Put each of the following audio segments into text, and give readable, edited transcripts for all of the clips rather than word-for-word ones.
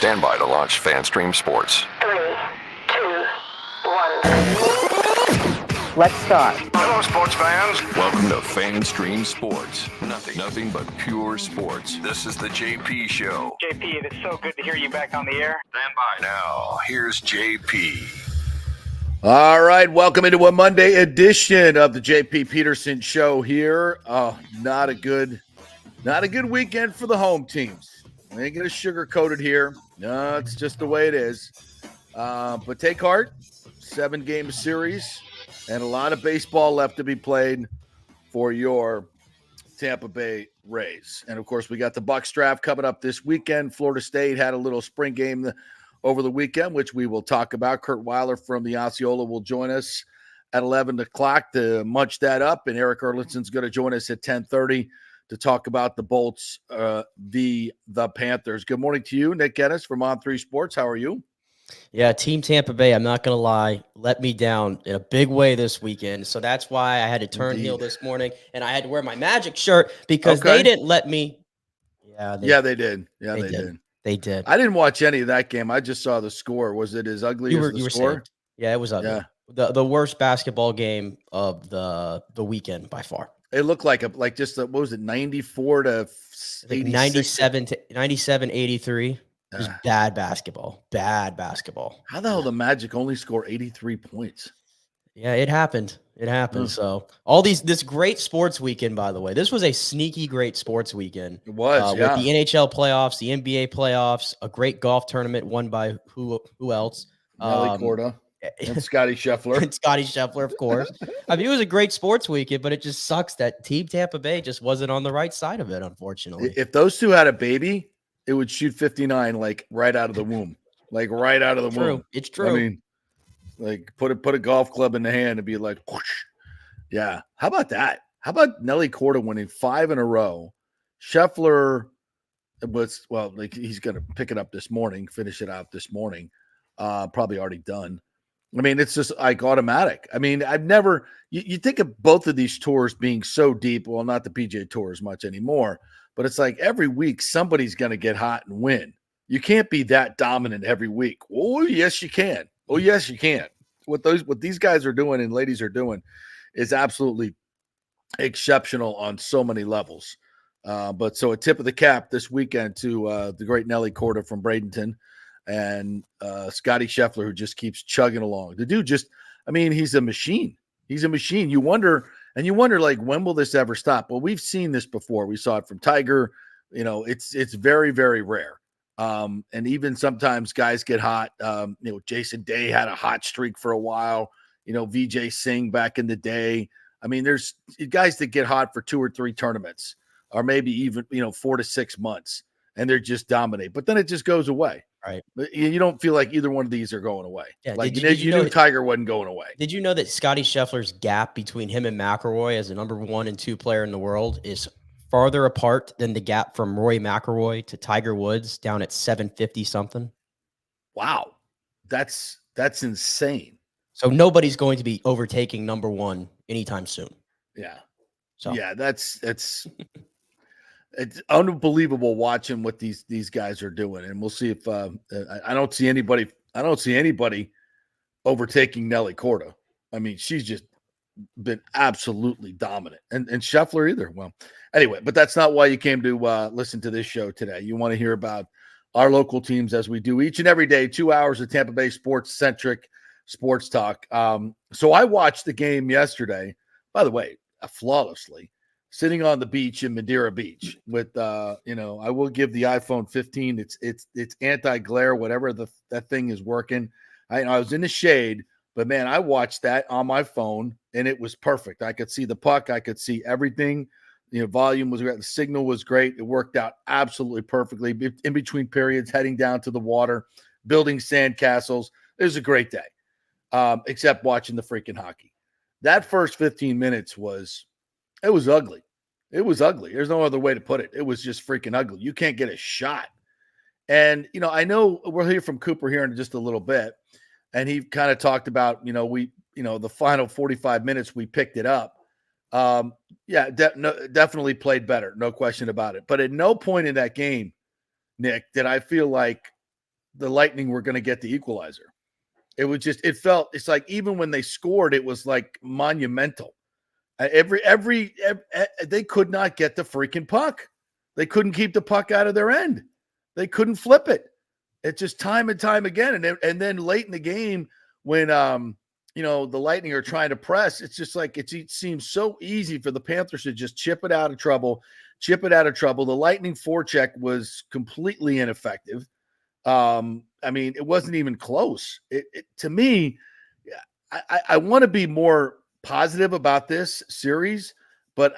Stand by to launch FanStream Sports. 3, 2, 1. Let's start. Hello, sports fans. Welcome to FanStream Sports. Nothing but pure sports. This is the JP Show. JP, it is so good to hear you back on the air. Stand by now. Here's JP. All right, welcome into a Monday edition of the JP Peterson Show here. Not a good weekend for the home teams. I ain't gonna sugarcoat it here. No, it's just the way it is. But take heart, 7-game series, and a lot of baseball left to be played for your Tampa Bay Rays. And of course, we got the Bucs draft coming up this weekend. Florida State had a little spring game over the weekend, which we will talk about. Kurt Weiler from the Osceola will join us at 11 o'clock to munch that up, and Eric Erlindson's going to join us at 10:30 to talk about the Bolts, the Panthers. Good morning to you, Nick Ennis from On3 Sports. How are you? Yeah, Team Tampa Bay, I'm not going to lie, let me down in a big way this weekend. So that's why I had to turn heel this morning, and I had to wear my Magic shirt because they didn't let me. Yeah, they did. Yeah, they did. They did. I didn't watch any of that game. I just saw the score. Was it as ugly as the score? Saved. Yeah, it was ugly. Yeah. The worst basketball game of the weekend by far. It looked like what was it, 94 to 97 to 97, 83. It was bad basketball. Bad basketball. How the hell the Magic only score 83 points? Yeah, it happened. It happened. So this great sports weekend, by the way, this was a sneaky great sports weekend. It was, with the NHL playoffs, the NBA playoffs, a great golf tournament won by who else? Nelly Corda and Scotty Scheffler. And Scotty Scheffler, of course. I mean, it was a great sports weekend, but it just sucks that Team Tampa Bay just wasn't on the right side of it, unfortunately. If those two had a baby, it would shoot 59 like right out of the womb. Like right out of the womb. It's true. I mean, like put a golf club in the hand and be like, whoosh. Yeah. How about that? How about Nelly Corda winning 5 in a row? Scheffler was, he's going to pick it up this morning, finish it out this morning. Probably already done. I mean, it's just like automatic. I mean, I've never, you think of both of these tours being so deep. Well, not the PGA Tour as much anymore, but it's like every week somebody's going to get hot and win. You can't be that dominant every week. Oh, yes, you can. Oh, yes, you can. What these guys are doing and ladies are doing is absolutely exceptional on so many levels. But so a tip of the cap this weekend to the great Nelly Corda from Bradenton and Scotty Scheffler, who just keeps chugging along. The dude he's a machine. He's a machine. You wonder like, when will this ever stop? Well, we've seen this before. We saw it from Tiger. It's very, very rare. And even sometimes guys get hot. Jason Day had a hot streak for a while. Vijay Singh back in the day. I mean, there's guys that get hot for 2 or 3 tournaments, or maybe even 4 to 6 months, and they're just dominate. But then it just goes away. Right. You don't feel like either one of these are going away. Yeah, like you knew Tiger wasn't going away. Did you know that Scotty Scheffler's gap between him and McIlroy as the number 1 and 2 player in the world is farther apart than the gap from Rory McIlroy to Tiger Woods down at 750 something? Wow. That's insane. So nobody's going to be overtaking number 1 anytime soon. Yeah. So yeah, that's it's unbelievable watching what these guys are doing, and we'll see if I don't see anybody overtaking Nelly Corda. I mean, she's just been absolutely dominant, and Scheffler either. Well, anyway, but that's not why you came to listen to this show today. You want to hear about our local teams, as we do each and every day, 2 hours of Tampa Bay sports-centric sports talk. So I watched the game yesterday, by the way, flawlessly, sitting on the beach in Madeira Beach with, I will give the iPhone 15. It's anti-glare, whatever that thing is working. I was in the shade, but man, I watched that on my phone and it was perfect. I could see the puck. I could see everything. Volume was great. The signal was great. It worked out absolutely perfectly in between periods, heading down to the water, building sandcastles. It was a great day, except watching the freaking hockey. That first 15 minutes was ugly. It was ugly. There's no other way to put it. It was just freaking ugly. You can't get a shot. And, I know we'll hear from Cooper here in just a little bit. And he kind of talked about, the final 45 minutes we picked it up. Definitely played better. No question about it. But at no point in that game, Nick, did I feel like the Lightning were going to get the equalizer. It's like even when they scored, it was like monumental. Every they could not get the freaking puck. They couldn't keep the puck out of their end. They couldn't flip it. It's just time and time again. And then late in the game when the Lightning are trying to press, it's just like it seems so easy for the Panthers to just chip it out of trouble. The Lightning forecheck was completely ineffective. It wasn't even close. To me, I want to be more positive about this series, but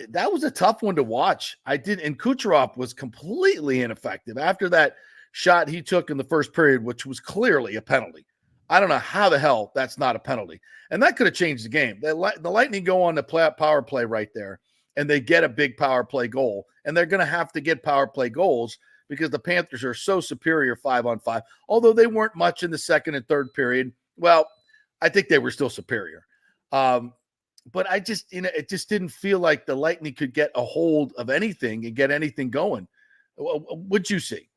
that was a tough one to watch. And Kucherov was completely ineffective after that shot he took in the first period, which was clearly a penalty. I don't know how the hell that's not a penalty. And that could have changed the game. The Lightning go on the power play right there, and they get a big power play goal. And they're going to have to get power play goals because the Panthers are so superior 5-on-5. Although they weren't much in the second and third period. Well, I think they were still superior. But it just didn't feel like the Lightning could get a hold of anything and get anything going. What'd you see?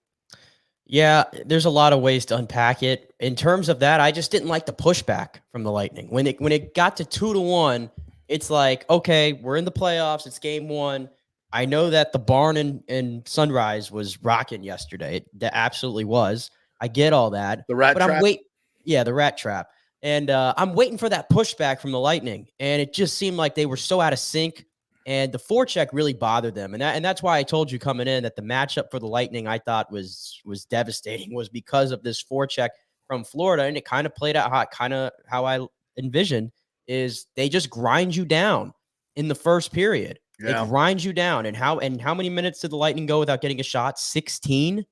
Yeah, there's a lot of ways to unpack it. In terms of that, I just didn't like the pushback from the Lightning. When it got to 2-1, it's like, okay, we're in the playoffs. It's game one. I know that the barn and Sunrise was rocking yesterday. That absolutely was. I get all that. The rat trap? The rat trap. And I'm waiting for that pushback from the Lightning. And it just seemed like they were so out of sync. And the forecheck really bothered them. And that's why I told you coming in that the matchup for the Lightning I thought was devastating, was because of this forecheck from Florida. And it kind of played out how I envisioned, is they just grind you down in the first period. Yeah. They grind you down. And how many minutes did the Lightning go without getting a shot? 16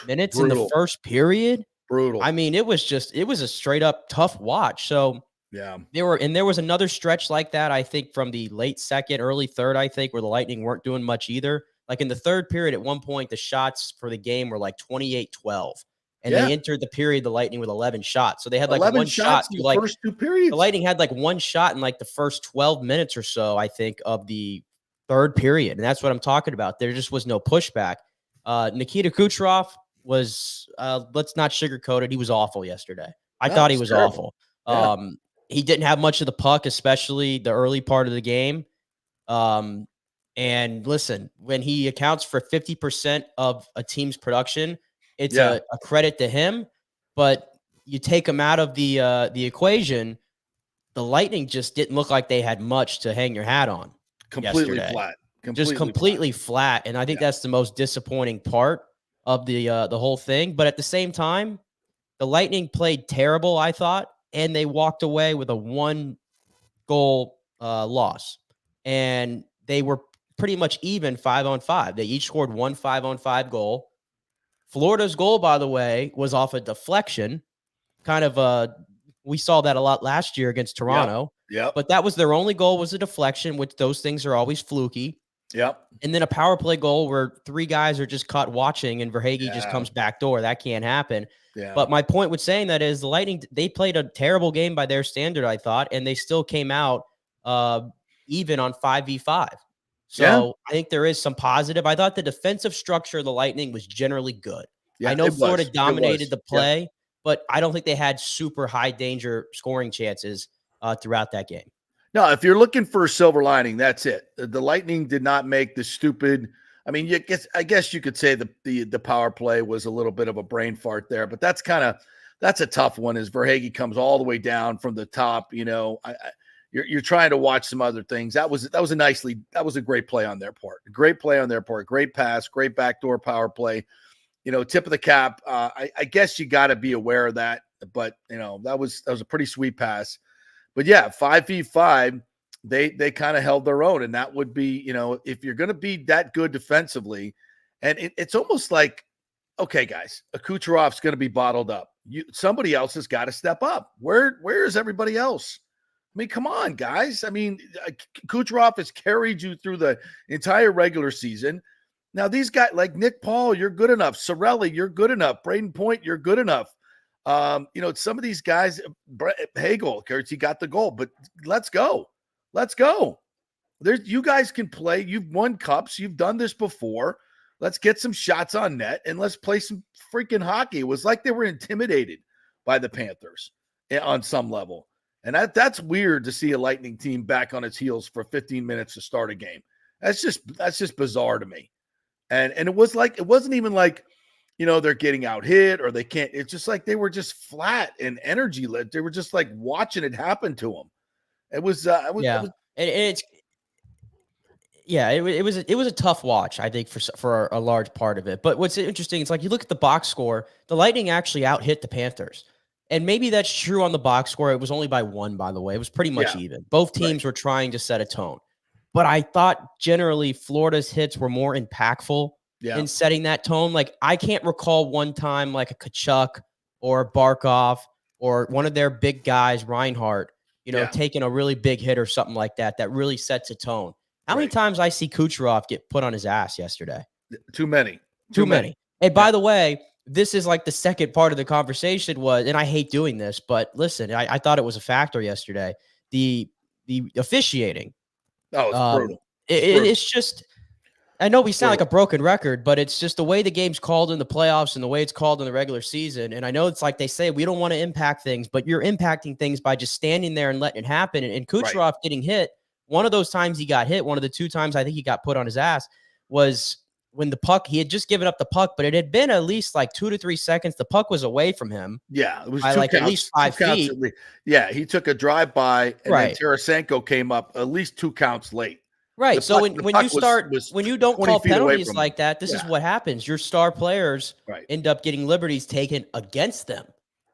minutes in the first period. Brutal. I mean, it was a straight up tough watch. So yeah, there was another stretch like that, I think, from the late second, early third, I think, where the Lightning weren't doing much either. Like in the third period, at one point, the shots for the game were like 28-12. And they entered the period, the Lightning, with 11 shots. So they had like 11 one shot in the first two periods. The Lightning had like one shot in like the first 12 minutes or so, I think, of the third period. And that's what I'm talking about. There just was no pushback. Nikita Kucherov was, let's not sugarcoat it, he was awful yesterday. I thought he was terrible. Awful. Yeah. He didn't have much of the puck, especially the early part of the game. And listen, when he accounts for 50% of a team's production, it's a credit to him. But you take him out of the equation, the Lightning just didn't look like they had much to hang your hat on. Completely yesterday. Flat. Completely flat. And I think that's the most disappointing part of the whole thing. But at the same time, the Lightning played terrible, I thought, and they walked away with a 1-goal loss. And they were pretty much even 5-on-5. They each scored one 5-on-5 goal. Florida's goal, by the way, was off a deflection. Kind of we saw that a lot last year against Toronto. Yep. But that was their only goal, was a deflection, which those things are always fluky. Yep. And then a power play goal where three guys are just caught watching and Verhaeghe just comes back door. That can't happen. Yeah. But my point with saying that is the Lightning, they played a terrible game by their standard, I thought, and they still came out even on 5v5. So I think there is some positive. I thought the defensive structure of the Lightning was generally good. Yeah, I know Florida dominated the play, but I don't think they had super high danger scoring chances throughout that game. No, if you're looking for a silver lining, that's it. The Lightning did not make the stupid. I mean, I guess you could say the power play was a little bit of a brain fart there, but that's a tough one. As Verhaeghe comes all the way down from the top, you're trying to watch some other things. That was a great play on their part. Great play on their part. Great pass. Great backdoor power play. Tip of the cap. I guess you got to be aware of that, but that was a pretty sweet pass. But yeah, 5v5, they kind of held their own, and that would be, if you're going to be that good defensively, and it's almost like, okay, guys, Kucherov's going to be bottled up. Somebody else has got to step up. Where is everybody else? I mean, come on, guys. I mean, Kucherov has carried you through the entire regular season. Now, these guys like Nick Paul, you're good enough. Cirelli, you're good enough. Braden Point, you're good enough. Some of these guys, Hagel, he got the goal, but let's go. You guys can play. You've won cups. You've done this before. Let's get some shots on net and let's play some freaking hockey. It was like they were intimidated by the Panthers on some level. And that's weird to see a Lightning team back on its heels for 15 minutes to start a game. That's just bizarre to me. And it wasn't even like, they're getting out hit or they can't. It's just like they were just flat and energy lit. They were just like watching it happen to them. It was it was a tough watch, I think, for a large part of it. But what's interesting, it's like you look at the box score, the Lightning actually out hit the Panthers. And maybe that's true on the box score. It was only by 1, by the way. It was pretty much even. Both teams were trying to set a tone. But I thought generally Florida's hits were more impactful in setting that tone. Like, I can't recall one time like a Kachuk or Barkov or one of their big guys, Reinhardt, taking a really big hit or something like that really sets a tone. How many times I see Kucherov get put on his ass yesterday? Too many. Too many. And by the way, this is like the second part of the conversation was, and I hate doing this, but listen, I thought it was a factor yesterday. The officiating. Oh, it's brutal. It's just, I know we sound like a broken record, but it's just the way the game's called in the playoffs and the way it's called in the regular season. And I know it's like they say, we don't want to impact things, but you're impacting things by just standing there and letting it happen. And Kucherov getting hit, one of those times he got hit, one of the 2 times I think he got put on his ass was when the puck, he had just given up the puck, but it had been at least like 2 to 3 seconds. The puck was away from him. Yeah, it was by like at least 5 feet. Yeah, he took a drive by, and then Tarasenko came up at least 2 counts late. Right. So when you don't call penalties like that, this is what happens. Your star players end up getting liberties taken against them.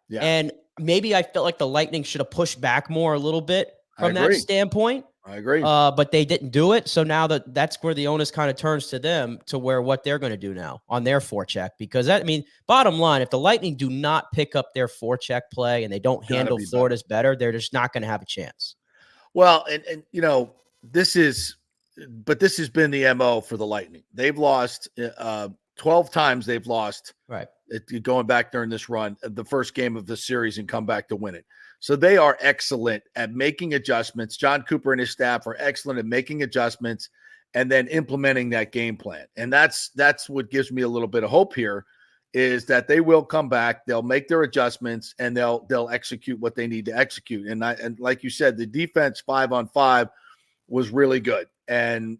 Yeah. And maybe I felt like the Lightning should have pushed back more a little bit from that standpoint. I agree. But they didn't do it. So now that's where the onus kind of turns to them to where what they're going to do now on their forecheck. Because bottom line, if the Lightning do not pick up their forecheck play and they don't handle Florida's better, they're just not going to have a chance. Well, and this has been the MO for the Lightning. They've lost 12 times. They've lost going back during this run, the first game of the series, and come back to win it. So they are excellent at making adjustments. John Cooper and his staff are excellent at making adjustments and then implementing that game plan. And that's what gives me a little bit of hope here, is that they will come back, they'll make their adjustments, and they'll execute what they need to execute. And like you said, the defense 5-on-5 was really good. And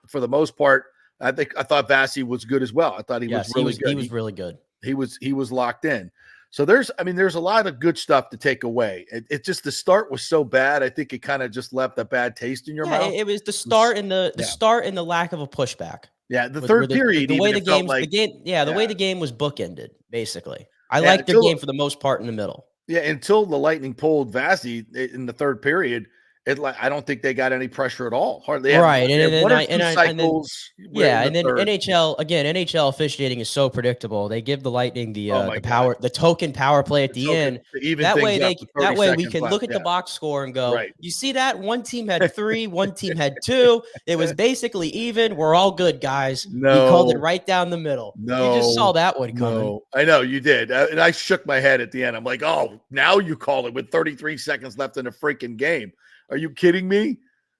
for the most part, I thought Vasi was good as well. I thought he was really good. He was really good. He was locked in. So there's a lot of good stuff to take away. It just, the start was so bad. I think it kind of just left a bad taste in your mouth. It was the start and the start and the lack of a pushback. Yeah, the third period, the way the way the game was bookended, basically. I liked the game for the most part in the middle. Yeah, until the Lightning pulled Vasi in the third period. I don't think they got any pressure at all. Hardly. Right. And then NHL officiating is so predictable. They give the Lightning the token power play at the end. That way we can look at the box score and go, you see that? One team had 3, one team had 2. It was basically even. We're all good, guys. No. We called it right down the middle. No. You just saw that one coming. No. I know you did. And I shook my head at the end. I'm like, oh, now you call it with 33 seconds left in a freaking game. Are you kidding me?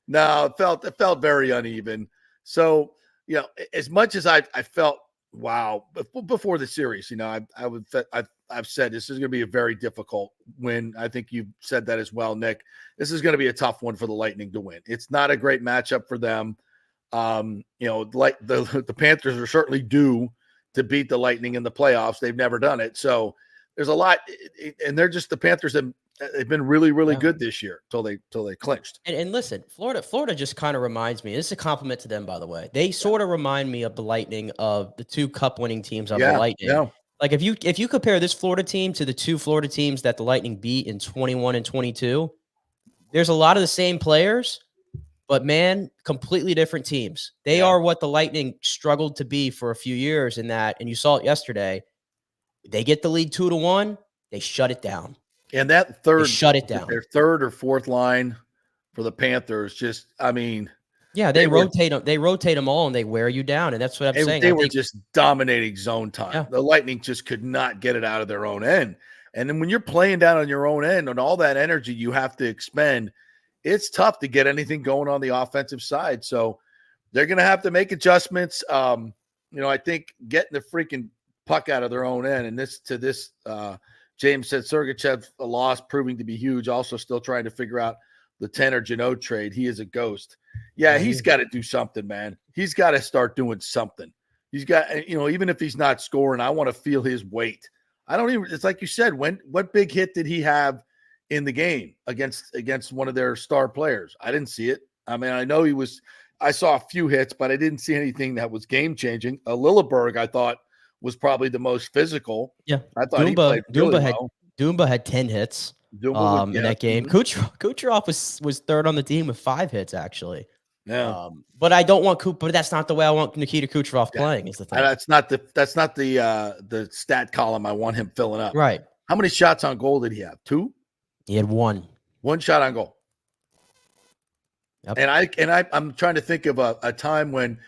No, it felt very uneven. So, as much as I felt, wow, before the series, I've said this is going to be a very difficult win. I think you said that as well, Nick. This is going to be a tough one for the Lightning to win. It's not a great matchup for them. Like the Panthers are certainly due to beat the Lightning in the playoffs. They've never done it. So there's a lot, and they're just the Panthers have. They've been really, really good this year till they clinched. And listen, Florida just kind of reminds me. This is a compliment to them, by the way. They sort of remind me of the Lightning of the 2 cup-winning teams of the Lightning. Yeah. Like if you compare this Florida team to the 2 Florida teams that the Lightning beat in 21 and 22, there's a lot of the same players, but man, completely different teams. They are what the Lightning struggled to be for a few years in that, and you saw it yesterday. They get the lead 2-1, they shut it down. And that third, shut it down. Their third or fourth line for the Panthers, they rotate them all and they wear you down, and that's what I'm saying. They were just dominating zone time. Yeah. The Lightning just could not get it out of their own end. And then when you're playing down on your own end and all that energy you have to expend, it's tough to get anything going on the offensive side. So they're going to have to make adjustments. I think getting the freaking puck out of their own end, and James said Sergachev a loss proving to be huge. Also, still trying to figure out the Tanner Jeannot trade. He is a ghost. Yeah, he's got to do something, man. He's got to start doing something. He's got, even if he's not scoring, I want to feel his weight. It's like you said, what big hit did he have in the game against one of their star players? I didn't see it. I mean, I saw a few hits, but I didn't see anything that was game changing. Lilleberg, I thought, was probably the most physical. Yeah. I thought he played really well. Dumba had 10 hits in that game. Kucherov was third on the team with 5 hits, actually. Yeah. But I don't want but that's not the way I want Nikita Kucherov playing, is the thing. That's not the stat column I want him filling up. Right. How many shots on goal did he have? 2? He had 1. 1 shot on goal. Yep. And I'm trying to think of a time when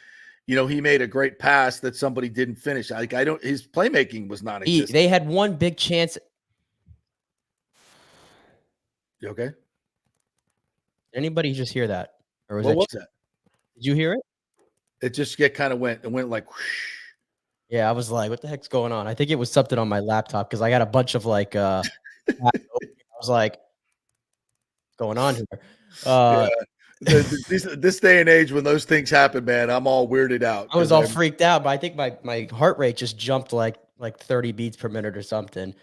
he made a great pass that somebody didn't finish. His playmaking was non-existent. They had one big chance. You okay? Anybody just hear that? Or what was that? Did you hear it? It just went like whoosh. Yeah, I was like, what the heck's going on? I think it was something on my laptop because I got a bunch of I was like, going on here? This day and age, when those things happen, man, I'm all weirded out. I was all freaked out, but I think my heart rate just jumped like 30 beats per minute or something.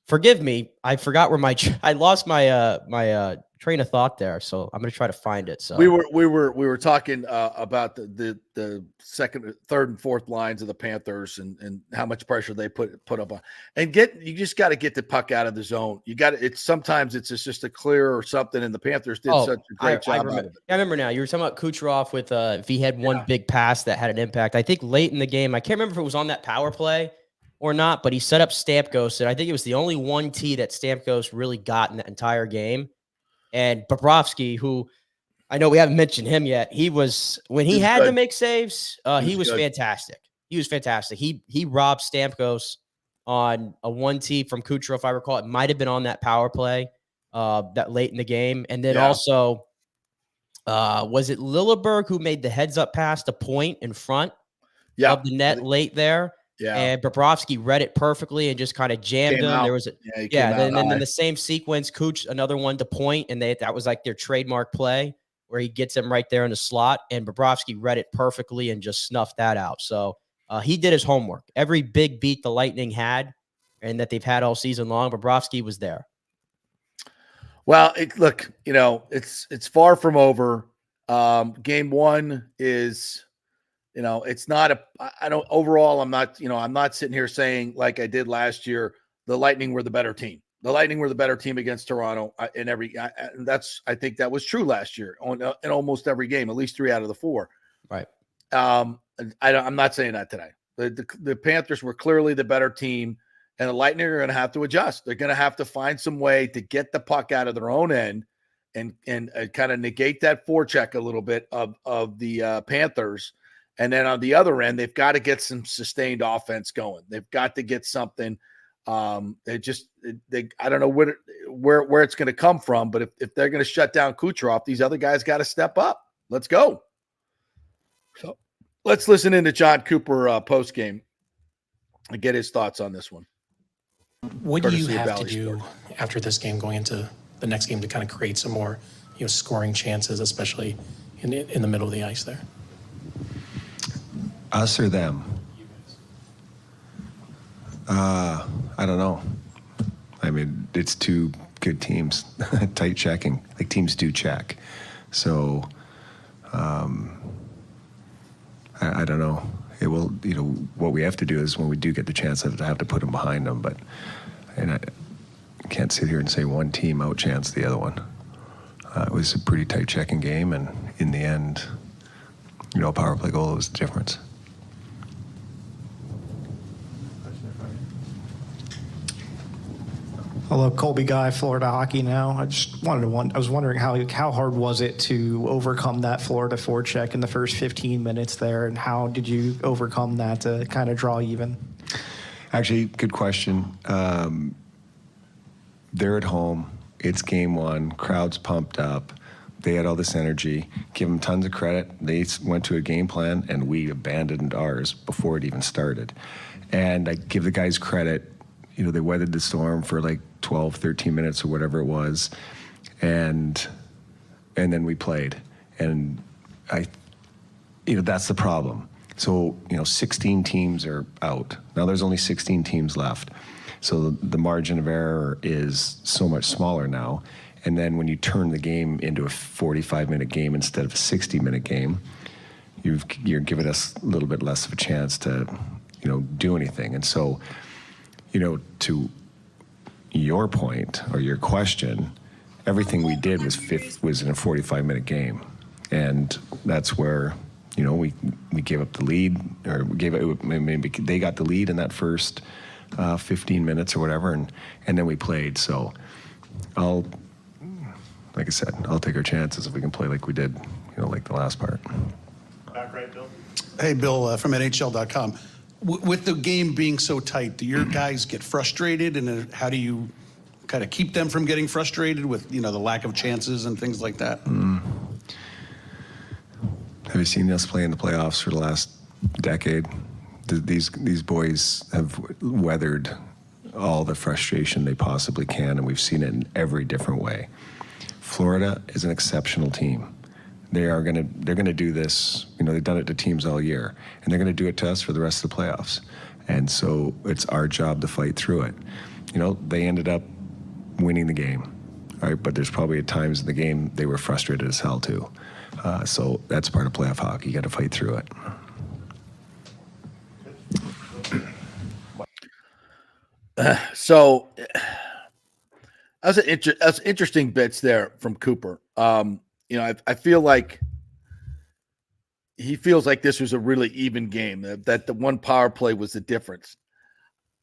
Forgive me, I forgot where I lost my train of thought there, so I'm gonna try to find it. So we were talking about the second, third, and fourth lines of the Panthers and how much pressure they put up on, and you just got to get the puck out of the zone. You got it. Sometimes it's just a clear or something, and the Panthers did such a great job. I remember now. You were talking about Kucherov with if he had one big pass that had an impact. I think late in the game, I can't remember if it was on that power play or not, but he set up Stamkos, and I think it was the only 1T that Stamkos really got in that entire game. And Bobrovsky, who I know we haven't mentioned him yet, he was to make saves, he was fantastic. He was fantastic. He robbed Stamkos on a 1T from Kucherov, if I recall. It might have been on that power play that late in the game. And then also, was it Lilleberg who made the heads-up pass to Point in front of the net late there? Yeah. And Bobrovsky read it perfectly and just kind of jammed him. There was then the same sequence, Cooch, another one to Point, and that was like their trademark play where he gets him right there in the slot, and Bobrovsky read it perfectly and just snuffed that out. So he did his homework. Every big beat the Lightning had and that they've had all season long, Bobrovsky was there. Well, it's far from over. Game 1 is it's not overall, I'm not sitting here saying like I did last year, the Lightning were the better team. The Lightning were the better team against Toronto I think that was true last year in almost every game, at least 3 out of the 4. Right. I'm not saying that today. The Panthers were clearly the better team, and the Lightning are going to have to adjust. They're going to have to find some way to get the puck out of their own end and kind of negate that forecheck a little bit of the Panthers. And then on the other end, they've got to get some sustained offense going. They've got to get something. I don't know where it's going to come from, but if they're going to shut down Kucherov, these other guys got to step up. Let's go. So let's listen into John Cooper post game and get his thoughts on this one. What do you have to do after this game, going into the next game, to kind of create some more, scoring chances, especially in the middle of the ice there? Us or them? I don't know. I mean, it's 2 good teams, tight checking, like teams do check. So, I don't know. It will, what we have to do is when we do get the chance to have to put them behind them. I can't sit here and say one team outchanced the other one. It was a pretty tight checking game, and in the end, a power play goal was the difference. Hello, Colby Guy, Florida Hockey Now. I was wondering how hard was it to overcome that Florida forecheck in the first 15 minutes there, and how did you overcome that to kind of draw even? Actually, good question. They're at home. It's game 1. Crowd's pumped up. they had all this energy. Give them tons of credit. They went to a game plan, and we abandoned ours before it even started. And I give the guys credit. You know, they weathered the storm for like 12, 13 minutes or whatever it was, and then we played. And that's the problem. So, 16 teams are out. Now there's only 16 teams left. So the margin of error is so much smaller now. And then when you turn the game into a 45-minute game instead of a 60-minute game, you're giving us a little bit less of a chance to, do anything. And so, to your point or your question, everything we did was in a 45-minute game. And that's where, we gave up the lead, or maybe they got the lead in that first 15 minutes or whatever, and then we played. So like I said, I'll take our chances if we can play like we did, like the last part. Back right, Bill. Hey, Bill, from NHL.com. With the game being so tight, do your guys get frustrated, and how do you kind of keep them from getting frustrated with, the lack of chances and things like that? Have you seen us play in the playoffs for the last decade? These boys have weathered all the frustration they possibly can, and we've seen it in every different way. Florida is an exceptional team. They're gonna do this. They've done it to teams all year, and they're gonna do it to us for the rest of the playoffs. And so it's our job to fight through it. They ended up winning the game, right? But there's probably times in the game they were frustrated as hell too. So that's part of playoff hockey. You got to fight through it. So that's interesting bits there from Cooper. I feel like he feels like this was a really even game, that the one power play was the difference.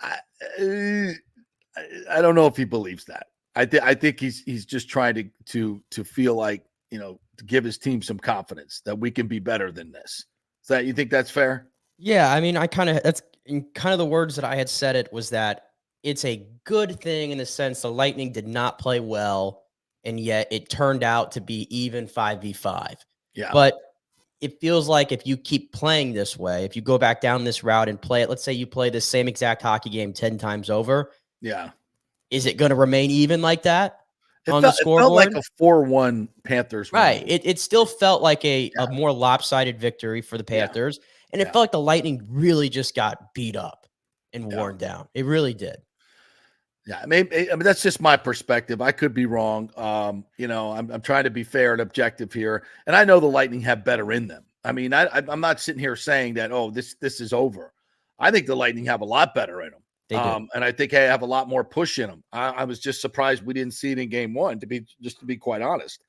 I don't know if he believes that. I think he's just trying to feel like, to give his team some confidence that we can be better than this. You think that's fair? Yeah, I mean, that's kind of the words that I had said. It was that it's a good thing in the sense the Lightning did not play well, and yet it turned out to be even 5v5. Yeah. But it feels like if you keep playing this way, if you go back down this route and play it, let's say you play the same exact hockey game 10 times over. Yeah. Is it going to remain even like that on the It scoreboard? felt like a 4-1 Panthers win. Right. It still felt like a more lopsided victory for the Panthers. And it felt like the Lightning really just got beat up and worn down. It really did. Yeah, I mean, that's just my perspective. I could be wrong. I'm trying to be fair and objective here, and I know the Lightning have better in them. I mean, I'm not sitting here saying that, this is over. I think the Lightning have a lot better in them. They do. And I think they have a lot more push in them. I was just surprised we didn't see it in game one, to be quite honest.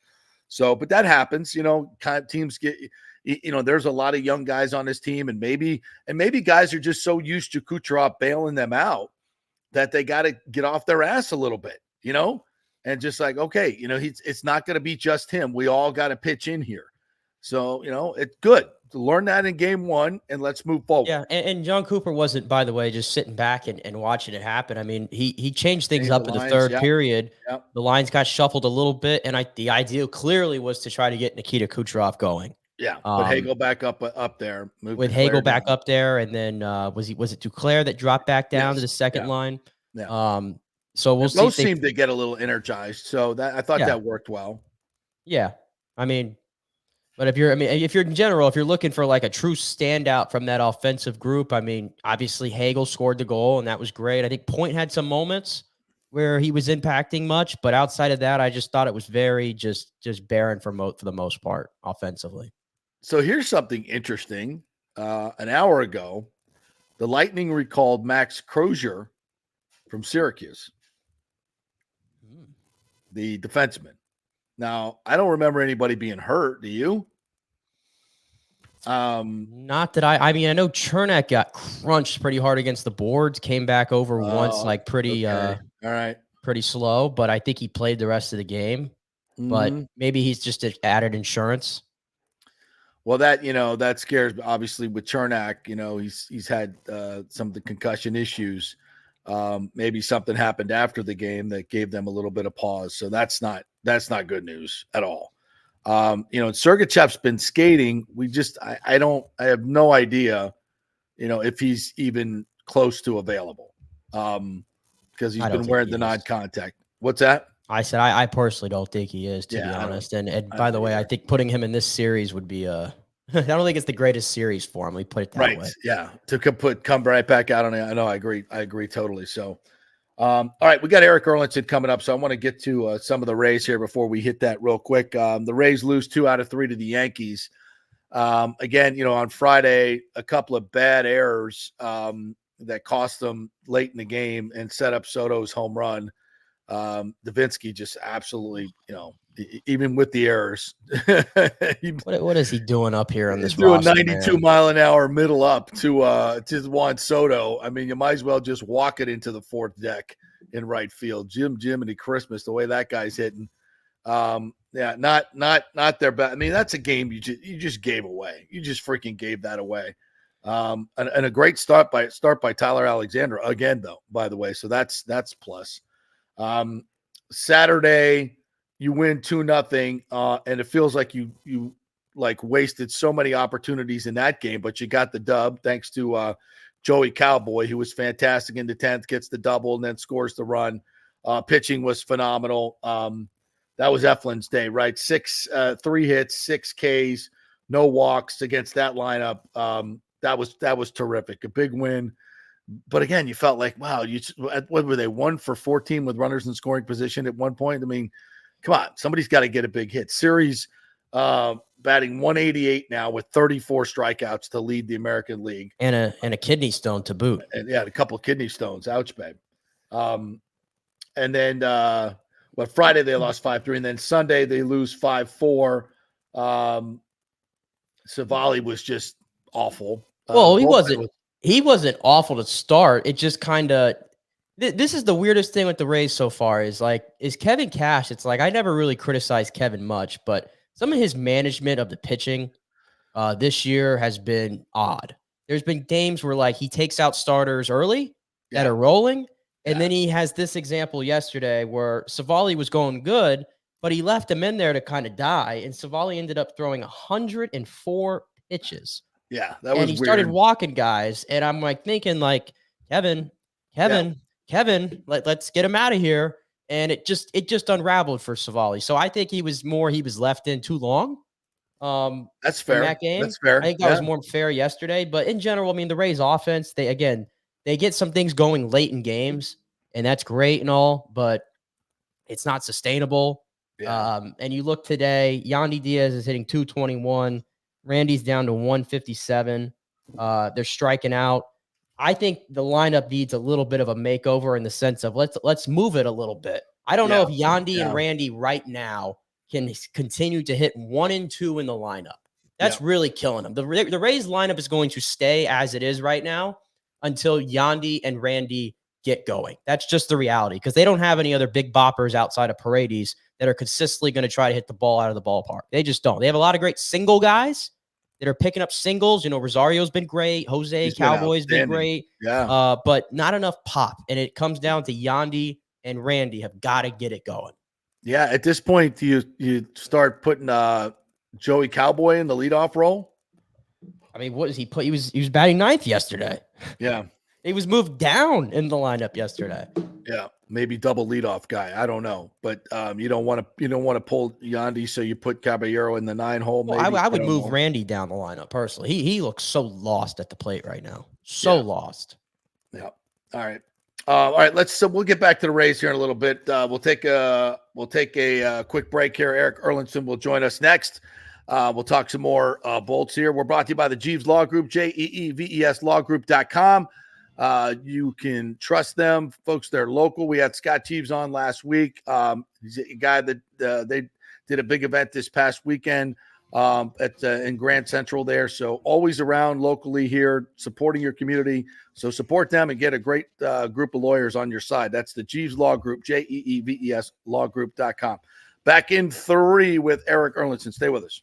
So, but that happens. Kind of teams get. There's a lot of young guys on this team, and maybe guys are just so used to Kucherov bailing them out that they got to get off their ass a little bit, and just like, okay, it's not going to be just him. We all got to pitch in here. So, it's good to learn that in game one, and let's move forward. Yeah. And John Cooper wasn't, by the way, just sitting back and watching it happen. I mean, he changed things up in the third period. Yep. The lines got shuffled a little bit. And the idea clearly was to try to get Nikita Kucherov going. Yeah. But Hagel back up there. With Hagel back up there. And then was it Duclair that dropped back down to the second line? Yeah. So we'll see. Those seemed to get a little energized. So I thought that worked well. Yeah. I mean, but if you're in general, if you're looking for like a true standout from that offensive group, I mean, obviously Hagel scored the goal and that was great. I think Point had some moments where he was impacting much, but outside of that, I just thought it was very just barren for the most part offensively. So here's something interesting. An hour ago, the Lightning recalled Max Crozier from Syracuse, the defenseman. Now, I don't remember anybody being hurt. Do you? Not that I mean, I know Chernak got crunched pretty hard against the boards, came back over once, like pretty, all right, pretty slow, but I think he played the rest of the game. But maybe he's just added insurance. Well, that scares me. Obviously with Chernak, he's had some of the concussion issues. Maybe something happened after the game that gave them a little bit of pause. So that's not good news at all. And Sergachev's been skating. I have no idea, if he's even close to available. Because he's been wearing the non-contact. What's that? I said I personally don't think he is, to be honest. And by the way, I think putting him in this series would be I don't think it's the greatest series for him. We put it that way. Yeah. To come right back out on it. I know. I agree totally. So, all right, we got Eric Erlinson coming up. So I want to get to some of the Rays here before we hit that real quick. The Rays lose 2 out of 3 to the Yankees. Again, on Friday, a couple of bad errors that cost them late in the game and set up Soto's home run. Davinsky just absolutely, even with the errors, what is he doing up here on this doing roster, 92 mile an hour middle up to Juan Soto. I mean, you might as well just walk it into the 4th deck in right field. Jiminy Christmas, the way that guy's hitting. Not their best. I mean, that's a game you just gave away. You just freaking gave that away. And a great start by Tyler Alexander again, though, by the way. So that's plus. Saturday you win 2-0, and it feels like you like wasted so many opportunities in that game, but you got the dub thanks to Joey Cowboy, who was fantastic in the 10th, gets the double and then scores the run. Pitching was phenomenal. That was Eflin's day, right? 3 hits, 6 Ks, no walks against that lineup. That was terrific. A big win. But again, you felt like, wow, what were they, 1 for 14 with runners in scoring position at one point? I mean, come on, somebody's got to get a big hit. Series batting 188 now with 34 strikeouts to lead the American League. And a kidney stone to boot. And a couple of kidney stones. Ouch, babe. And then Friday they lost 5-3, and then Sunday they lose 5-4. Savali was just awful. Well, he wasn't awful to start. It just kind of this is the weirdest thing with the Rays so far is Kevin Cash. It's like I never really criticized Kevin much, but some of his management of the pitching this year has been odd. There's been games where he takes out starters early that are rolling, and then he has this example yesterday where Savali was going good, but he left him in there to kind of die, and Savali ended up throwing 104 pitches. Yeah, that was and he weird. Started walking guys, and I'm thinking Kevin, let's get him out of here. And it just unraveled for Savali. So I think he was left in too long. That's fair. In that game. That's fair. I think that was more fair yesterday. But in general, I mean, the Rays offense, they get some things going late in games, and that's great and all, but it's not sustainable. Yeah. And you look today, Yandy Diaz is hitting 221. Randy's down to 157. They're striking out. I think the lineup needs a little bit of a makeover in the sense of let's move it a little bit. I don't know if Yandy and Randy right now can continue to hit 1 and 2 in the lineup. That's really killing them. The Rays lineup is going to stay as it is right now until Yandy and Randy get going. That's just the reality because they don't have any other big boppers outside of Paredes that are consistently going to try to hit the ball out of the ballpark. They just don't. They have a lot of great single guys that are picking up singles. Rosario's been great. He's Cowboy's been great. Yeah. But not enough pop. And it comes down to Yandy and Randy have got to get it going. Yeah. At this point, you start putting Joey Cowboy in the leadoff role? I mean, what does he put? He was batting 9th yesterday. Yeah. He was moved down in the lineup yesterday. Yeah. Maybe double leadoff guy. I don't know, but you don't want to pull Yandy, so you put Caballero in the 9 hole. Well, I would move Randy down the lineup personally. He looks so lost at the plate right now. Lost. Yeah. All right. We'll get back to the Rays here in a little bit. We'll take a quick break here. Eric Erlinson will join us next. We'll talk some more Bolts here. We're brought to you by the Jeeves Law Group, JEEVES lawgroup.com. You can trust them, folks. They're local. We had Scott Jeeves on last week. He's a guy that they did a big event this past weekend in Grand Central there. So always around locally here, supporting your community. So support them and get a great group of lawyers on your side. That's the Jeeves Law Group, JEEVES lawgroup.com. Back in 3 with Eric Erlinson. Stay with us.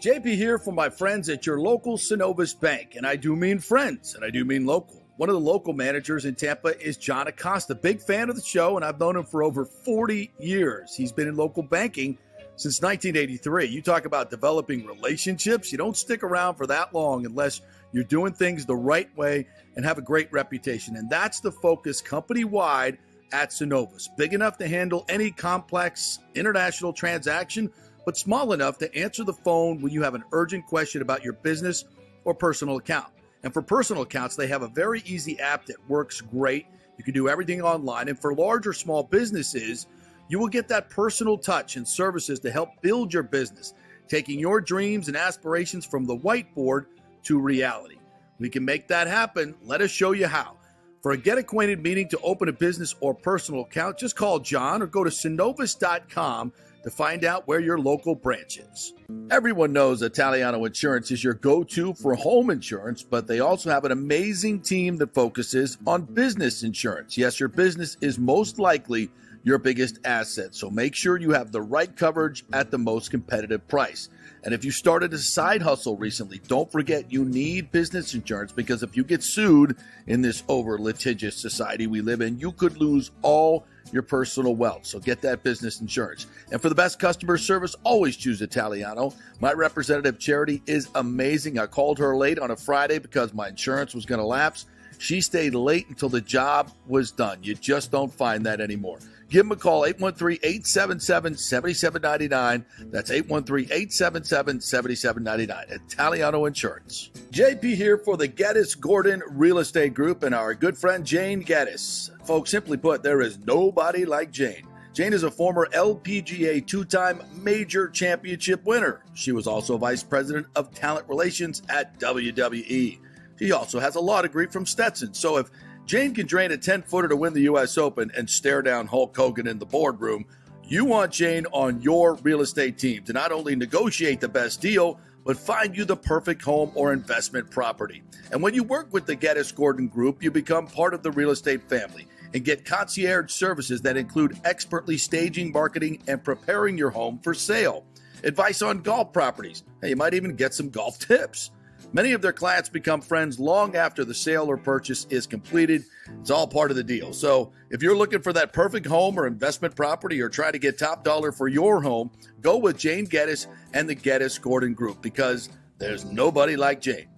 JP here for my friends at your local Synovus Bank, and I do mean friends, and I do mean local. One of the local managers in Tampa is John Acosta, big fan of the show, and I've known him for over 40 years. He's been in local banking since 1983. You talk about developing relationships. You don't stick around for that long unless you're doing things the right way and have a great reputation. And that's the focus company-wide at Synovus. Big enough to handle any complex international transaction, but small enough to answer the phone when you have an urgent question about your business or personal account. And for personal accounts, they have a very easy app that works great. You can do everything online. And for large or small businesses, you will get that personal touch and services to help build your business, taking your dreams and aspirations from the whiteboard to reality. We can make that happen. Let us show you how. For a get-acquainted meeting to open a business or personal account, just call John or go to synovus.com to find out where your local branch is. Everyone knows Italiano Insurance is your go-to for home insurance, but they also have an amazing team that focuses on business insurance. Yes, your business is most likely your biggest asset, so make sure you have the right coverage at the most competitive price. And if you started a side hustle recently, don't forget you need business insurance, because if you get sued in this over-litigious society we live in, you could lose all your personal wealth. So get that business insurance. And for the best customer service, always choose Italiano. My representative, Charity, is amazing. I called her late on a Friday because my insurance was going to lapse. She stayed late until the job was done. You just don't find that anymore. Give them a call, 813-877-7799. That's 813-877-7799. Italiano Insurance. JP here for the Geddes Gordon Real Estate Group and our good friend Jane Geddes. Folks, simply put, there is nobody like Jane. Jane is a former LPGA two-time major championship winner. She was also vice president of talent relations at WWE. She also has a law degree from Stetson. So if Jane can drain a 10-footer to win the U.S. Open and stare down Hulk Hogan in the boardroom, you want Jane on your real estate team to not only negotiate the best deal, but find you the perfect home or investment property. And when you work with the Geddes Gordon Group, you become part of the real estate family and get concierge services that include expertly staging, marketing, and preparing your home for sale. Advice on golf properties. Hey, you might even get some golf tips. Many of their clients become friends long after the sale or purchase is completed. It's all part of the deal. So if you're looking for that perfect home or investment property or try to get top dollar for your home, go with Jane Geddes and the Geddes Gordon Group, because there's nobody like Jane.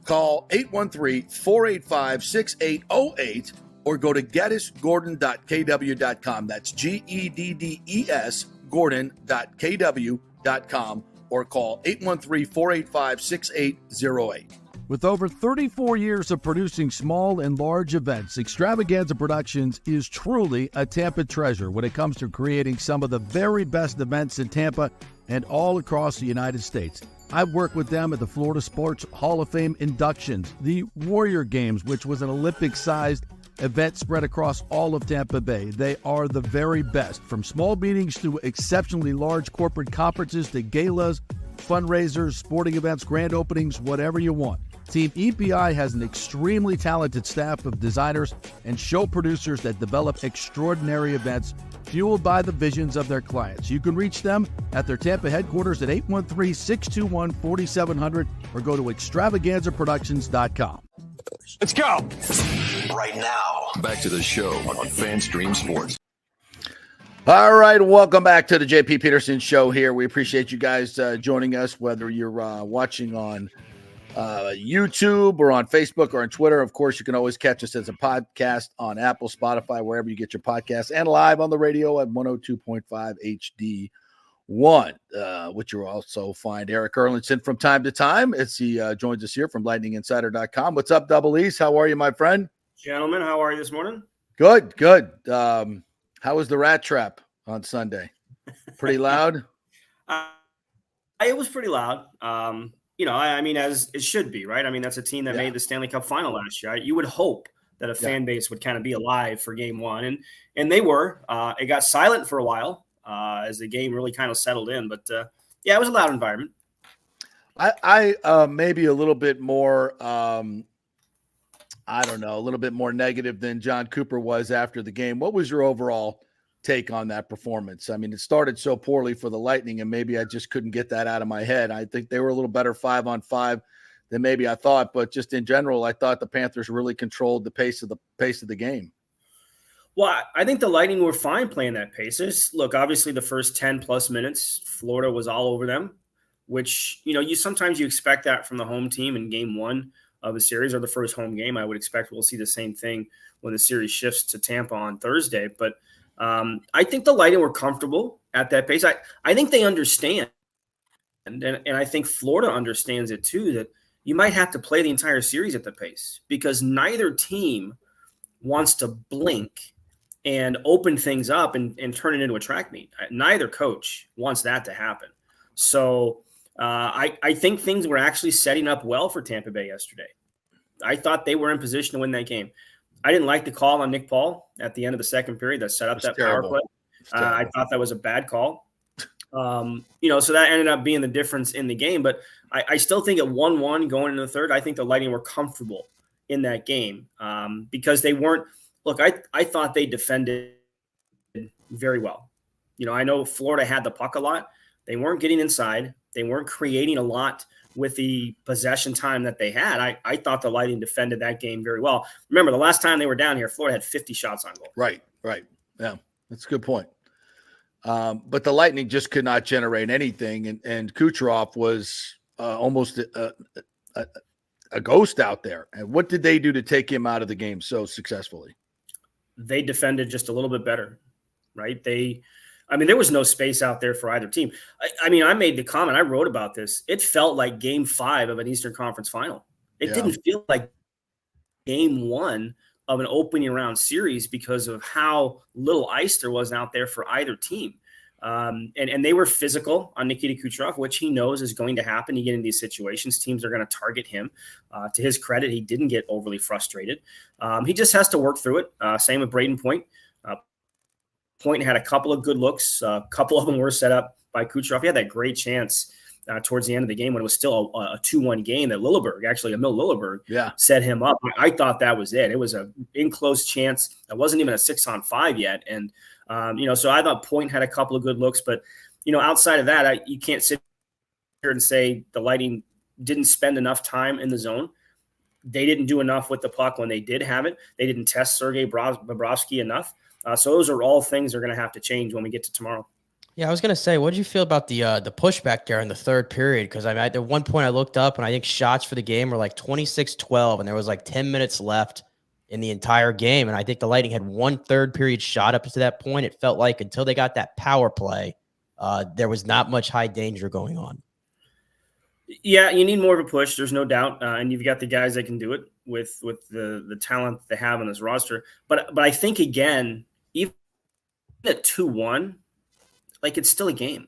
Call 813-485-6808 or go to geddesgordon.kw.com. That's GEDDES Gordon.kw.com. or call 813-485-6808. With over 34 years of producing small and large events, Extravaganza Productions is truly a Tampa treasure when it comes to creating some of the very best events in Tampa and all across the United States. I've worked with them at the Florida Sports Hall of Fame inductions, the Warrior Games, which was an Olympic-sized event spread across all of Tampa Bay. They are the very best, from small meetings to exceptionally large corporate conferences to galas, fundraisers, sporting events, grand openings, whatever you want. Team EPI has an extremely talented staff of designers and show producers that develop extraordinary events fueled by the visions of their clients. You can reach them at their Tampa headquarters at 813-621-4700 or go to extravaganzaproductions.com. Let's go. Right now, back to the show on FanStream Sports. All right, welcome back to the JP Peterson Show here. We appreciate you guys joining us, whether you're watching on YouTube or on Facebook or on Twitter. Of course, you can always catch us as a podcast on Apple, Spotify, wherever you get your podcasts, and live on the radio at 102.5 HD1, which you'll also find Eric Erlinson from time to time as he joins us here from lightninginsider.com. What's up, Double East? How are you, my friend? Gentlemen, how are you this morning? Good, good. How was the rat trap on Sunday? Pretty loud? It was pretty loud. I mean, as it should be, right? I mean, that's a team that made the Stanley Cup final last year. You would hope that a fan base would kind of be alive for game one. And they were. It got silent for a while as the game really kind of settled in. But, it was a loud environment. I maybe a little bit more, a little bit more negative than John Cooper was after the game. What was your overall take on that performance? I mean, it started so poorly for the Lightning, and maybe I just couldn't get that out of my head. I think they were a little better 5-on-5 than maybe I thought. But just in general, I thought the Panthers really controlled the pace of the game. Well, I think the Lightning were fine playing that pace. Look, obviously the first 10 plus minutes, Florida was all over them, which, you sometimes you expect that from the home team in game one of a series or the first home game. I would expect we'll see the same thing when the series shifts to Tampa on Thursday. But I think the Lightning were comfortable at that pace. I think they understand. And I think Florida understands it too, that you might have to play the entire series at the pace because neither team wants to blink and open things up and turn it into a track meet. Neither coach wants that to happen. So I think things were actually setting up well for Tampa Bay yesterday. I thought they were in position to win that game. I didn't like the call on Nick Paul at the end of the second period that set up that power play. I thought that was a bad call. So that ended up being the difference in the game. But I still think at 1-1 going into the third, I think the Lightning were comfortable in that game because they weren't – look, I thought they defended very well. I know Florida had the puck a lot. They weren't getting inside. They weren't creating a lot with the possession time that they had. I thought the Lightning defended that game very well. Remember, the last time they were down here, Florida had 50 shots on goal. Right. Yeah, that's a good point. But the Lightning just could not generate anything, and Kucherov was almost a ghost out there. And what did they do to take him out of the game so successfully? They defended just a little bit better, right? There was no space out there for either team. I made the comment, I wrote about this. It felt like game 5 of an Eastern Conference final. It didn't feel like game 1 of an opening round series because of how little ice there was out there for either team. And they were physical on Nikita Kucherov, which he knows is going to happen. You get in these situations, teams are going to target him. To his credit, he didn't get overly frustrated. He just has to work through it. Same with Braden Point. Point had a couple of good looks. A couple of them were set up by Kucherov. He had that great chance towards the end of the game when it was still a 2-1 game that Emil Lilleberg set him up. I thought that was it. It was an in-close chance. It wasn't even a 6-on-5 yet. And, so I thought Point had a couple of good looks. But, outside of that, you can't sit here and say the Lightning didn't spend enough time in the zone. They didn't do enough with the puck when they did have it. They didn't test Sergei Bobrovsky enough. So those are all things that are going to have to change when we get to tomorrow. Yeah, I was going to say, what did you feel about the pushback there in the third period? Because at one point I looked up and I think shots for the game were like 26-12, and there was like 10 minutes left in the entire game. And I think the Lightning had one third period shot up to that point. It felt like until they got that power play, there was not much high danger going on. Yeah, you need more of a push. There's no doubt. And you've got the guys that can do it with the talent they have on this roster. But I think, again, even at 2-1, like it's still a game.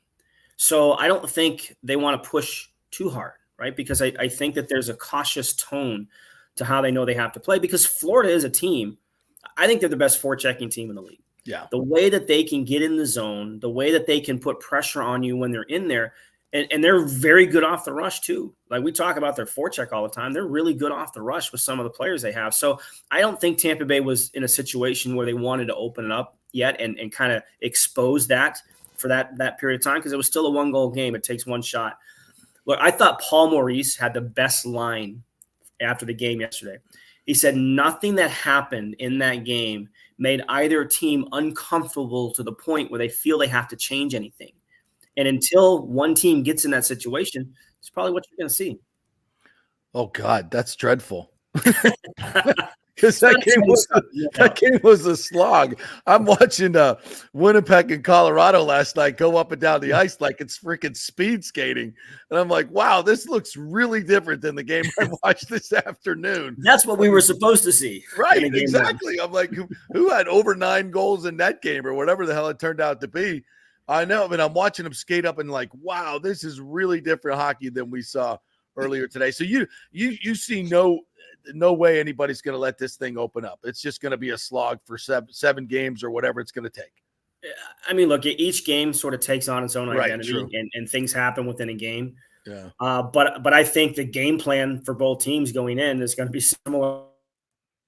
So I don't think they want to push too hard, right? Because I think that there's a cautious tone to how they know they have to play because Florida is a team. I think they're the best forechecking team in the league. Yeah. The way that they can get in the zone, the way that they can put pressure on you when they're in there, and they're very good off the rush too. Like we talk about their forecheck all the time. They're really good off the rush with some of the players they have. So I don't think Tampa Bay was in a situation where they wanted to open it up yet and kind of expose that for that period of time because it was still a 1-goal game. It takes one shot. Look, I thought Paul Maurice had the best line after the game yesterday. He said nothing that happened in that game made either team uncomfortable to the point where they feel they have to change anything. And until one team gets in that situation, it's probably what you're going to see. Oh, God, that's dreadful. Because that game was a slog. I'm watching Winnipeg and Colorado last night go up and down the ice like it's freaking speed skating. And I'm like, wow, this looks really different than the game I watched this afternoon. That's what we were supposed to see. Right, exactly. I'm like, who had over 9 goals in that game or whatever the hell it turned out to be? I know, but I'm watching them skate up and like, wow, this is really different hockey than we saw earlier today. So you see no way anybody's going to let this thing open up. It's just going to be a slog for seven games or whatever it's going to take. I mean, look, each game sort of takes on its own identity, true. and things happen within a game. Yeah. But I think the game plan for both teams going in is going to be similar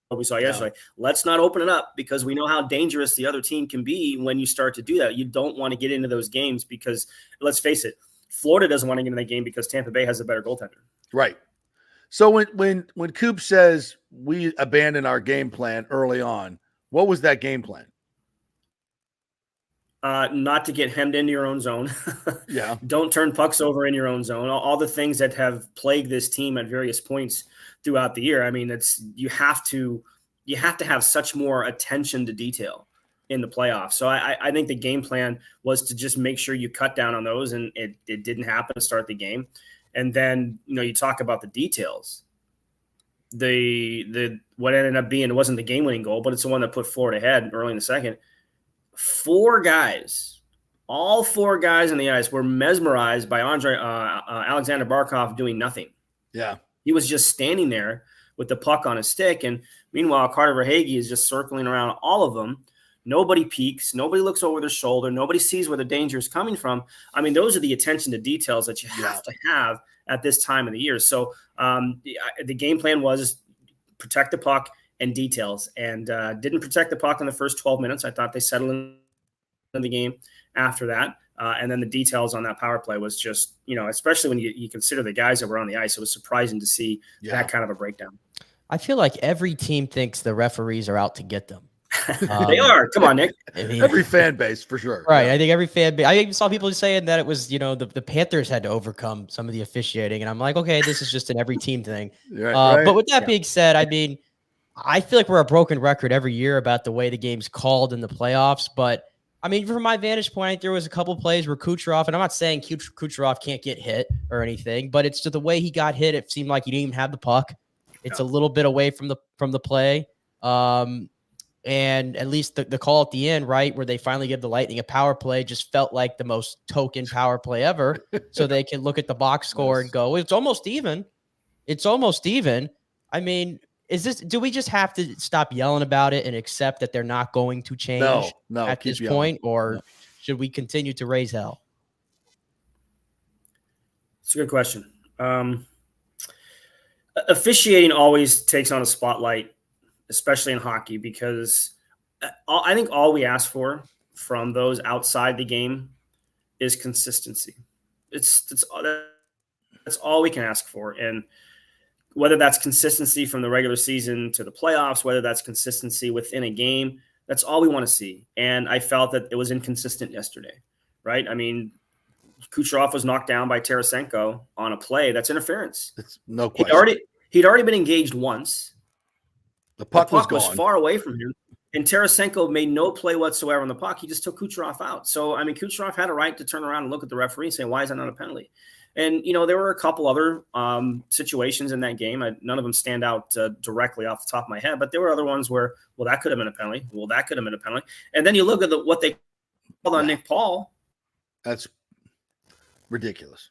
what we saw yesterday. Let's not open it up because we know how dangerous the other team can be when you start to do that. You don't want to get into those games because, let's face it, Florida doesn't want to get in that game because Tampa Bay has a better goaltender. Right. So when Coop says we abandoned our game plan early on, what was that game plan? Not to get hemmed into your own zone. Yeah. Don't turn pucks over in your own zone. All the things that have plagued this team at various points throughout the year. I mean, you have to have such more attention to detail in the playoffs. So I think the game plan was to just make sure you cut down on those, and it didn't happen to start the game. And then, you talk about the details. The what ended up being, it wasn't the game-winning goal, but it's the one that put Florida ahead early in the second. All four guys on the ice were mesmerized by Alexander Barkov doing nothing. Yeah. He was just standing there with the puck on his stick. And meanwhile, Carter Verhaeghe is just circling around all of them. Nobody peeks. Nobody looks over their shoulder. Nobody sees where the danger is coming from. I mean, those are the attention to details that you have to have at this time of the year. So the game plan was protect the puck and details, and didn't protect the puck in the first 12 minutes. I thought they settled in the game after that. And then the details on that power play was just, especially when you consider the guys that were on the ice, it was surprising to see that kind of a breakdown. I feel like every team thinks the referees are out to get them. They are. Come on, Nick. I mean, every fan base for sure. Right. Yeah. I think every fan base. I even saw people saying that it was, the Panthers had to overcome some of the officiating. And I'm like, okay, this is just an every team thing. Right. But with that being said, I mean, I feel like we're a broken record every year about the way the game's called in the playoffs. But I mean, from my vantage point, there was a couple plays where Kucherov, and I'm not saying Kucherov can't get hit or anything, but it's just the way he got hit. It seemed like he didn't even have the puck. It's a little bit away from the play. And at least the call at the end, right, where they finally give the Lightning a power play, just felt like the most token power play ever. So they can look at the box score and go, it's almost even. It's almost even. I mean, do we just have to stop yelling about it and accept that they're not going to change at this point, or should we continue to raise hell? It's a good question. Officiating always takes on a spotlight, especially in hockey, because I think all we ask for from those outside the game is consistency. That's all we can ask for. And whether that's consistency from the regular season to the playoffs, whether that's consistency within a game, that's all we want to see. And I felt that it was inconsistent yesterday, right? I mean, Kucherov was knocked down by Tarasenko on a play. That's interference. It's no question. He'd already been engaged once. The puck was far away from him. And Tarasenko made no play whatsoever on the puck. He just took Kucherov out. So, I mean, Kucherov had a right to turn around and look at the referee and say, why is that not a penalty? And, there were a couple other situations in that game. None of them stand out directly off the top of my head, but there were other ones where, well, that could have been a penalty. Well, that could have been a penalty. And then you look at what they called on Nick Paul. That's ridiculous.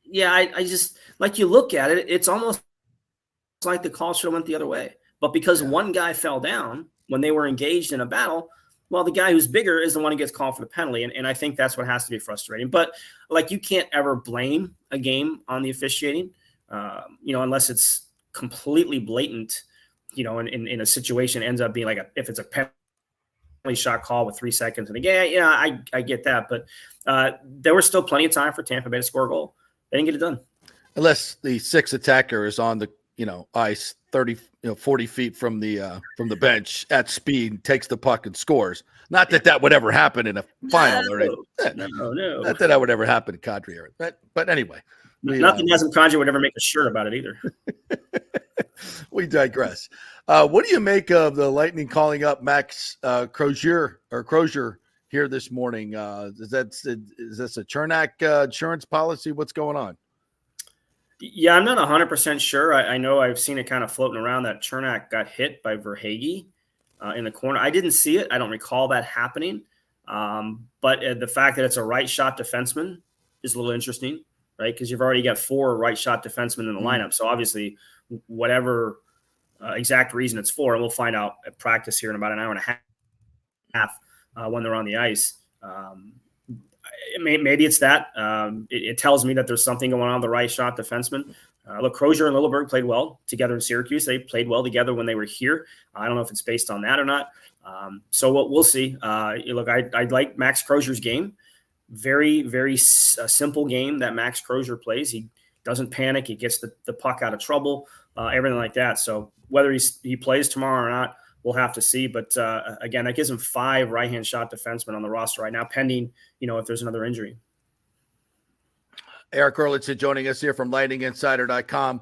Yeah, I just, like, you look at it, it's almost like the call should have went the other way. But because one guy fell down when they were engaged in a battle, well, the guy who's bigger is the one who gets called for the penalty. And I think that's what has to be frustrating. But, like, you can't ever blame a game on the officiating, unless it's completely blatant, in a situation ends up being like if it's a penalty shot call with 3 seconds in the game. I get that. But there was still plenty of time for Tampa Bay to score a goal. They didn't get it done. Unless the sixth attacker is on the ice 30, 40 feet from the bench at speed, takes the puck and scores. Not that would ever happen in a final or anything. No. Not that would ever happen in Kadri era. But anyway. Nothing Nazem Kadri would ever make a shirt about it either. We digress. What do you make of the Lightning calling up Max Crozier here this morning? Is this a Chernak insurance policy? What's going on? Yeah, I'm not 100% sure. I know I've seen it kind of floating around that Chernak got hit by Verhaeghe in the corner. I didn't see it. I don't recall that happening. But the fact that it's a right shot defenseman is a little interesting, right? Because you've already got 4 right shot defensemen in the lineup. So obviously, whatever exact reason it's for, and we'll find out at practice here in about an hour and a half when they're on the ice. Maybe it's that. It tells me that there's something going on with the right shot defenseman. Look, Crozier and Littleberg played well together in Syracuse. They played well together when they were here. I don't know if it's based on that or not. So we'll see. Look, I like Max Crozier's game. Very, very simple game that Max Crozier plays. He doesn't panic. He gets the puck out of trouble, everything like that. So whether he plays tomorrow or not, we'll have to see. But again, that gives him 5 right-hand shot defensemen on the roster right now, pending, if there's another injury. Eric Erlitzson joining us here from lightninginsider.com.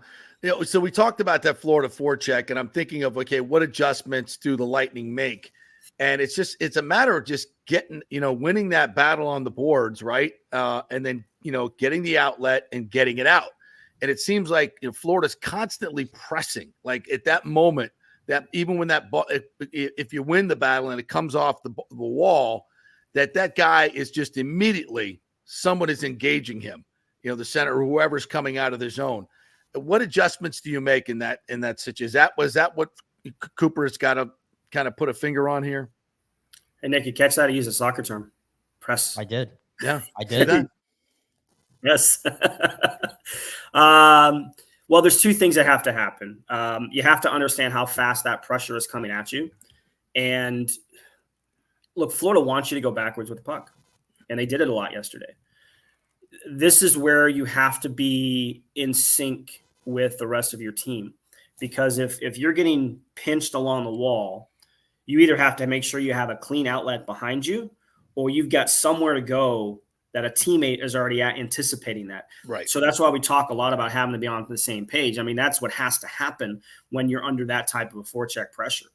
So we talked about that Florida forecheck, and I'm thinking of, okay, what adjustments do the Lightning make? And it's a matter of just getting, winning that battle on the boards, right? And then, getting the outlet and getting it out. And it seems like Florida's constantly pressing, like at that moment, that even when that ball, if you win the battle and it comes off the wall, that guy is just immediately, someone is engaging him, the center or whoever's coming out of the zone. What adjustments do you make in that situation? Was that what Cooper has got to kind of put a finger on here? Hey, Nick, you catch that? I use a soccer term. Press. I did. Yeah, I did. Yes. Well, there's 2 things that have to happen. You have to understand how fast that pressure is coming at you. And look, Florida wants you to go backwards with the puck. And they did it a lot yesterday. This is where you have to be in sync with the rest of your team. Because if you're getting pinched along the wall, you either have to make sure you have a clean outlet behind you, or you've got somewhere to go that a teammate is already anticipating that. Right. So that's why we talk a lot about having to be on the same page. I mean, that's what has to happen when you're under that type of a forecheck pressure.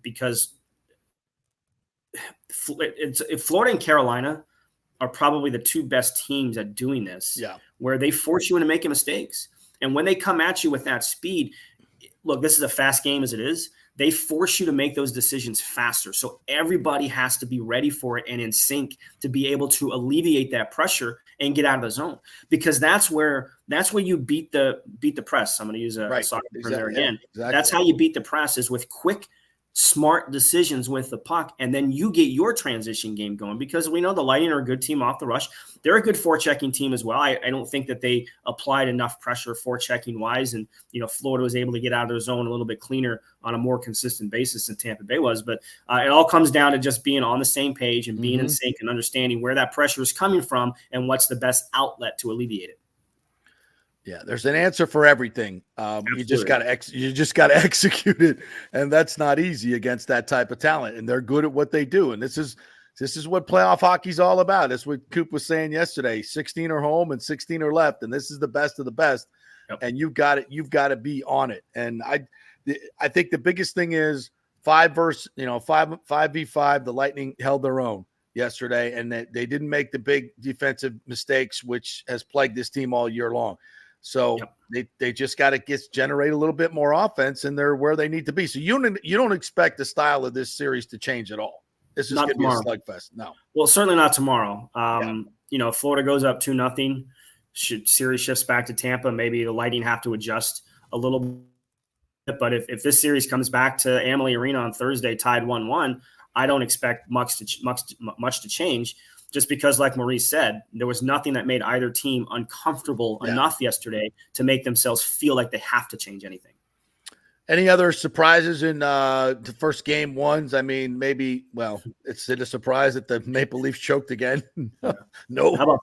Because Florida and Carolina are probably the 2 best teams at doing this. Yeah. Where they force you into making mistakes. And when they come at you with that speed, look, this is a fast game as it is. They force you to make those decisions faster. So everybody has to be ready for it and in sync to be able to alleviate that pressure and get out of the zone, because that's where you beat the press. I'm going to use a soccer term there again. Yeah, exactly. That's how you beat the press, is with quick, smart decisions with the puck, and then you get your transition game going, because we know the Lightning are a good team off the rush. They're a good forechecking team as well. I don't think that they applied enough pressure forechecking wise, and Florida was able to get out of their zone a little bit cleaner on a more consistent basis than Tampa Bay was. But it all comes down to just being on the same page and being in sync and understanding where that pressure is coming from and what's the best outlet to alleviate it. Yeah, there's an answer for everything. You just got to execute it, and that's not easy against that type of talent. And they're good at what they do. And this is what playoff hockey's all about. That's what Coop was saying yesterday. 16 are home and 16 are left, and this is the best of the best. Yep. And you've got to be on it. And I think the biggest thing is 5v5. The Lightning held their own yesterday, and they didn't make the big defensive mistakes, which has plagued this team all year long. So they just got to generate a little bit more offense, and they're where they need to be. So you don't expect the style of this series to change at all. This is going to be a slugfest. No. Well, certainly not tomorrow. Florida goes up 2-0. Series shifts back to Tampa. Maybe the Lightning have to adjust a little bit. But if this series comes back to Amalie Arena on Thursday, tied 1-1, I don't expect much to change. Just because, like Maurice said, there was nothing that made either team uncomfortable enough yesterday to make themselves feel like they have to change anything. Any other surprises in the first game ones? I mean, it's a surprise that the Maple Leafs choked again. No. How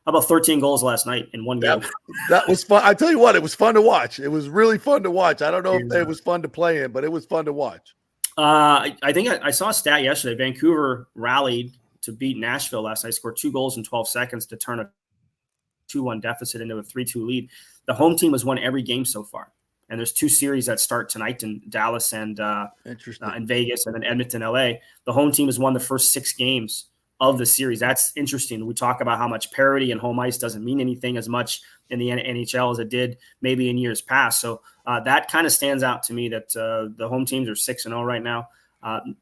about 13 goals last night in one game? That was fun. I tell you what, it was fun to watch. It was really fun to watch. I don't know if it was fun to play in, but it was fun to watch. I think I saw a stat yesterday. Vancouver rallied to beat Nashville last night, scored 2 goals in 12 seconds to turn a 2-1 deficit into a 3-2 lead. The home team has won every game so far. And there's 2 series that start tonight in Dallas and Vegas, and then Edmonton, LA. The home team has won the first 6 games of the series. That's interesting. We talk about how much parity and home ice doesn't mean anything as much in the NHL as it did maybe in years past. So that kind of stands out to me that the home teams are 6-0 right now.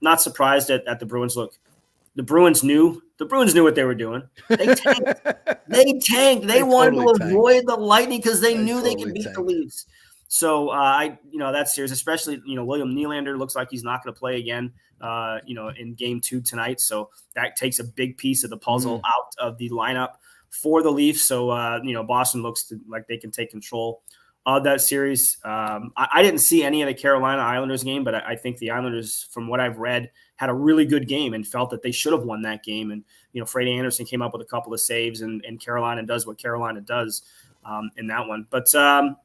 Not surprised at the Bruins. Look, the Bruins knew what they were doing. They tanked. They wanted to avoid the Lightning because they knew they could beat the Leafs. So that series, especially, William Nylander looks like he's not going to play again, in game 2 tonight. So that takes a big piece of the puzzle out of the lineup for the Leafs. So, Boston looks like they can take control of that series. I didn't see any of the Carolina Islanders game, but I think the Islanders, from what I've read, had a really good game and felt that they should have won that game. And, Freddie Anderson came up with a couple of saves, and Carolina does what Carolina does in that one. But, the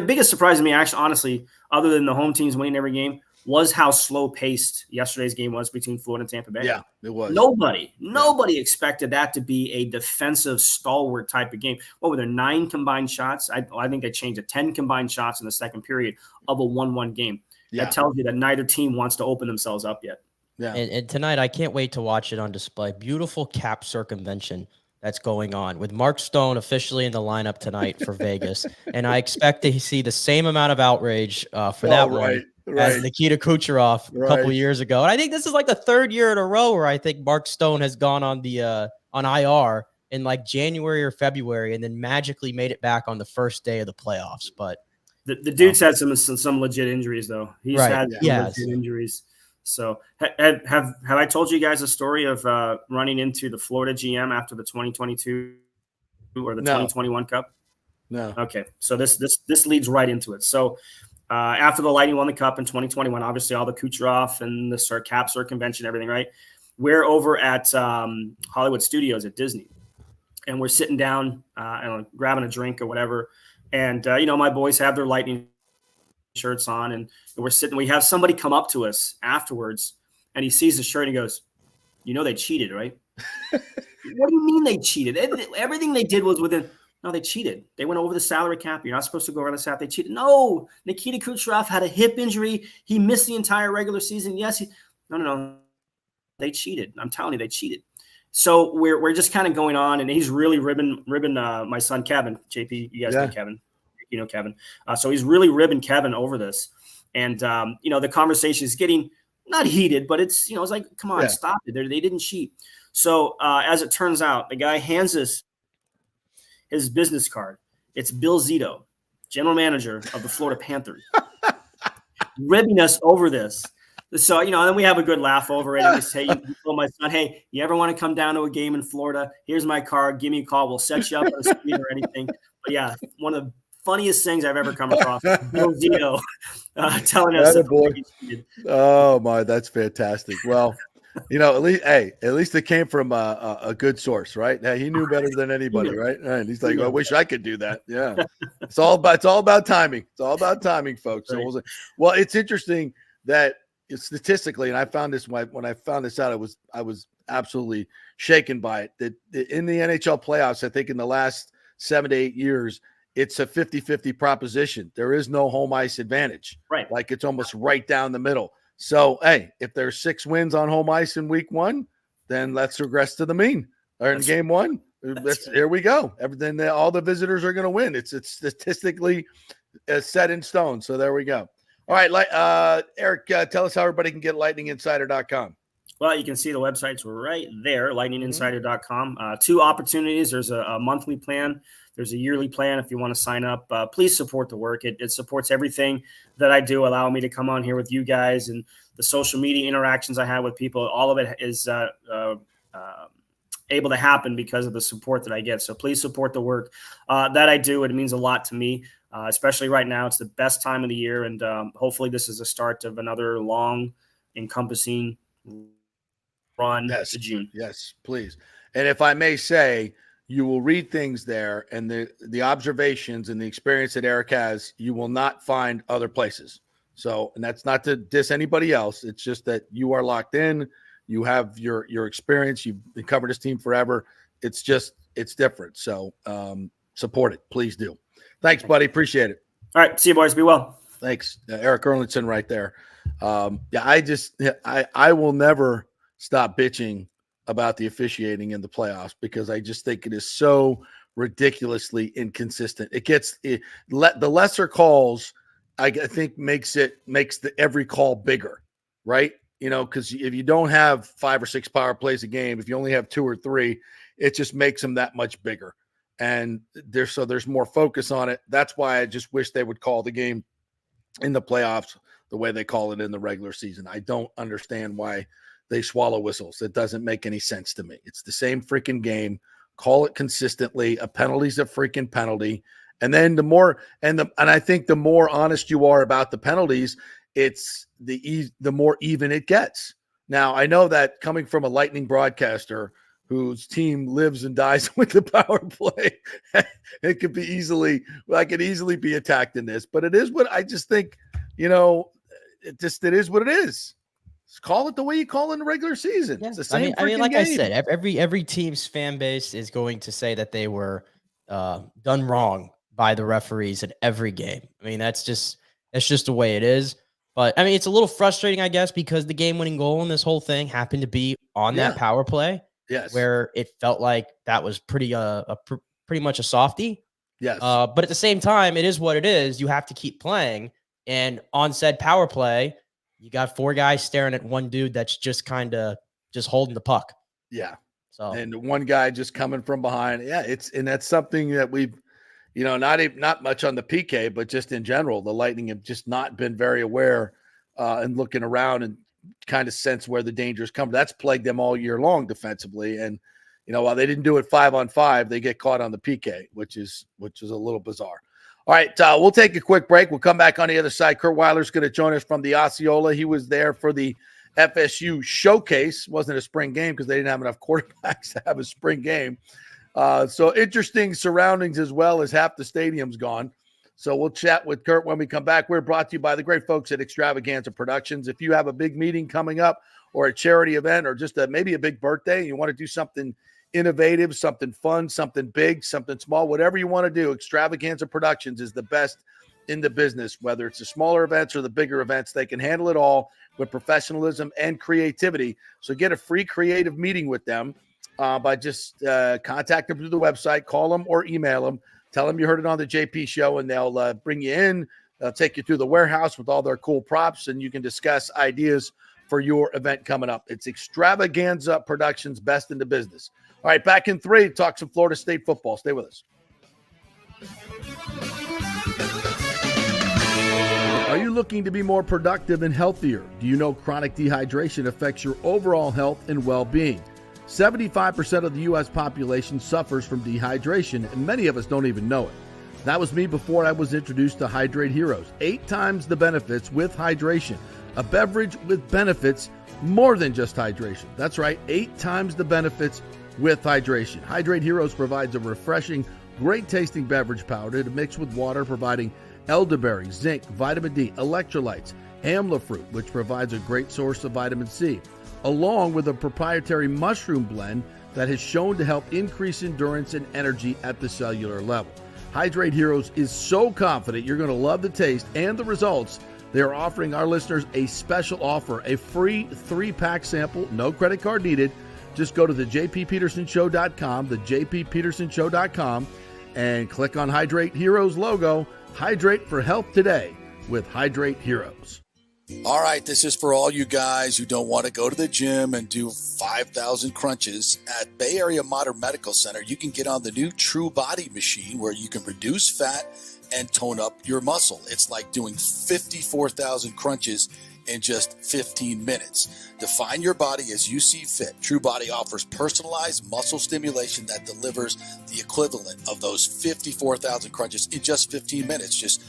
biggest surprise to me, actually, honestly, other than the home teams winning every game, was how slow-paced yesterday's game was between Florida and Tampa Bay. Yeah, it was. Nobody expected that to be a defensive stalwart type of game. What were there, 9 combined shots? I think they changed it, 10 combined shots in the second period of a 1-1 game. Yeah. That tells you that neither team wants to open themselves up yet. Yeah. And tonight, I can't wait to watch it on display. Beautiful cap circumvention that's going on with Mark Stone officially in the lineup tonight for Vegas. And I expect to see the same amount of outrage for that one. As Nikita Kucherov a couple years ago. And I think this is like the 3rd year in a row where I think Mark Stone has gone on the on IR in like January or February and then magically made it back on the first day of the playoffs. But the dude's had some legit injuries, though. He's had some legit injuries. So have I told you guys a story of running into the Florida GM after the 2022 or the 2021 Cup? No. Okay. So this leads right into it. So after the Lightning won the Cup in 2021, obviously all the Kucherov and the cap circumvention, everything, right? We're over at Hollywood Studios at Disney, and we're sitting down and grabbing a drink or whatever. And, my boys have their Lightning shirts on, and we're sitting. We have somebody come up to us afterwards, and he sees the shirt and he goes, they cheated, right? What do you mean they cheated? Everything they did was within – no, they cheated. They went over the salary cap. You're not supposed to go over the salary. They cheated. No, Nikita Kucherov had a hip injury. He missed the entire regular season. Yes. No. They cheated. I'm telling you, they cheated. So we're just kind of going on, and he's really ribbing my son, Kevin. JP, you guys know Kevin. Kevin. So he's really ribbing Kevin over this. And, the conversation is getting not heated, but it's, it's like, come on, stop it. They didn't cheat. So as it turns out, the guy hands us his business card. It's Bill Zito, general manager of the Florida Panthers, ribbing us over this. So, then we have a good laugh over it. And we say, you told my son, hey, you ever want to come down to a game in Florida? Here's my card. Give me a call. We'll set you up on a screen or anything. But yeah, one of the funniest things I've ever come across. Bill Zito telling us that. Oh my, that's fantastic. Well, at least it came from a good source, right? Hey, he knew better than anybody, right? And he's like, I wish I could do that. Yeah, it's all about timing. It's all about timing, folks. Right. So well, it's interesting that statistically, and I found this when I found this out, I was absolutely shaken by it. That in the NHL playoffs, I think in the last 7 to 8 years, it's a 50-50 proposition. There is no home ice advantage. Right. Like it's almost right down the middle. So, hey, if there's 6 wins on home ice in week 1, then let's regress to the mean. Or in game 1, here we go. Everything, all the visitors are going to win. It's statistically set in stone. So there we go. All right, Eric, tell us how everybody can get lightninginsider.com. Well, you can see the websites right there, lightninginsider.com. 2 opportunities. There's a monthly plan. There's a yearly plan if you want to sign up. Please support the work. It supports everything that I do, allowing me to come on here with you guys and the social media interactions I have with people. All of it is able to happen because of the support that I get. So please support the work that I do. It means a lot to me, especially right now. It's the best time of the year, and hopefully this is the start of another long, encompassing run to June. Yes, please. And if I may say, you will read things there, and the observations and the experience that Eric has, you will not find other places. So, and that's not to diss anybody else. It's just that you are locked in. You have your experience. You've covered this team forever. It's different. So support it. Please do. Thanks, buddy. Appreciate it. All right. See you, boys. Be well. Thanks. Eric Erlinson right there. I will never stop bitching about the officiating in the playoffs because I just think it is so ridiculously inconsistent. The lesser calls, I think makes every call bigger, right? Because if you don't have 5 or 6 power plays a game, if you only have 2 or 3, it just makes them that much bigger. And there's more focus on it. That's why I just wish they would call the game in the playoffs the way they call it in the regular season. I don't understand why they swallow whistles. It doesn't make any sense to me. It's the same freaking game. Call it consistently. A penalty's a freaking penalty. And then I think the more honest you are about the penalties, it's the more even it gets. Now, I know that coming from a Lightning broadcaster whose team lives and dies with the power play, I could easily be attacked in this, but it is what I just think, it is what it is. Just call it the way you call it in the regular season. Yeah. It's the same like game. I said, every team's fan base is going to say that they were done wrong by the referees at every game. I mean, that's just the way it is. But I mean, it's a little frustrating, I guess, because the game-winning goal in this whole thing happened to be on that power play. Yes. Where it felt like that was pretty much a softie. Yes. But at the same time, it is what it is. You have to keep playing. And on said power play, you got 4 guys staring at one dude that's just kind of just holding the puck. Yeah. So and one guy just coming from behind. Yeah, and that's something that we've, not much on the PK, but just in general, the Lightning have just not been very aware and looking around and kind of sense where the dangers come. That's plagued them all year long defensively. And, while they didn't do it 5-on-5, they get caught on the PK, which is a little bizarre. All right, we'll take a quick break. We'll come back on the other side. Kurt Weiler's going to join us from the Osceola. He was there for the FSU showcase. Wasn't a spring game because they didn't have enough quarterbacks to have a spring game. So interesting surroundings as well as half the stadium's gone. So we'll chat with Kurt when we come back. We're brought to you by the great folks at Extravaganza Productions. If you have a big meeting coming up or a charity event or just maybe a big birthday, and you want to do something innovative, something fun, something big, something small, whatever you want to do, Extravaganza Productions is the best in the business. Whether it's the smaller events or the bigger events, they can handle it all with professionalism and creativity. So get a free creative meeting with them by just contact them through the website, call them or email them. Tell them you heard it on the JP show, and they'll bring you in. They'll take you through the warehouse with all their cool props, and you can discuss ideas for your event coming up. It's Extravaganza Productions, best in the business. All right, back in 3, talk some Florida State football. Stay with us. Are you looking to be more productive and healthier? Do you know chronic dehydration affects your overall health and well-being? 75% of the U.S. population suffers from dehydration, and many of us don't even know it. That was me before I was introduced to Hydrate Heroes. 8 times the benefits with hydration. A beverage with benefits more than just hydration. That's right, 8 times the benefits with hydration. Hydrate Heroes provides a refreshing, great-tasting beverage powder to mix with water, providing elderberry, zinc, vitamin D, electrolytes, amla fruit, which provides a great source of vitamin C, along with a proprietary mushroom blend that has shown to help increase endurance and energy at the cellular level. Hydrate Heroes is so confident you're going to love the taste and the results. They are offering our listeners a special offer, a free 3-pack sample, no credit card needed. Just go to the jppetersonshow.com, the jppetersonshow.com, and click on Hydrate Heroes logo. Hydrate for health today with Hydrate Heroes. All right, this is for all you guys who don't want to go to the gym and do 5,000 crunches. At Bay Area Modern Medical Center, you can get on the new True Body machine where you can reduce fat and tone up your muscle. It's like doing 54,000 crunches in just 15 minutes. Define your body as you see fit. True Body offers personalized muscle stimulation that delivers the equivalent of those 54,000 crunches in just 15 minutes. Just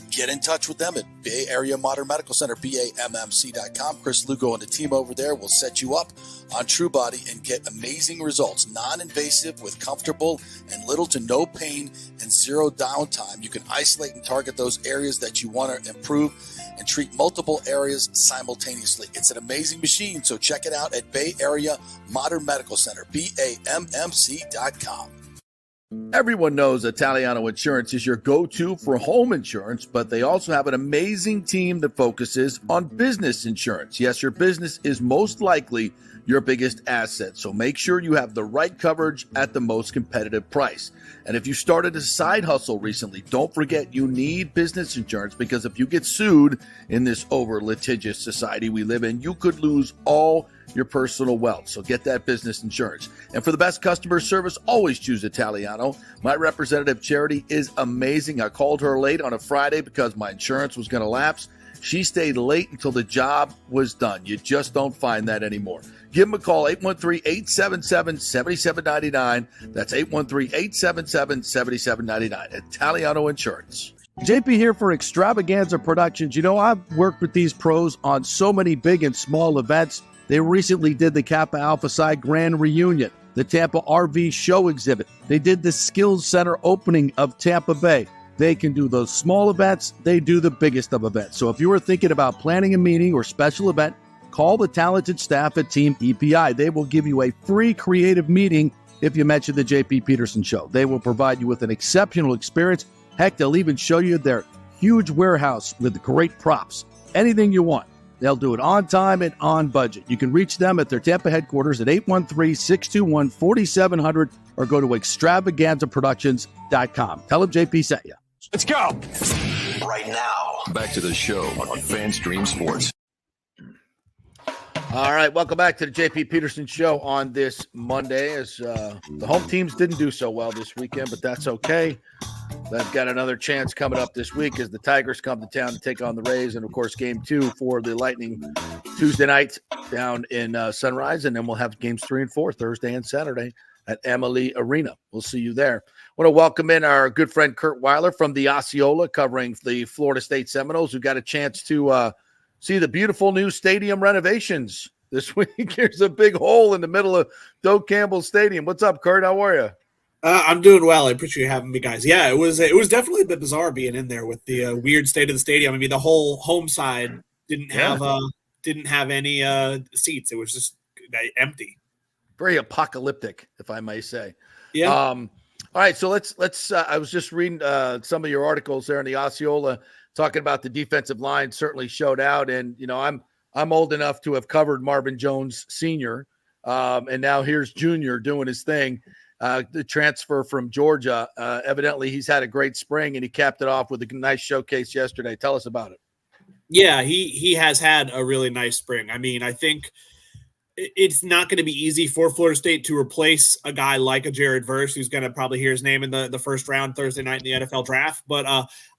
get in touch with them at Bay Area Modern Medical Center, BAMMC.com. Chris Lugo and the team over there will set you up on True Body and get amazing results. Non-invasive with comfortable and little to no pain and zero downtime. You can isolate and target those areas that you want to improve and treat multiple areas simultaneously. It's an amazing machine, so check it out at Bay Area Modern Medical Center, BAMMC.com. Everyone knows Italiano Insurance is your go-to for home insurance, but they also have an amazing team that focuses on business insurance. Yes, your business is most likely your biggest asset, so make sure you have the right coverage at the most competitive price. And if you started a side hustle recently, don't forget you need business insurance, because if you get sued in this over-litigious society we live in, you could lose all your personal wealth. So get that business insurance. And for the best customer service, always choose Italiano. My representative, Charity, is amazing. I called her late on a Friday because my insurance was going to lapse. She stayed late until the job was done. You just don't find that anymore. Give them a call, 813-877-7799. That's 813-877-7799. Italiano Insurance. JP here for Extravaganza Productions. You know, I've worked with these pros on so many big and small events. They recently did the Kappa Alpha Psi Grand Reunion, the Tampa RV Show Exhibit. They did the Skills Center opening of Tampa Bay. They can do those small events. They do the biggest of events. So if you are thinking about planning a meeting or special event, call the talented staff at Team EPI. They will give you a free creative meeting if you mention the JP Peterson Show. They will provide you with an exceptional experience. Heck, they'll even show you their huge warehouse with great props. Anything you want. They'll do it on time and on budget. You can reach them at their Tampa headquarters at 813-621-4700 or go to extravaganzaproductions.com. Tell them JP sent you. Let's go. Right now, back to the show on FanStream Sports. All right, welcome back to the JP Peterson Show on this Monday. As the home teams didn't do so well this weekend, but that's okay. They've got another chance coming up this week as the Tigers come to town to take on the Rays, and of course, Game 2 for the Lightning Tuesday night down in Sunrise, and then we'll have Games 3 and 4 Thursday and Saturday at Amalie Arena. We'll see you there. I want to welcome in our good friend Kurt Weiler from the Osceola, covering the Florida State Seminoles, who got a chance to see the beautiful new stadium renovations this week. Here's a big hole in the middle of Doak Campbell Stadium. What's up, Kurt? How are you? I'm doing well. I appreciate you having me, guys. Yeah, it was definitely a bit bizarre being in there with the weird state of the stadium. I mean, the whole home side didn't have any seats. It was just empty. Very apocalyptic, if I may say. Yeah. All right, so let's. I was just reading some of your articles there in the Osceola, talking about the defensive line certainly showed out, and you know I'm old enough to have covered Marvin Jones Sr. And now here's Junior doing his thing. The transfer from Georgia. Evidently, he's had a great spring, and he capped it off with a nice showcase yesterday. Tell us about it. Yeah, he has had a really nice spring. I mean, I think it's not going to be easy for Florida State to replace a guy like a Jared Verse, who's going to probably hear his name in the first round Thursday night in the NFL draft. But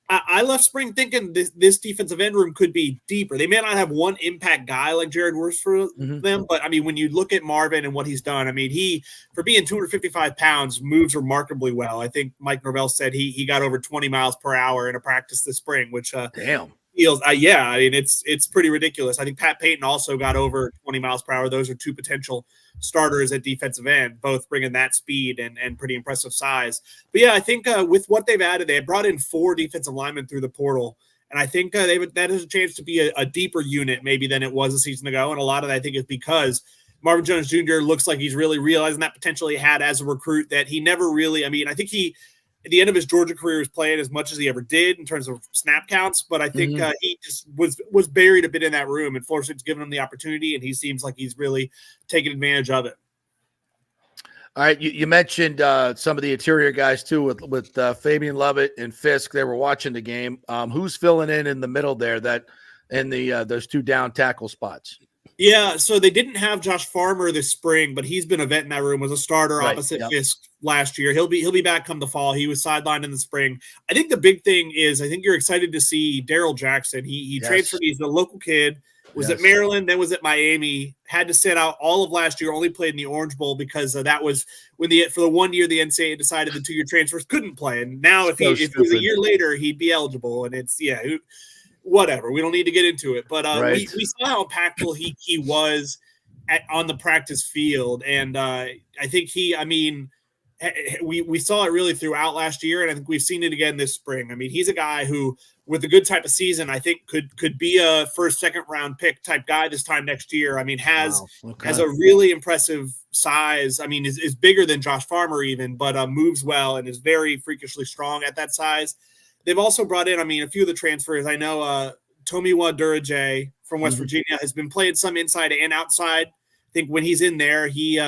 I left spring thinking this defensive end room could be deeper. They may not have one impact guy like Jared Verse for them, but I mean, when you look at Marvin and what he's done, I mean, he, for being 255 pounds, moves remarkably well. I think Mike Norvell said he got over 20 miles per hour in a practice this spring, which damn. Feels, yeah, I mean, it's pretty ridiculous. I think Pat Payton also got over 20 miles per hour. Those are two potential starters at defensive end, both bringing that speed and pretty impressive size. But yeah, I think with what they've added, they brought in 4 defensive linemen through the portal. And I think that has a chance to be a deeper unit maybe than it was a season ago. And a lot of that, I think, is because Marvin Jones Jr. looks like he's really realizing that potential he had as a recruit that he never really, I mean, I think he, at the end of his Georgia career, was playing as much as he ever did in terms of snap counts, but I think he just was buried a bit in that room, and Florida State's given him the opportunity, and he seems like he's really taking advantage of it. All right, you mentioned some of the interior guys too, with Fabian Lovett and Fisk. They were watching the game. Who's filling in the middle there? That in the those 2 down tackle spots. Yeah, so they didn't have Josh Farmer this spring, but he's been a vet in that room, was a starter opposite Fisk last year. He'll be back come the fall. He was sidelined in the spring. I think the big thing is I think you're excited to see Darrell Jackson. He transferred. He's a local kid. Was at Maryland, then was at Miami. Had to sit out all of last year. Only played in the Orange Bowl because that was when for the 1 year the NCAA decided the 2 year transfers couldn't play. And now if it was a year later, he'd be eligible. And it's whatever. We don't need to get into it, but we saw how impactful he was on the practice field, and I think we saw it really throughout last year, and I think we've seen it again this spring. I mean, he's a guy who, with a good type of season, I think could be a first, second round pick type guy this time next year. I mean, has a really impressive size. I mean, is bigger than Josh Farmer even, but moves well and is very freakishly strong at that size. They've also brought in, I mean, a few of the transfers. I know Tomiwa Durajay from West Virginia has been playing some inside and outside. I think when he's in there, he's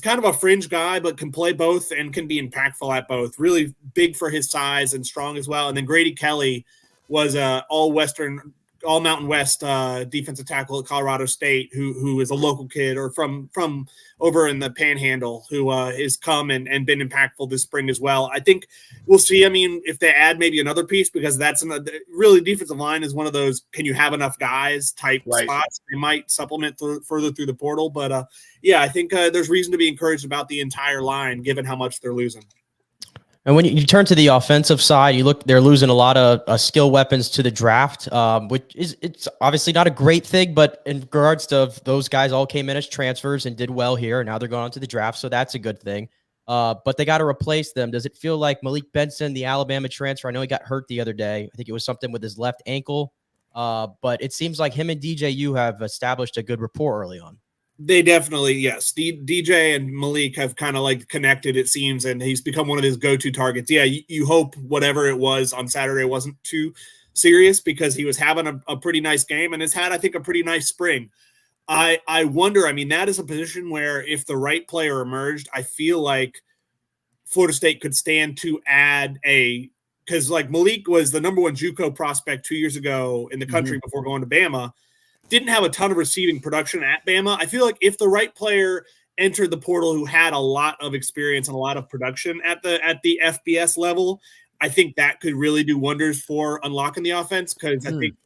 kind of a fringe guy, but can play both and can be impactful at both. Really big for his size and strong as well. And then Grady Kelly was all Mountain West defensive tackle at Colorado State, who is a local kid or from over in the Panhandle, who has come and been impactful this spring as well. I think we'll see. I mean, if they add maybe another piece, because that's really defensive line is one of those can you have enough guys type spots. They might supplement further through the portal, but I think there's reason to be encouraged about the entire line given how much they're losing. And when you turn to the offensive side, you look, they're losing a lot of skill weapons to the draft, which is, it's obviously not a great thing, but in regards to those guys all came in as transfers and did well here. And now they're going on to the draft. So that's a good thing. But they got to replace them. Does it feel like Malik Benson, the Alabama transfer? I know he got hurt the other day. I think it was something with his left ankle. But it seems like him and DJU have established a good rapport early on. They definitely, yes. DJ and Malik have kind of like connected, it seems, and he's become one of his go-to targets. Yeah, you hope whatever it was on Saturday wasn't too serious, because he was having a pretty nice game and has had, I think, a pretty nice spring. I wonder, I mean, that is a position where if the right player emerged, I feel like Florida State could stand to add because like Malik was the number one JUCO prospect 2 years ago in the country before going to Bama. Didn't have a ton of receiving production at Bama. I feel like if the right player entered the portal who had a lot of experience and a lot of production at the FBS level, I think that could really do wonders for unlocking the offense, because I think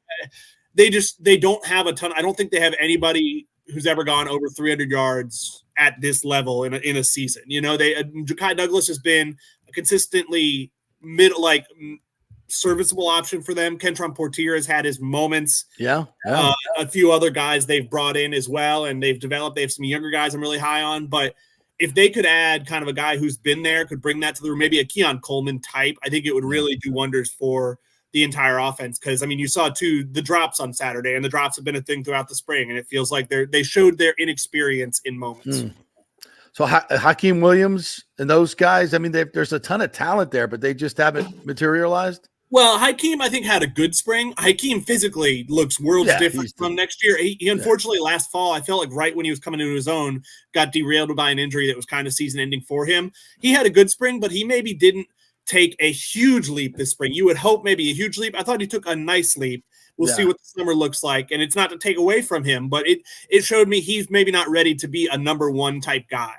they don't have a ton. I don't think they have anybody who's ever gone over 300 yards at this level in a season. You know, Ja'Kai Douglas has been a consistently serviceable option for them. Kentron Portier has had his moments. Yeah. A few other guys they've brought in as well, and they've developed. They have some younger guys I'm really high on, but if they could add kind of a guy who's been there, could bring that to the room, maybe a Keon Coleman type, I think it would really do wonders for the entire offense. Because I mean, you saw too the drops on Saturday, and the drops have been a thing throughout the spring, and it feels like they showed their inexperience in moments. So Hakeem Williams and those guys, I mean, there's a ton of talent there, but they just haven't materialized. Well, Hakeem, I think, had a good spring. Hakeem physically looks worlds different from next year. He unfortunately last fall, I felt like right when he was coming into his own, got derailed by an injury that was kind of season ending for him. He had a good spring, but he maybe didn't take a huge leap this spring. You would hope maybe a huge leap. I thought he took a nice leap. We'll see what the summer looks like. And it's not to take away from him, but it showed me he's maybe not ready to be a number one type guy.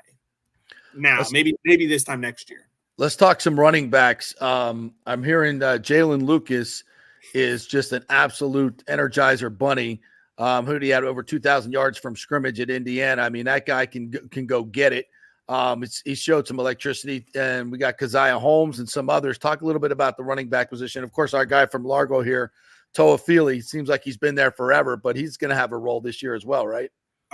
Now, maybe this time next year. Let's talk some running backs. I'm hearing Jalen Lucas is just an absolute energizer bunny. Who he had over 2,000 yards from scrimmage at Indiana. I mean, that guy can go get it. He showed some electricity, and we got Keziah Holmes and some others. Talk a little bit about the running back position. Of course, our guy from Largo here, Toa Feely, seems like he's been there forever, but he's going to have a role this year as well, right?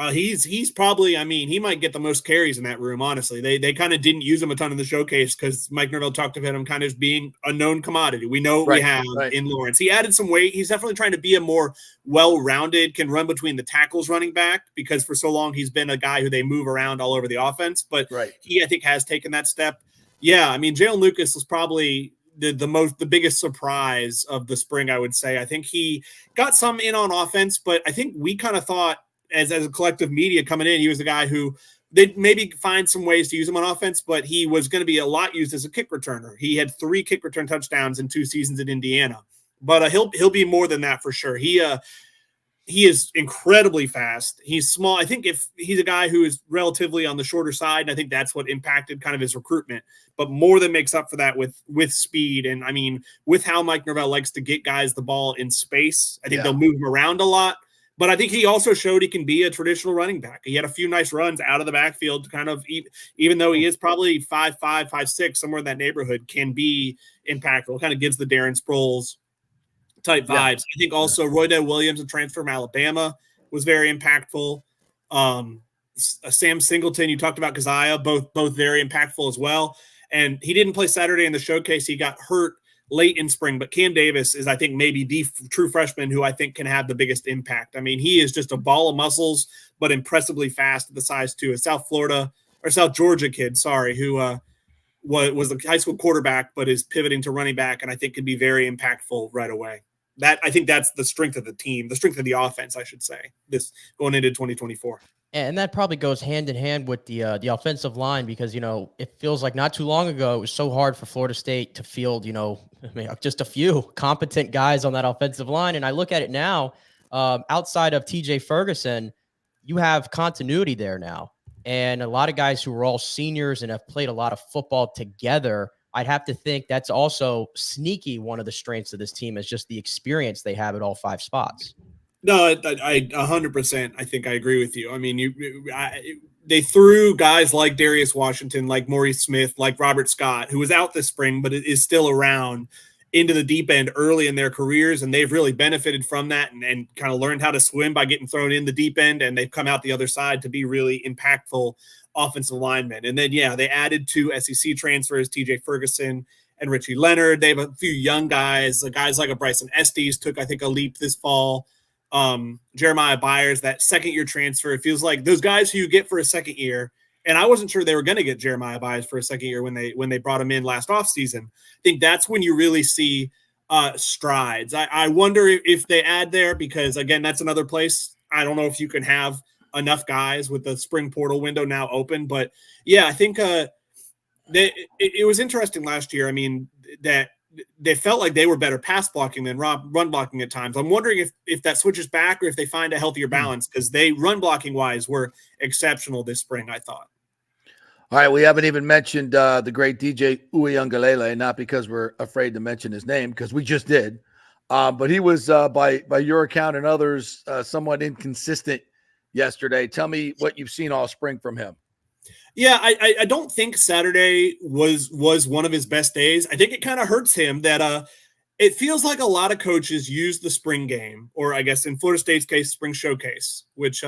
He's probably, I mean, he might get the most carries in that room, honestly. They kind of didn't use him a ton in the showcase because Mike Norvell talked about him kind of being a known commodity. We know what we have in Lawrence. He added some weight. He's definitely trying to be a more well-rounded, can run between the tackles running back, because for so long he's been a guy who they move around all over the offense. But he, I think, has taken that step. Yeah, I mean, Jalen Lucas was probably the biggest surprise of the spring, I would say. I think he got some in on offense, but I think we kind of thought, as a collective media coming in, he was the guy who they'd maybe find some ways to use him on offense, but he was going to be a lot used as a kick returner. He had 3 kick return touchdowns in 2 seasons at Indiana, but he'll be more than that for sure. He is incredibly fast. He's small. I think if he's a guy who is relatively on the shorter side, and I think that's what impacted kind of his recruitment, but more than makes up for that with speed. And I mean, with how Mike Norvell likes to get guys the ball in space, I think they'll move him around a lot. But I think he also showed he can be a traditional running back. He had a few nice runs out of the backfield to kind of, even though he is probably 5'5", 5'6", somewhere in that neighborhood, can be impactful. Kind of gives the Darren Sproles type vibes. I think also Roydell Williams, a transfer from Alabama, was very impactful. Sam Singleton, you talked about Keziah, both very impactful as well. And he didn't play Saturday in the showcase. He got hurt late in spring, but Cam Davis is, I think, maybe the true freshman who I think can have the biggest impact. I mean, he is just a ball of muscles, but impressively fast at the size too. A South Georgia kid, who was the high school quarterback, but is pivoting to running back, and I think can be very impactful right away. I think that's the strength of the team, the strength of the offense, I should say, this going into 2024. And that probably goes hand in hand with the offensive line, because, it feels like not too long ago, it was so hard for Florida State to field, just a few competent guys on that offensive line. And I look at it now, outside of TJ Ferguson, you have continuity there now. And a lot of guys who are all seniors and have played a lot of football together. I'd have to think that's also sneaky. One of the strengths of this team is just the experience they have at all 5 spots. No, I 100%. I think I agree with you. I mean, they threw guys like Darius Washington, like Maurice Smith, like Robert Scott, who was out this spring but is still around, into the deep end early in their careers, and they've really benefited from that and kind of learned how to swim by getting thrown in the deep end, and they've come out the other side to be really impactful offensive linemen. And then, they added 2 SEC transfers, TJ Ferguson and Richie Leonard. They have a few young guys like a Bryson Estes took, I think, a leap this fall. Jeremiah Byers, that second-year transfer. It feels like those guys who you get for a second year, and I wasn't sure they were going to get Jeremiah Byers for a second year when they brought him in last offseason. I think that's when you really see strides. I wonder if they add there, because, again, that's another place. I don't know if you can have enough guys with the spring portal window now open. But, I think it was interesting last year. I mean, that they felt like they were better pass blocking than run blocking at times. I'm wondering if that switches back or if they find a healthier balance, because they run blocking wise were exceptional this spring, I thought. All right, we haven't even mentioned the great DJ Uiagalelei, not because we're afraid to mention his name, because we just did. But he was, by your account and others, somewhat inconsistent yesterday. Tell me what you've seen all spring from him. Yeah, I don't think Saturday was one of his best days. I think it kind of hurts him that it feels like a lot of coaches use the spring game, or I guess in Florida State's case, spring showcase, which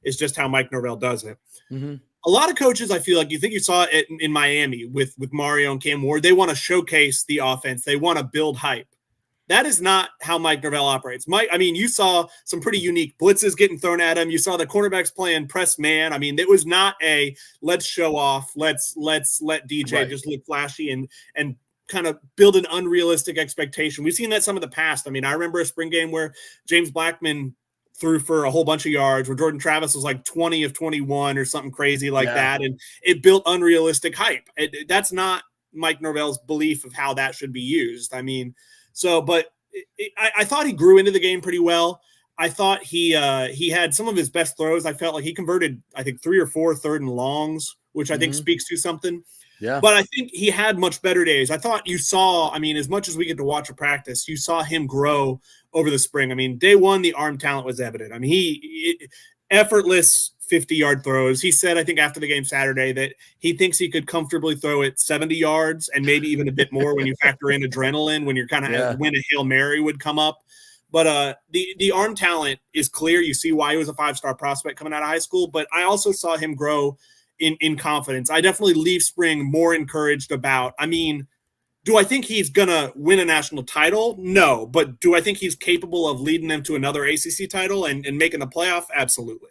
is just how Mike Norvell does it. Mm-hmm. A lot of coaches, I feel like, you think you saw it in Miami with Mario and Cam Ward, they want to showcase the offense. They want to build hype. That is not how Mike Norvell operates. You saw some pretty unique blitzes getting thrown at him. You saw the cornerbacks playing press man. I mean, it was not a let's show off. Let's let DJ just look flashy and kind of build an unrealistic expectation. We've seen that some of the past. I mean, I remember a spring game where James Blackman threw for a whole bunch of yards, where Jordan Travis was like 20 of 21 or something crazy like that. And it built unrealistic hype. That's not Mike Norvell's belief of how that should be used. I mean, I thought he grew into the game pretty well. I thought he had some of his best throws. I felt like he converted, I think, 3 or 4 third and longs, which I think speaks to something. Yeah. But I think he had much better days. I thought you saw, as much as we get to watch a practice, you saw him grow over the spring. Day one, the arm talent was evident. He effortless 50-yard throws. He said, I think after the game Saturday, that he thinks he could comfortably throw it 70 yards and maybe even a bit more when you factor in adrenaline, when you're kind of when a Hail Mary would come up. But the arm talent is clear. You see why he was a 5-star prospect coming out of high school. But I also saw him grow in confidence. I definitely leave spring more encouraged about, do I think he's going to win a national title? No. But do I think he's capable of leading them to another ACC title and making the playoff? Absolutely.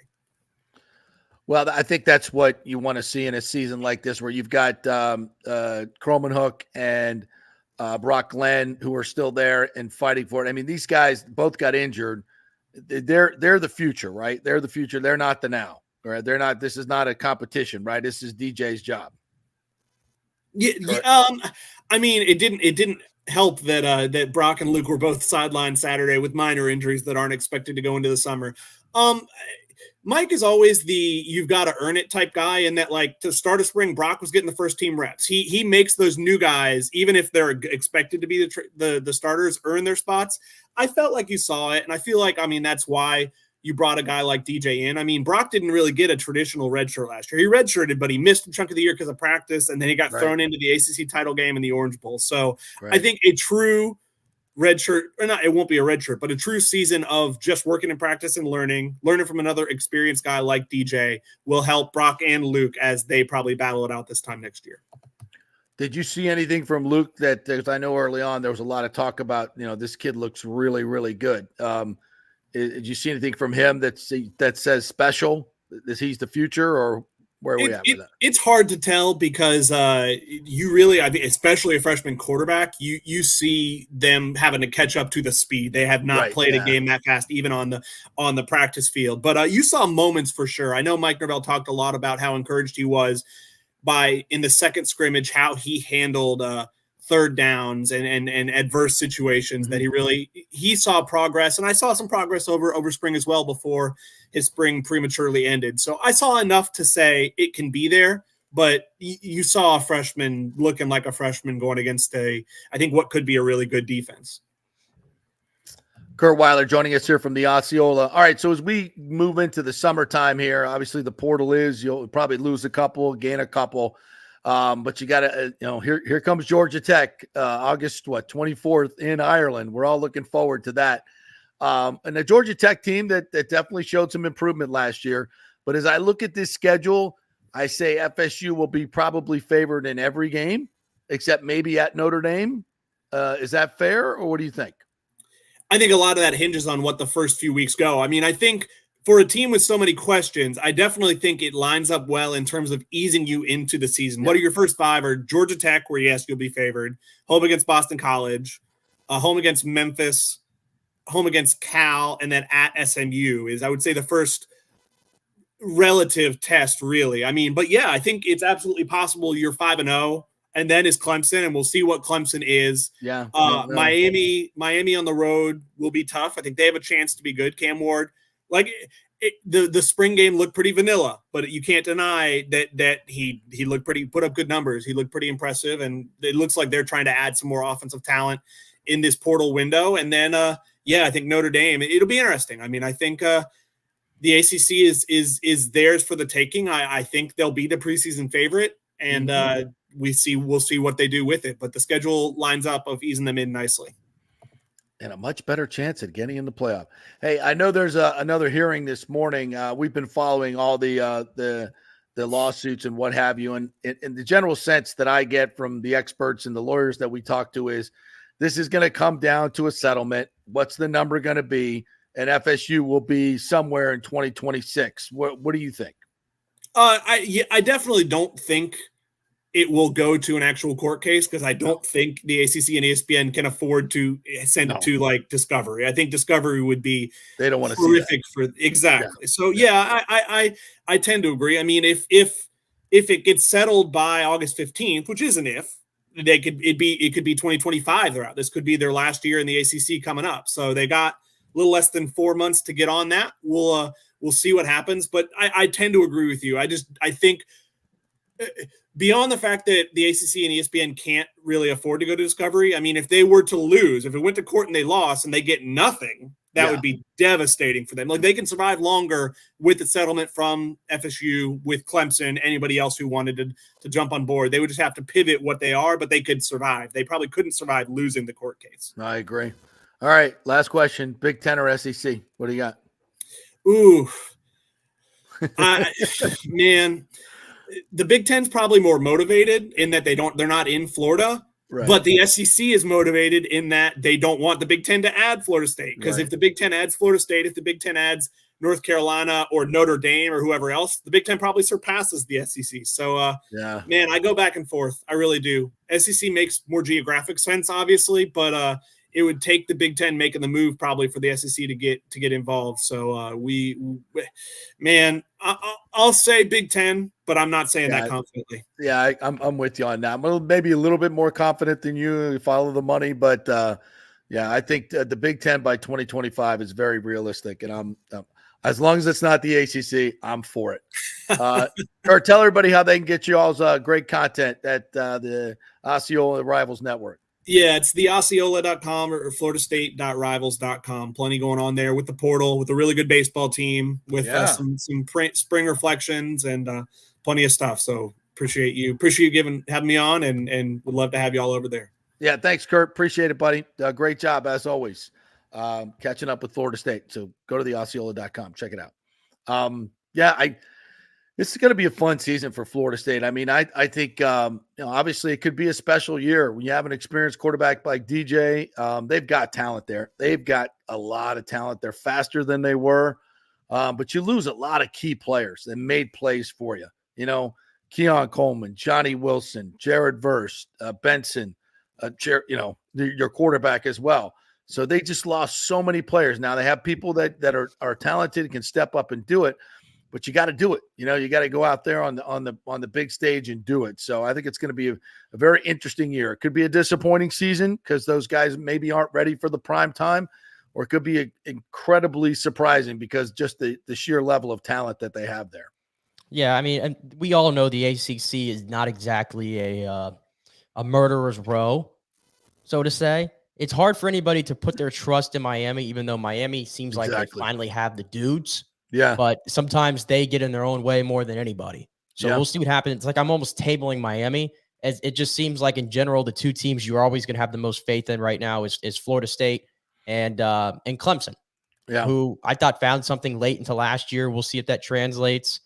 Well, I think that's what you want to see in a season like this, where you've got Kromenhoek and Brock Glenn, who are still there and fighting for it. These guys both got injured. They're the future, right? They're the future. They're not the now. Right? They're not. This is not a competition, right? This is DJ's job. Yeah. It didn't help that Brock and Luke were both sidelined Saturday with minor injuries that aren't expected to go into the summer. Mike is always the you've got to earn it type guy, in that, like, to start a spring, Brock was getting the first team reps. He makes those new guys, even if they're expected to be the starters, earn their spots. I felt like you saw it, and I feel like that's why you brought a guy like DJ in. Brock didn't really get a traditional redshirt last year. He redshirted, but he missed a chunk of the year because of practice, and then he got thrown into the ACC title game and the Orange Bowl. So I think a true redshirt, or not, it won't be a redshirt, but a true season of just working and practice and learning from another experienced guy like DJ will help Brock and Luke as they probably battle it out this time next year. Did you see anything from Luke that, because I know early on there was a lot of talk about, this kid looks really, really good. Did you see anything from him that says special? Is he's the future, or where are we at with that? It's hard to tell, because you really, especially a freshman quarterback, you see them having to catch up to the speed. They have not played a game that fast, even on the practice field. But you saw moments for sure. I know Mike Norvell talked a lot about how encouraged he was in the second scrimmage, how he handled third downs and adverse situations, that he saw progress. And I saw some progress over spring as well, before his spring prematurely ended. So I saw enough to say it can be there, but you saw a freshman looking like a freshman going against I think what could be a really good defense. Kurt Weiler joining us here from the Osceola. All right, so as we move into the summertime here, obviously the portal you'll probably lose a couple, gain a couple, but you got to, here comes Georgia Tech, August 24th in Ireland. We're all looking forward to that. And the Georgia Tech team that definitely showed some improvement last year. But as I look at this schedule, I say FSU will be probably favored in every game, except maybe at Notre Dame. Is that fair, or what do you think? I think a lot of that hinges on what the first few weeks go. I mean, I think for a team with so many questions, I definitely think it lines up well in terms of easing you into the season. Yeah. What are your first five? Are Georgia Tech, where yes, you'll be favored, home against Boston College, home against Memphis, home against Cal, and then at SMU is, I would say, the first relative test, really. I mean, but yeah, I think it's absolutely possible you're 5-0. And then is Clemson, and we'll see what Clemson is. Yeah. Miami on the road will be tough. I think they have a chance to be good. Cam Ward, the spring game looked pretty vanilla, but you can't deny that he looked pretty, put up good numbers. He looked pretty impressive, and it looks like they're trying to add some more offensive talent in this portal window. And then, I think Notre Dame. It'll be interesting. I mean, I think the ACC is theirs for the taking. I think they'll be the preseason favorite, and we'll see what they do with it, but the schedule lines up of easing them in nicely. And a much better chance at getting in the playoff. Hey, I know there's another hearing this morning. We've been following all the lawsuits and what have you. And in the general sense that I get from the experts and the lawyers that we talk to is this is going to come down to a settlement. What's the number going to be? And FSU will be somewhere in 2026. What do you think? I definitely don't think it will go to an actual court case, because I don't think the ACC and ESPN can afford to send it to Discovery. I think Discovery would be they don't want to horrific for exactly. Yeah. So I tend to agree. I mean, if it gets settled by August 15th, which is an if, it could be 2025 they're out. This could be their last year in the ACC coming up. So they got a little less than 4 months to get on that. We'll see what happens, but I tend to agree with you. I think beyond the fact that the ACC and ESPN can't really afford to go to Discovery, I mean, if they were to lose, if it went to court and they lost and they get nothing, that would be devastating for them. Like, they can survive longer with the settlement from FSU, with Clemson, anybody else who wanted to jump on board. They would just have to pivot what they are, but they could survive. They probably couldn't survive losing the court case. I agree. All right, last question. Big Ten or SEC? What do you got? Ooh. Man. The Big Ten's probably more motivated in that they're not in Florida, right. But the SEC is motivated in that they don't want the Big Ten to add Florida State. Because if the Big Ten adds Florida State, if the Big Ten adds North Carolina or Notre Dame or whoever else, the Big Ten probably surpasses the SEC. So, man, I go back and forth. I really do. SEC makes more geographic sense, obviously, but it would take the Big Ten making the move probably for the SEC to get involved. So I'll say Big Ten, but I'm not saying that confidently. Yeah, I'm with you on that. I'm maybe a little bit more confident than you. Follow the money, but I think the Big Ten by 2025 is very realistic, and I'm as long as it's not the ACC, I'm for it. Or tell everybody how they can get you all's great content at the Osceola Rivals Network. Yeah, it's the Osceola.com or FloridaState.rivals.com. Plenty going on there with the portal, with a really good baseball team, with some spring reflections and plenty of stuff. So appreciate you having me on, and would love to have you all over there. Yeah, thanks, Kurt. Appreciate it, buddy. Great job as always. Catching up with Florida State. So go to the Osceola.com. Check it out. This is going to be a fun season for Florida State. I mean, I think, obviously it could be a special year when you have an experienced quarterback like DJ. They've got talent there. They've got a lot of talent. They're faster than they were, but you lose a lot of key players that made plays for you. Keon Coleman, Johnny Wilson, Jared Verse, Benson, your quarterback as well. So they just lost so many players. Now they have people that are talented and can step up and do it. But you got to do it. You got to go out there on the big stage and do it. So I think it's going to be a very interesting year. It could be a disappointing season because those guys maybe aren't ready for the prime time, or it could be incredibly surprising because just the sheer level of talent that they have there. Yeah, I mean, and we all know the ACC is not exactly a murderer's row, so to say. it's hard for anybody to put their trust in Miami, even though Miami seems like they finally have the dudes. Yeah. But sometimes they get in their own way more than anybody. So we'll see what happens. It's like I'm almost tabling Miami. As it just seems like in general, the two teams you're always going to have the most faith in right now is Florida State and Clemson, who I thought found something late into last year. We'll see if that translates.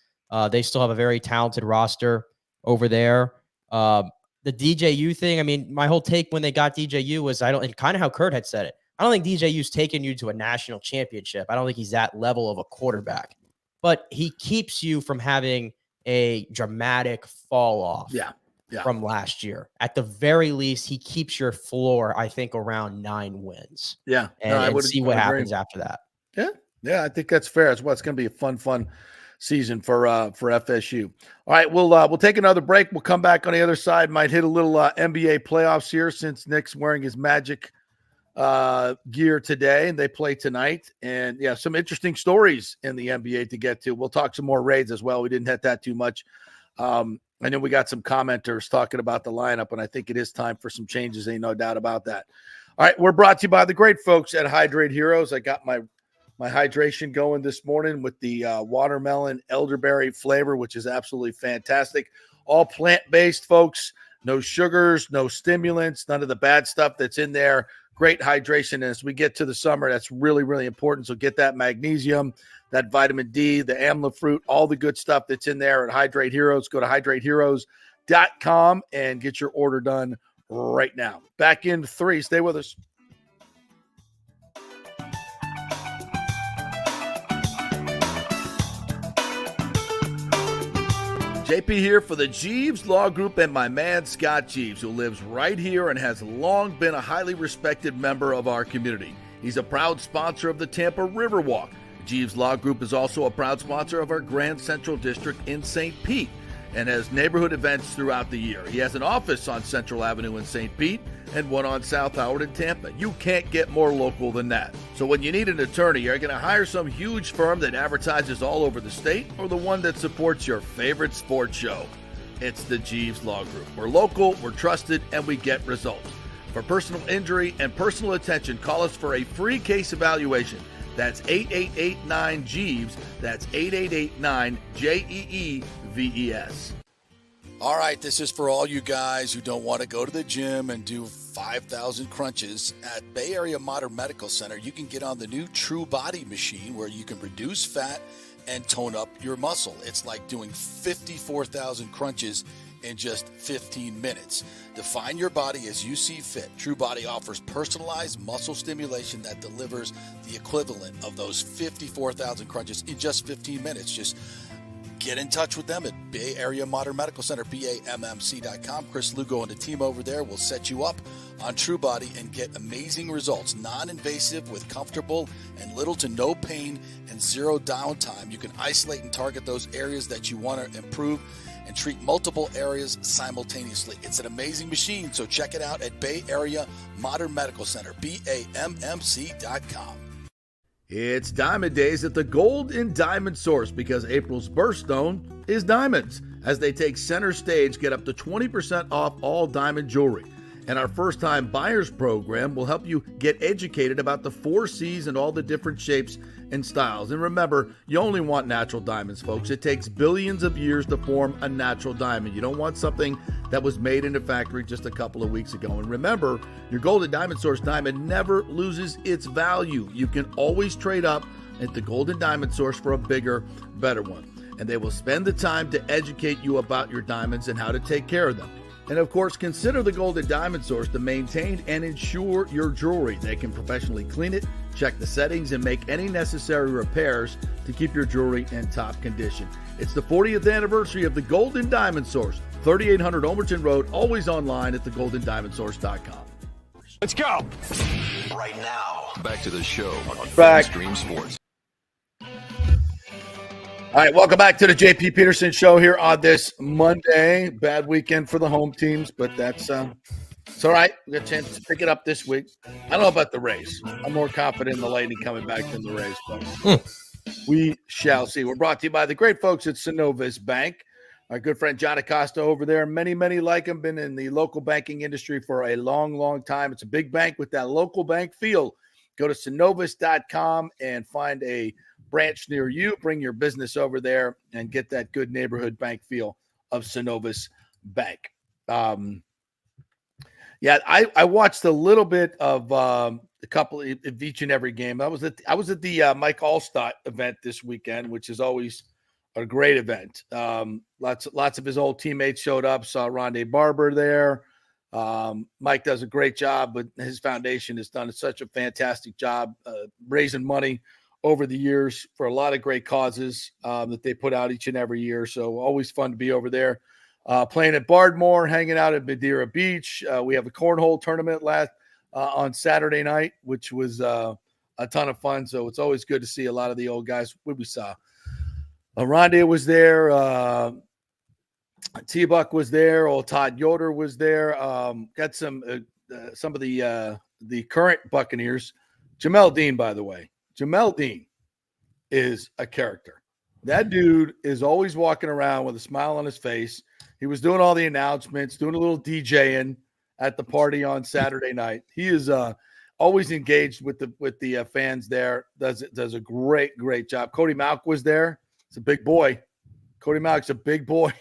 They still have a very talented roster over there. The DJU thing, I mean, my whole take when they got DJU was and kind of how Kurt had said it. I don't think DJU's taken you to a national championship. I don't think he's that level of a quarterback, but he keeps you from having a dramatic fall off from last year. At the very least, he keeps your floor, I think, around 9 wins. Yeah. And see what happens after that. Yeah. Yeah. I think that's fair as well. It's going to be a fun season for FSU. All right. We'll take another break. We'll come back on the other side. Might hit a little NBA playoffs here since Nick's wearing his Magic gear today and they play tonight. And some interesting stories in the NBA to get to. We'll talk some more raids as well. We didn't hit that too much. And then we got some commenters talking about the lineup, and I think it is time for some changes. Ain't no doubt about that. All right. We're brought to you by the great folks at Hydrate Heroes. I got my hydration going this morning with the watermelon elderberry flavor, which is absolutely fantastic. All plant-based, folks. No sugars, no stimulants, none of the bad stuff that's in there. Great hydration. And as we get to the summer, that's really, really important. So get that magnesium, that vitamin D, the amla fruit, all the good stuff that's in there at Hydrate Heroes. Go to hydrateheroes.com and get your order done right now. Back in 3. Stay with us. JP here for the Jeeves Law Group and my man Scott Jeeves, who lives right here and has long been a highly respected member of our community. He's a proud sponsor of the Tampa Riverwalk. The Jeeves Law Group is also a proud sponsor of our Grand Central District in St. Pete and has neighborhood events throughout the year. He has an office on Central Avenue in St. Pete and one on South Howard in Tampa. You can't get more local than that. So when you need an attorney, you're going to hire some huge firm that advertises all over the state or the one that supports your favorite sports show. It's the Jeeves Law Group. We're local, we're trusted, and we get results. For personal injury and personal attention, call us for a free case evaluation. That's 8889-JEEVES. That's 8889-JEEVES. All right, this is for all you guys who don't want to go to the gym and do 5,000 crunches. At Bay Area Modern Medical Center, you can get on the new True Body machine where you can reduce fat and tone up your muscle. It's like doing 54,000 crunches in just 15 minutes. Define your body as you see fit. True Body offers personalized muscle stimulation that delivers the equivalent of those 54,000 crunches in just 15 minutes. Just get in touch with them at Bay Area Modern Medical Center, BAMMC.com. Chris Lugo and the team over there will set you up on True Body and get amazing results. Non-invasive with comfortable and little to no pain and zero downtime. You can isolate and target those areas that you want to improve and treat multiple areas simultaneously. It's an amazing machine, so check it out at Bay Area Modern Medical Center, BAMMC.com. It's Diamond Days at the Gold and Diamond Source because April's birthstone is diamonds. As they take center stage, get up to 20% off all diamond jewelry. And our first-time buyers program will help you get educated about the 4 C's and all the different shapes and styles. And remember, you only want natural diamonds, folks. It takes billions of years to form a natural diamond. You don't want something that was made in a factory just a couple of weeks ago. And remember, your Golden Diamond Source diamond never loses its value. You can always trade up at the Golden Diamond Source for a bigger, better one. And they will spend the time to educate you about your diamonds and how to take care of them. And of course, consider the Golden Diamond Source to maintain and insure your jewelry. They can professionally clean it, check the settings, and make any necessary repairs to keep your jewelry in top condition. It's the 40th anniversary of the Golden Diamond Source, 3800 Omerton Road, always online at thegoldendiamondsource.com. Let's go. Right now, back to the show on Back. Stream Sports. All right, welcome back to the JP Peterson Show here on this Monday. Bad weekend for the home teams, but that's it's all right. We got a chance to pick it up this week. I don't know about the Rays. I'm more confident in the Lightning coming back than the Rays, but we shall see. We're brought to you by the great folks at Synovus Bank. Our good friend John Acosta over there. Many, many like him. Been in the local banking industry for a long, long time. It's a big bank with that local bank feel. Go to synovus.com and find a branch near you. Bring your business over there and get that good neighborhood bank feel of Synovus Bank. I watched a little bit of a couple of each and every game. I was at the Mike Allstott event this weekend, which is always a great event. Lots of his old teammates showed up. Saw Rondé Barber there. Mike does a great job, but his foundation has done such a fantastic job raising money over the years for a lot of great causes that they put out each and every year. So always fun to be over there. Playing at Bardmore, hanging out at Madeira Beach. We have a cornhole tournament on Saturday night, which was a ton of fun. So it's always good to see a lot of the old guys. What we saw. Rondé was there. T-Buck was there. Old Todd Yoder was there. Got some of the current Buccaneers. Jamel Dean, by the way. Jamel Dean is a character. That dude is always walking around with a smile on his face. He was doing all the announcements, doing a little DJing at the party on Saturday night. He is always engaged with the fans there. Does a great job. Cody Malk was there. It's a big boy. Cody Malk's a big boy.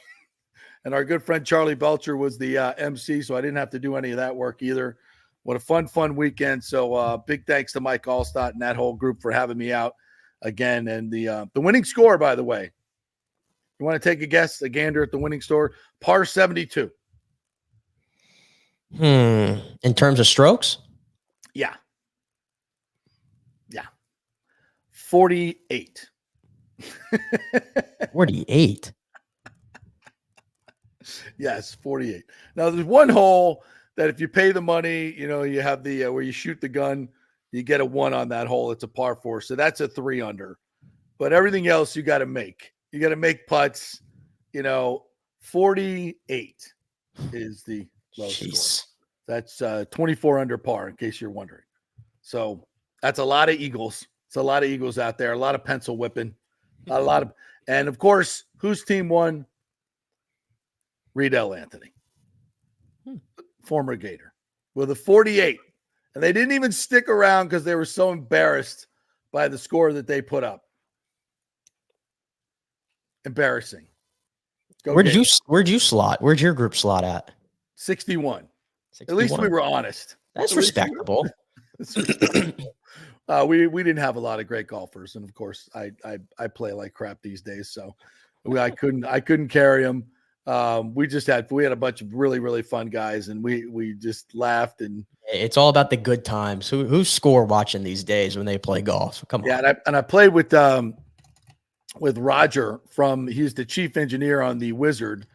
And our good friend Charlie Belcher was the MC, so I didn't have to do any of that work either. What a fun weekend. So big thanks to Mike Allstott and that whole group for having me out again. And the winning score, by the way, you want to take a guess, a gander at the winning score? Par 72. In terms of strokes? Yeah. 48. 48. Yes, 48. Now there's one hole that if you pay the money, you have the where you shoot the gun, you get a 1 on that hole. It's a par 4, so that's a 3 under. But everything else you got to make. You got to make putts. 48 is the low score. That's 24 under par, in case you're wondering. So that's a lot of eagles. It's a lot of eagles out there. A lot of pencil whipping. And of course, whose team won? Riedel Anthony, former Gator, with a 48. And they didn't even stick around because they were so embarrassed by the score that they put up. Embarrassing. Where'd you slot? Where'd your group slot at? 61. At least we were honest. That's respectable. We didn't have a lot of great golfers, and of course, I play like crap these days, so I couldn't carry them. We had a bunch of really, really fun guys, and we just laughed. And it's all about the good times. Who's score watching these days when they play golf? Come on. Yeah, and I played with Roger he's the chief engineer on the Wizard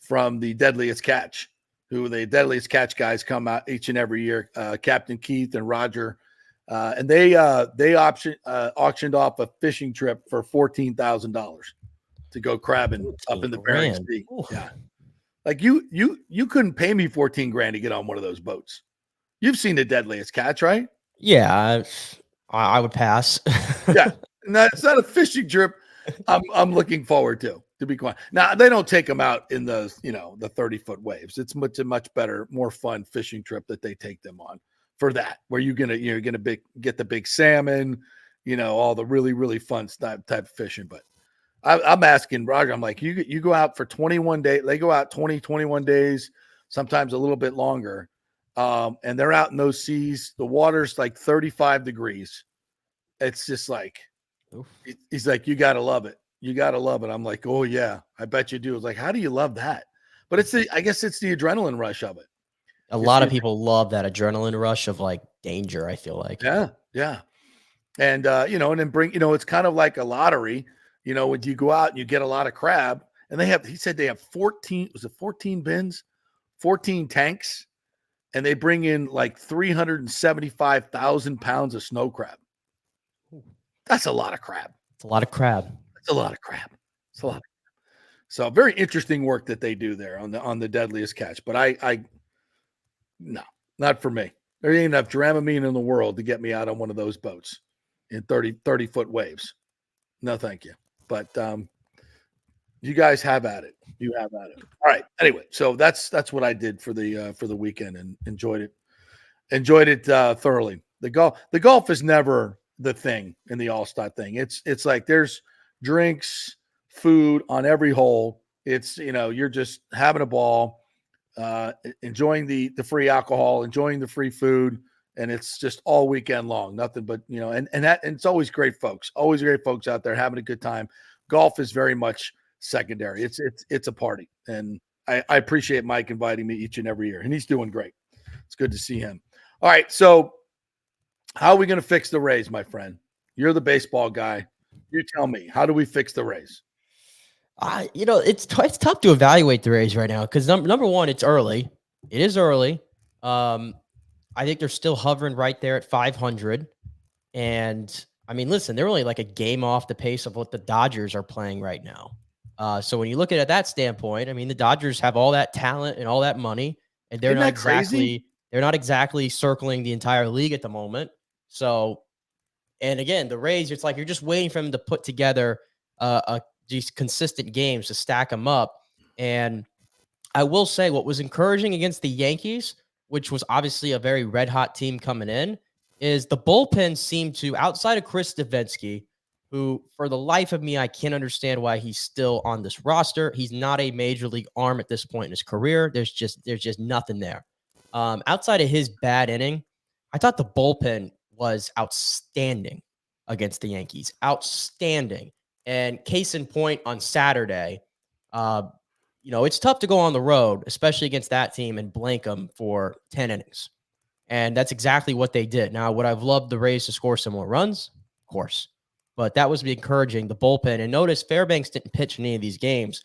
from the Deadliest Catch, who the Deadliest Catch guys come out each and every year. Captain Keith and Roger, and they auctioned off a fishing trip for $14,000 to go crabbing up in the Bering Sea. Yeah, like you couldn't pay me $14,000 to get on one of those boats. You've seen the Deadliest Catch, right? Yeah, I would pass. Yeah, no, it's not a fishing trip. I'm looking forward to be quiet. Now they don't take them out in the 30-foot waves. It's a much better, more fun fishing trip that they take them on for that, where you're gonna get the big salmon, all the really, really fun type of fishing. But I'm asking Roger, I'm like, you go out for 21 days. They go out 21 days, sometimes a little bit longer. And they're out in those seas. The water's like 35 degrees. It's just like, he's like, you got to love it. You got to love it. I'm like, oh yeah, I bet you do. It's like, how do you love that? But I guess it's the adrenaline rush of it. A lot of people love that adrenaline rush of like danger, I feel like. Yeah. Yeah. And, and then it's kind of like a lottery, when you go out and you get a lot of crab, and he said they have 14 bins, 14 tanks, and they bring in like 375,000 pounds of snow crab. That's a lot of crab. It's a lot of crab. It's a lot of crab. It's a lot. So very interesting work that they do there on the Deadliest Catch. But no, not for me. There ain't enough Dramamine in the world to get me out on one of those boats in 30-foot waves. No, thank you. But You guys have at it. You have at it. All right. Anyway, so that's what I did for the weekend and enjoyed it. Enjoyed it thoroughly. The golf is never the thing in the All-Star thing. It's like there's drinks, food on every hole. It's you're just having a ball, enjoying the free alcohol, enjoying the free food, and it's just all weekend long. Nothing but and it's always great folks. Always great folks out there having a good time. Golf is very much secondary. It's a party, and I appreciate Mike inviting me each and every year, and he's doing great. It's good to see him. All right, so how are we going to fix the Rays, my friend? You're the baseball guy. You tell me, how do we fix the Rays? It's tough to evaluate the Rays right now because number one, it's early. It is early. I think they're still hovering right there at 500. And I mean, listen, they're only like a game off the pace of what the Dodgers are playing right now. So when you look at it that standpoint, I mean, the Dodgers have all that talent and all that money, and they're not exactly circling the entire league at the moment. So, and again, the Rays, it's like you're just waiting for them to put together these consistent games to stack them up. And I will say what was encouraging against the Yankees, which was obviously a very red hot team coming in, is the bullpen seemed to, outside of Chris Davinsky, who for the life of me, I can't understand why he's still on this roster. He's not a major league arm at this point in his career. There's just nothing there. Outside of his bad inning, I thought the bullpen was outstanding against the Yankees. Outstanding. And case in point on Saturday, it's tough to go on the road, especially against that team, and blank them for 10 innings. And that's exactly what they did. Now, would I've loved the Rays to score similar runs? Of course. But that was encouraging, the bullpen. And notice Fairbanks didn't pitch in any of these games.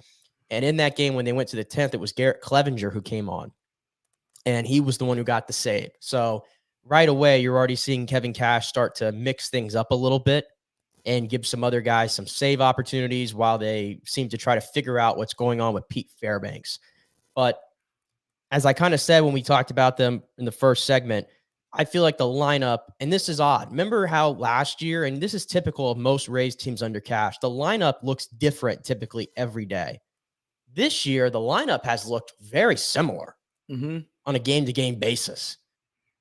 And in that game, when they went to the 10th, it was Garrett Clevenger who came on. And he was the one who got the save. So right away, you're already seeing Kevin Cash start to mix things up a little bit and give some other guys some save opportunities while they seem to try to figure out what's going on with Pete Fairbanks. But as I kind of said when we talked about them in the first segment, I feel like the lineup, and this is odd. Remember how last year, and this is typical of most Rays teams under Cash, the lineup looks different typically every day. This year, the lineup has looked very similar on a game-to-game basis.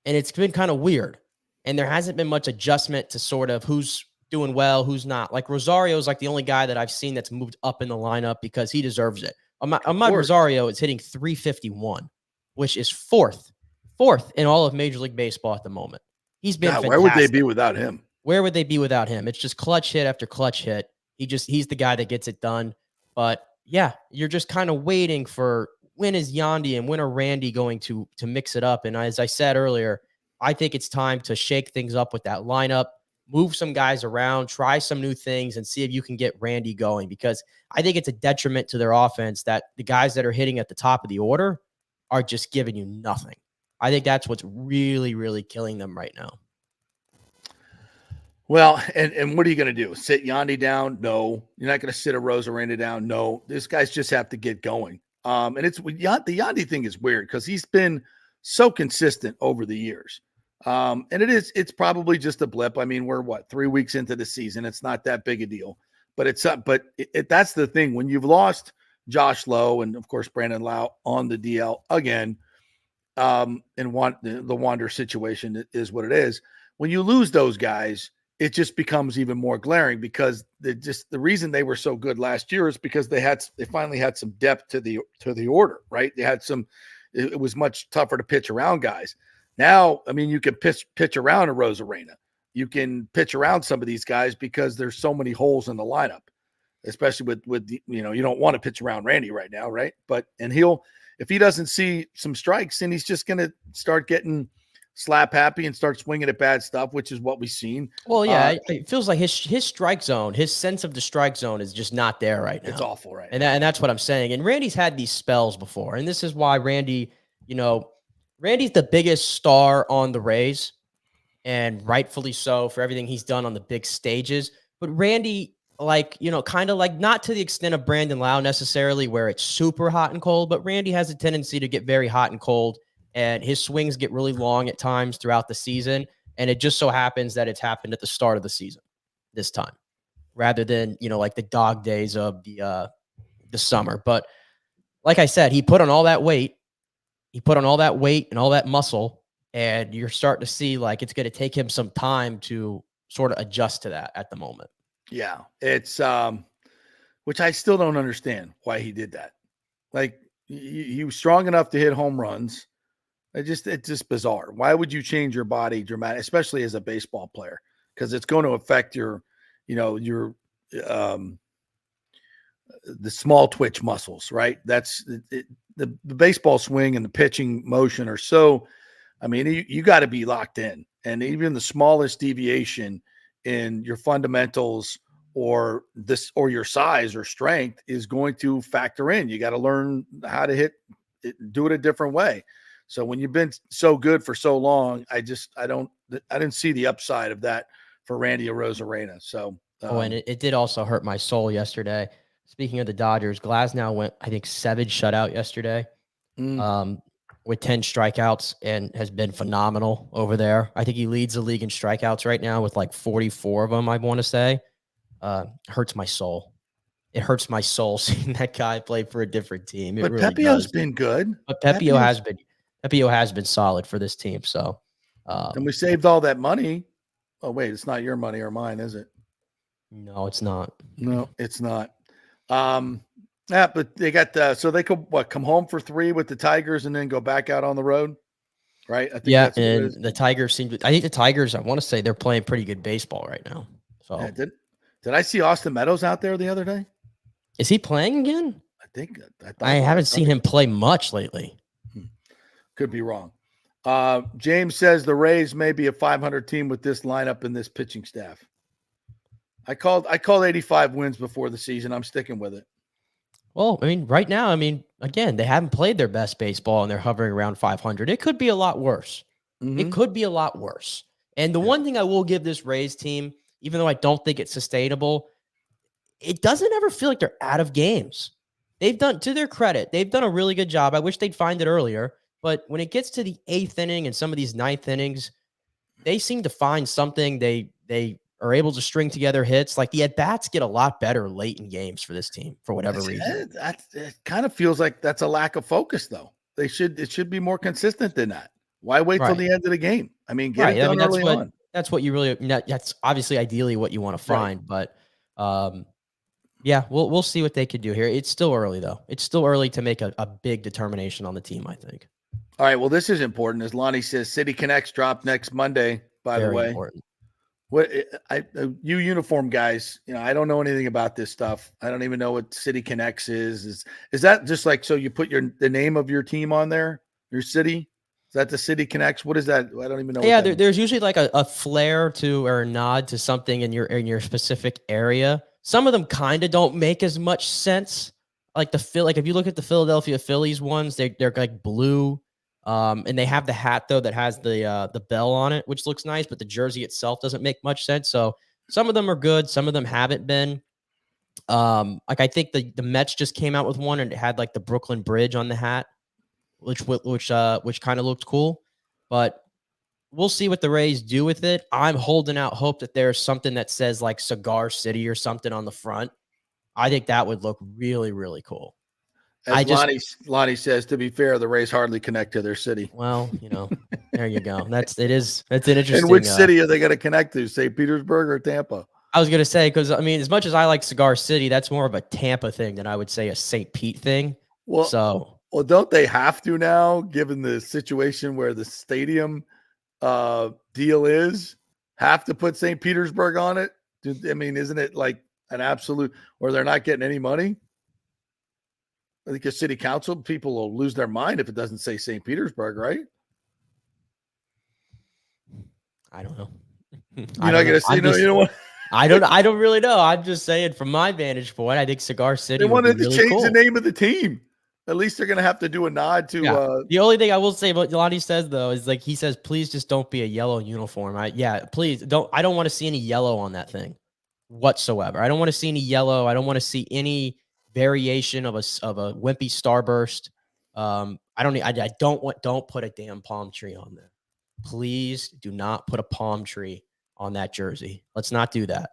And it's been kind of weird. And there hasn't been much adjustment to sort of who's doing well, who's not. Like Rosario is like the only guy that I've seen that's moved up in the lineup because he deserves it. Ahmad Rosario is hitting 351, which is fourth in all of Major League Baseball at the moment. He's been fantastic. Where would they be without him? Where would they be without him? It's just clutch hit after clutch hit. He's the guy that gets it done. But yeah, you're just kind of waiting for when is Yandy and when are Randy going to mix it up. And as I said earlier, I think it's time to shake things up with that lineup, move some guys around, try some new things, and see if you can get Randy going, because I think it's a detriment to their offense that the guys that are hitting at the top of the order are just giving you nothing. I think that's what's really, really killing them right now. Well, and what are you going to do? Sit Yandy down? No. You're not going to sit a Rosarena down? No. These guys just have to get going. And the Yandy thing is weird because he's been so consistent over the years. And it's probably just a blip. I mean, we're 3 weeks into the season. It's not that big a deal, but that's the thing. When you've lost Josh Lowe and of course, Brandon Lau on the DL again, and the Wander situation is what it is. When you lose those guys, it just becomes even more glaring because the reason they were so good last year is because they finally had some depth to the order, right? They had it was much tougher to pitch around guys. Now, I mean, you can pitch around a Rosarena. You can pitch around some of these guys because there's so many holes in the lineup, especially with you don't want to pitch around Randy right now, right? If he doesn't see some strikes, then he's just going to start getting slap happy and start swinging at bad stuff, which is what we've seen. Well, yeah, it feels like his strike zone, his sense of the strike zone is just not there right now. It's awful, right? And that's what I'm saying. And Randy's had these spells before, and this is why Randy's the biggest star on the Rays, and rightfully so for everything he's done on the big stages. But Randy, kind of like not to the extent of Brandon Lau necessarily where it's super hot and cold, but Randy has a tendency to get very hot and cold, and his swings get really long at times throughout the season. And it just so happens that it's happened at the start of the season this time, rather than, like the dog days of the the summer. But like I said, he put on all that weight. He put on all that weight and all that muscle, and you're starting to see like it's going to take him some time to sort of adjust to that at the moment. Yeah, it's which I still don't understand why he did that. Like he was strong enough to hit home runs. It's just bizarre. Why would you change your body dramatically, especially as a baseball player? Because it's going to affect your the small twitch muscles, right? That's the baseball swing and the pitching motion are so. I mean, you got to be locked in, and even the smallest deviation in your fundamentals or your size or strength is going to factor in. You got to learn how to do it a different way. So when you've been so good for so long, I didn't see the upside of that for Randy Arozarena. So, and it did also hurt my soul yesterday. Speaking of the Dodgers, Glasnow went, I think, 7 shutout yesterday, with 10 strikeouts, and has been phenomenal over there. I think he leads the league in strikeouts right now with like 44 of them, I want to say. Hurts my soul. It hurts my soul seeing that guy play for a different team. It but really Pepio's does. been good. But Pepio has been solid for this team. So, and we saved all that money. Oh wait, it's not your money or mine, is it? No, it's not. No, it's not. Yeah, but they got so they could come home for 3 with the Tigers and then go back out on the road, right? I think that's what it is. The Tigers I think the Tigers, I want to say they're playing pretty good baseball right now. So yeah, did I see Austin Meadows out there the other day? Is he playing again? I haven't seen him play much lately. Could be wrong. James says the Rays may be a 500 team with this lineup and this pitching staff. I called 85 wins before the season. I'm sticking with it. Well, I mean, right now, again, they haven't played their best baseball and they're hovering around 500. It could be a lot worse. Mm-hmm. It could be a lot worse. And the one thing I will give this Rays team, even though I don't think it's sustainable, it doesn't ever feel like they're out of games. They've done, to their credit, they've done a really good job. I wish they'd find it earlier. But when it gets to the 8th inning and some of these 9th innings, they seem to find something. They are able to string together hits. Like the at-bats get a lot better late in games for this team for whatever reason. It kind of feels like that's a lack of focus, though. It should be more consistent than that. Why wait till the end of the game? I mean, get it done early on. That's what you really. That's obviously ideally what you want to find, but yeah, we'll see what they could do here. It's still early though. It's still early to make a big determination on the team, I think. All right. Well, this is important. As Lonnie says, City Connects drop next Monday. By the way, important. You uniform guys, I don't know anything about this stuff. I don't even know what City Connects is. Is that just like, so you put the name of your team on there, your city? Is that the City Connects? What is that? I don't even know. Yeah, there's usually like a flair to or a nod to something in your specific area. Some of them kind of don't make as much sense. Like if you look at the Philadelphia Phillies ones, they're like blue. And they have the hat though that has the bell on it, which looks nice, but the jersey itself doesn't make much sense. So some of them are good, some of them haven't been. Like I think the Mets just came out with one and it had like the Brooklyn Bridge on the hat, which kind of looked cool. But we'll see what the Rays do with it. I'm holding out hope that there's something that says like Cigar City or something on the front. I think that would look really, really cool. As Lonnie says, to be fair, the Rays hardly connect to their city. Well, there you go. That's an interesting. And which city are they going to connect to? St. Petersburg or Tampa? I was going to say, because as much as I like Cigar City, that's more of a Tampa thing than I would say a St. Pete thing. Well, don't they have to now, given the situation where the stadium deal is, have to put St. Petersburg on it? Isn't it like an absolute, or they're not getting any money? I think the city council people will lose their mind if it doesn't say St. Petersburg, right? I don't know. You're not going to say, you know what? I don't really know. I'm just saying from my vantage point, I think Cigar City. They wanted to really change cool. the name of the team. At least they're going to have to do a nod to. The only thing I will say about Lonnie says though is like he says, please just don't be a yellow uniform. Please don't. I don't want to see any yellow on that thing whatsoever. I don't want to see any yellow. I don't want to see any variation of a wimpy starburst. Don't put a damn palm tree on there. Please do not put a palm tree on that jersey. Let's not do that.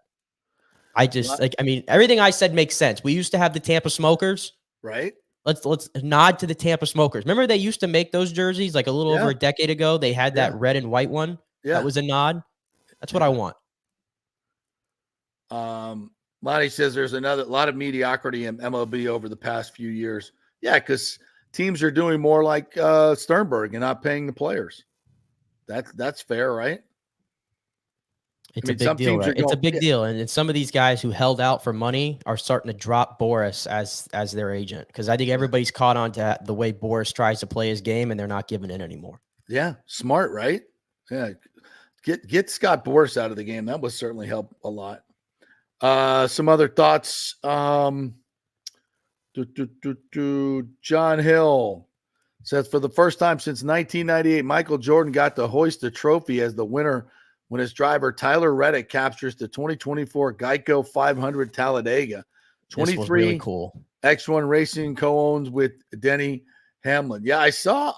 I just I mean, everything I said makes sense. We used to have the Tampa Smokers. Right. Let's nod to the Tampa Smokers. Remember they used to make those jerseys like a little over a decade ago? They had that red and white one. Yeah. That was a nod. That's what I want. Lonnie says there's a lot of mediocrity in MLB over the past few years. Yeah, because teams are doing more like Sternberg and not paying the players. That's fair, right? It's a big deal, right? It's a big deal. And some of these guys who held out for money are starting to drop Boris as their agent, because I think everybody's caught on to the way Boris tries to play his game, and they're not giving in anymore. Yeah, smart, right? Yeah, get Scott Boris out of the game. That would certainly help a lot. Some other thoughts. John Hill says, for the first time since 1998, Michael Jordan got to hoist the trophy as the winner when his driver Tyler Reddick captures the 2024 Geico 500 Talladega. 23 really cool. X1 Racing co-owns with Denny Hamlin. Yeah, I saw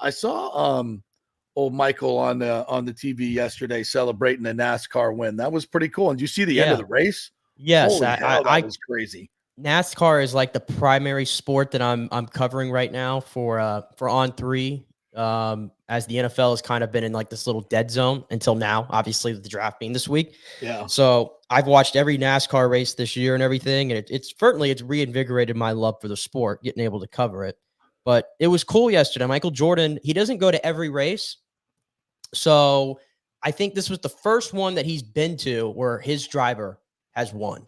old Michael on the TV yesterday celebrating the NASCAR win. That was pretty cool. And did you see the end of the race? Yes, Holy hell, that was crazy. NASCAR is like the primary sport that I'm covering right now for On3. As the NFL has kind of been in like this little dead zone until now, obviously with the draft being this week. Yeah. So I've watched every NASCAR race this year and everything. And it's reinvigorated my love for the sport, getting able to cover it. But it was cool yesterday. Michael Jordan, he doesn't go to every race. So I think this was the first one that he's been to where his driver has won.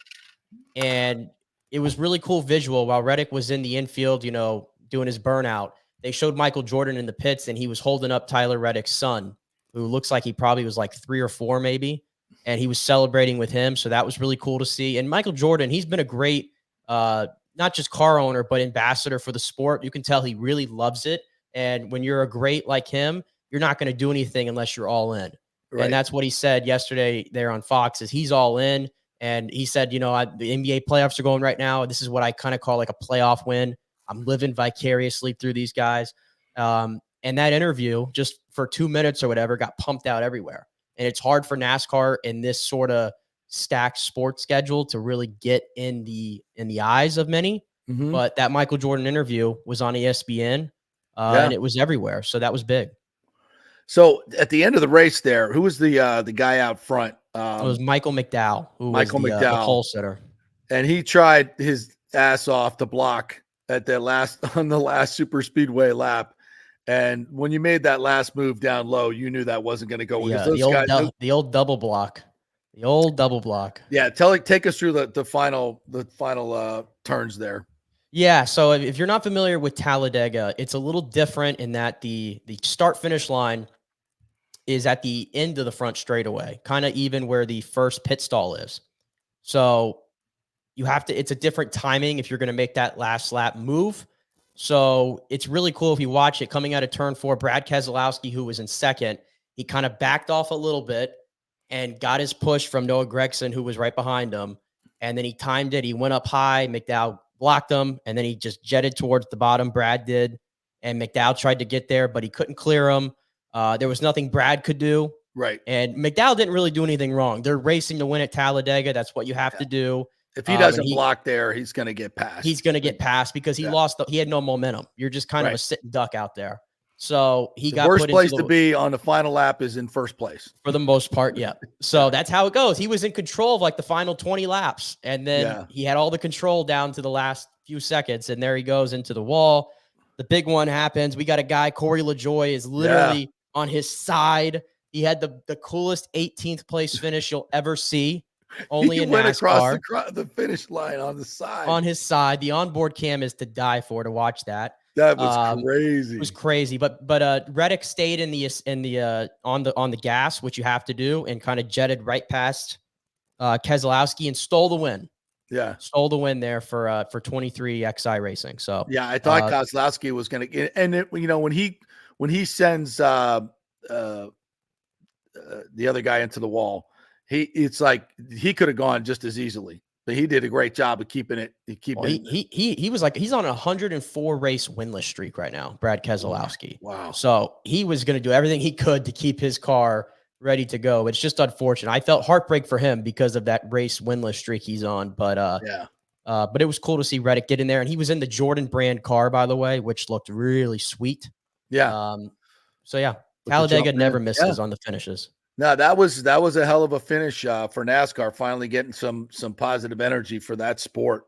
And it was really cool visual while Reddick was in the infield, doing his burnout. They showed Michael Jordan in the pits, and he was holding up Tyler Reddick's son, who looks like he probably was like 3 or 4 maybe, and he was celebrating with him. So that was really cool to see. And Michael Jordan, he's been a great, not just car owner, but ambassador for the sport. You can tell he really loves it. And when you're a great like him, you're not going to do anything unless you're all in. Right. And that's what he said yesterday there on Fox is he's all in. And he said, the NBA playoffs are going right now. This is what I kind of call like a playoff win. I'm living vicariously through these guys. And that interview, just for 2 minutes or whatever, got pumped out everywhere. And it's hard for NASCAR in this sort of stacked sports schedule to really get in the eyes of many. Mm-hmm. But that Michael Jordan interview was on ESPN, and it was everywhere. So that was big. So at the end of the race there, who was the guy out front? It was Michael McDowell, who was the pole sitter. And he tried his ass off to block at on the last super speedway lap. And when you made that last move down low, you knew that wasn't going to go. Yeah, the old double block. The old double block. Yeah, take us through the final turns there. Yeah, so if you're not familiar with Talladega, it's a little different in that the start-finish line is at the end of the front straightaway, kind of even where the first pit stall is. So it's a different timing if you're going to make that last lap move. So it's really cool if you watch it coming out of turn 4. Brad Keselowski, who was in second, he kind of backed off a little bit and got his push from Noah Gragson, who was right behind him. And then he timed it. He went up high. McDowell blocked him, and then he just jetted towards the bottom. Brad did, and McDowell tried to get there, but he couldn't clear him. There was nothing Brad could do. Right. And McDowell didn't really do anything wrong. They're racing to win at Talladega. That's what you have to do. If he doesn't block there, he's going to get passed. He's going to get passed because he he had no momentum. You're just kind of a sitting duck out there. So he got worst place to be on the final lap is in first place. For the most part, yeah. So that's how it goes. He was in control of like the final 20 laps, and then he had all the control down to the last few seconds, and there he goes into the wall. The big one happens. We got a guy, Corey LaJoie, is literally on his side. He had the coolest 18th place finish you'll ever see. Only in went NASCAR. Across the finish line on the side. On his side. The onboard cam is to die for to watch that. That was crazy. It was crazy. But Reddick stayed on the gas, which you have to do, and kind of jetted right past Keselowski and stole the win. Yeah. Stole the win there for 23 XI Racing. So yeah, I thought Keselowski was going to get, and when he sends the other guy into the wall, it's like he could have gone just as easily, but he did a great job of keeping it. He was like, he's on a 104 race winless streak right now, Brad Keselowski. Wow. So he was going to do everything he could to keep his car ready to go. It's just unfortunate. I felt heartbreak for him because of that race winless streak he's on. But but it was cool to see Reddick get in there, and he was in the Jordan brand car, by the way, which looked really sweet. Yeah. So yeah, Talladega never misses on the finishes. No, that was a hell of a finish for NASCAR. Finally getting some positive energy for that sport.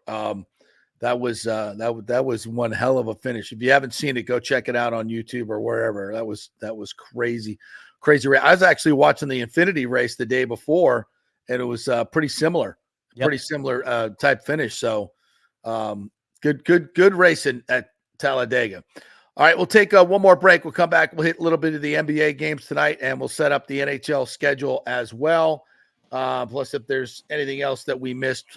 That was one hell of a finish. If you haven't seen it, go check it out on YouTube or wherever. That was crazy. I was actually watching the Infinity race the day before, and it was pretty similar. Pretty similar type finish. So good racing at Talladega. All right, we'll take one more break. We'll come back. We'll hit a little bit of the NBA games tonight, and we'll set up the NHL schedule as well. Plus, if there's anything else that we missed,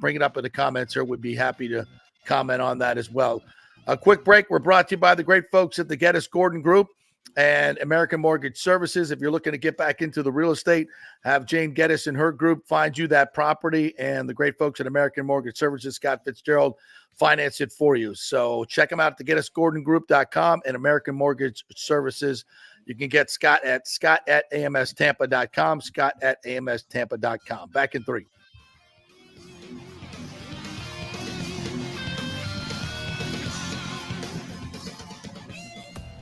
bring it up in the comments here. We'd be happy to comment on that as well. A quick break. We're brought to you by the great folks at the Geddes Gordon Group and American Mortgage Services. If you're looking to get back into the real estate, have Jane Geddes and her group find you that property, and the great folks at American Mortgage Services, Scott Fitzgerald, finance it for you. So check them out at thegettysgordongroup.com and American Mortgage Services. You can get Scott at amstampa.com, Scott at amstampa.com. Back in 3.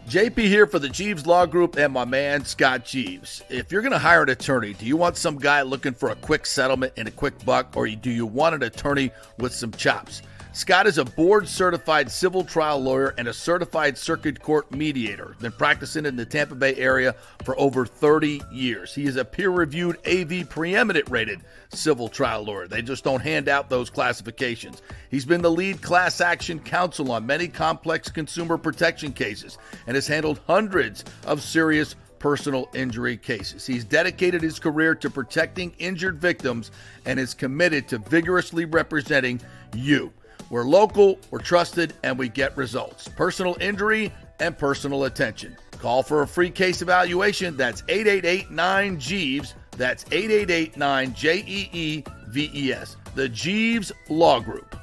JP here for the Jeeves Law Group and my man, Scott Jeeves. If you're going to hire an attorney, do you want some guy looking for a quick settlement and a quick buck, or do you want an attorney with some chops? Scott is a board-certified civil trial lawyer and a certified circuit court mediator. Been practicing in the Tampa Bay area for over 30 years. He is a peer-reviewed AV preeminent-rated civil trial lawyer. They just don't hand out those classifications. He's been the lead class action counsel on many complex consumer protection cases and has handled hundreds of serious personal injury cases. He's dedicated his career to protecting injured victims and is committed to vigorously representing you. We're local, we're trusted, and we get results. Personal injury and personal attention. Call for a free case evaluation. That's 888-9-JEEVES. That's 888-9-JEEVES. The Jeeves Law Group.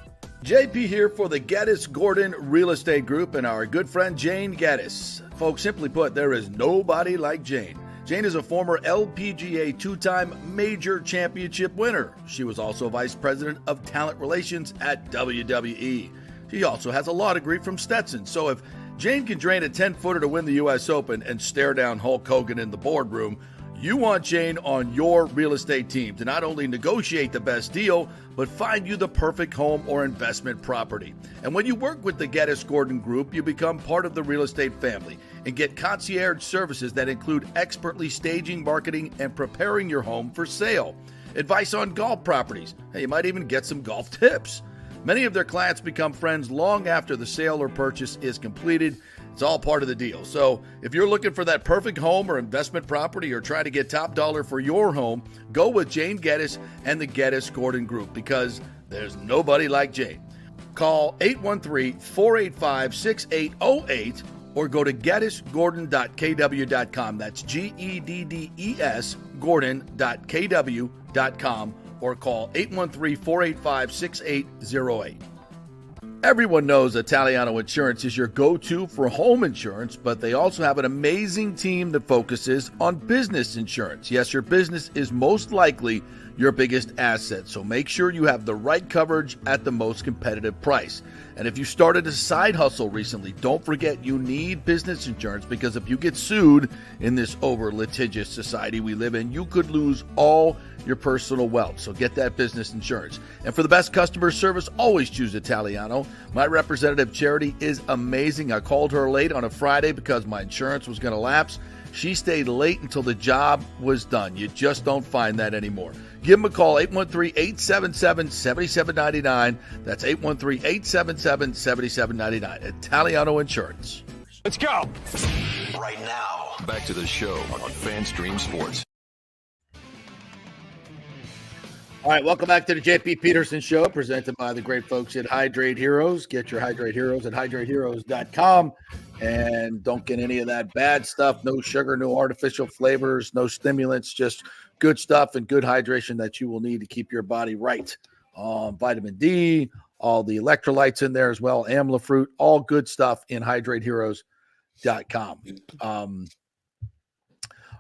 JP here for the Geddes Gordon Real Estate Group and our good friend Jane Geddes. Folks, simply put, there is nobody like Jane. Jane is a former LPGA two-time major championship winner. She was also vice president of talent relations at WWE. She also has a law degree from Stetson. So if Jane can drain a 10-footer to win the U.S. Open and stare down Hulk Hogan in the boardroom, you want Jane on your real estate team to not only negotiate the best deal, but find you the perfect home or investment property. And when you work with the Geddes Gordon Group, you become part of the real estate family and get concierge services that include expertly staging, marketing, and preparing your home for sale. Advice on golf properties. Hey, you might even get some golf tips. Many of their clients become friends long after the sale or purchase is completed. It's all part of the deal. So if you're looking for that perfect home or investment property or trying to get top dollar for your home, go with Jane Geddes and the Geddes Gordon Group, because there's nobody like Jane. Call 813-485-6808 or go to gettysgordon.kw.com. That's GEDDES Gordon.kw.com or call 813-485-6808. Everyone knows Italiano Insurance is your go-to for home insurance, but they also have an amazing team that focuses on business insurance. Yes, your business is most likely your biggest asset, so make sure you have the right coverage at the most competitive price. And if you started a side hustle recently, don't forget you need business insurance, because if you get sued in this over-litigious society we live in, you could lose all your personal wealth. So get that business insurance. And for the best customer service, always choose Italiano. My representative, Charity, is amazing. I called her late on a Friday because my insurance was going to lapse. She stayed late until the job was done. You just don't find that anymore. Give them a call, 813-877-7799. That's 813-877-7799. Italiano Insurance. Let's go. Right now, back to the show on FanStream Sports. All right, welcome back to the JP Peterson Show, presented by the great folks at Hydrate Heroes. Get your Hydrate Heroes at hydrateheroes.com. And don't get any of that bad stuff. No sugar, no artificial flavors, no stimulants, just good stuff and good hydration that you will need to keep your body right. Vitamin D, all the electrolytes in there as well, amla fruit, all good stuff in hydrateheroes.com.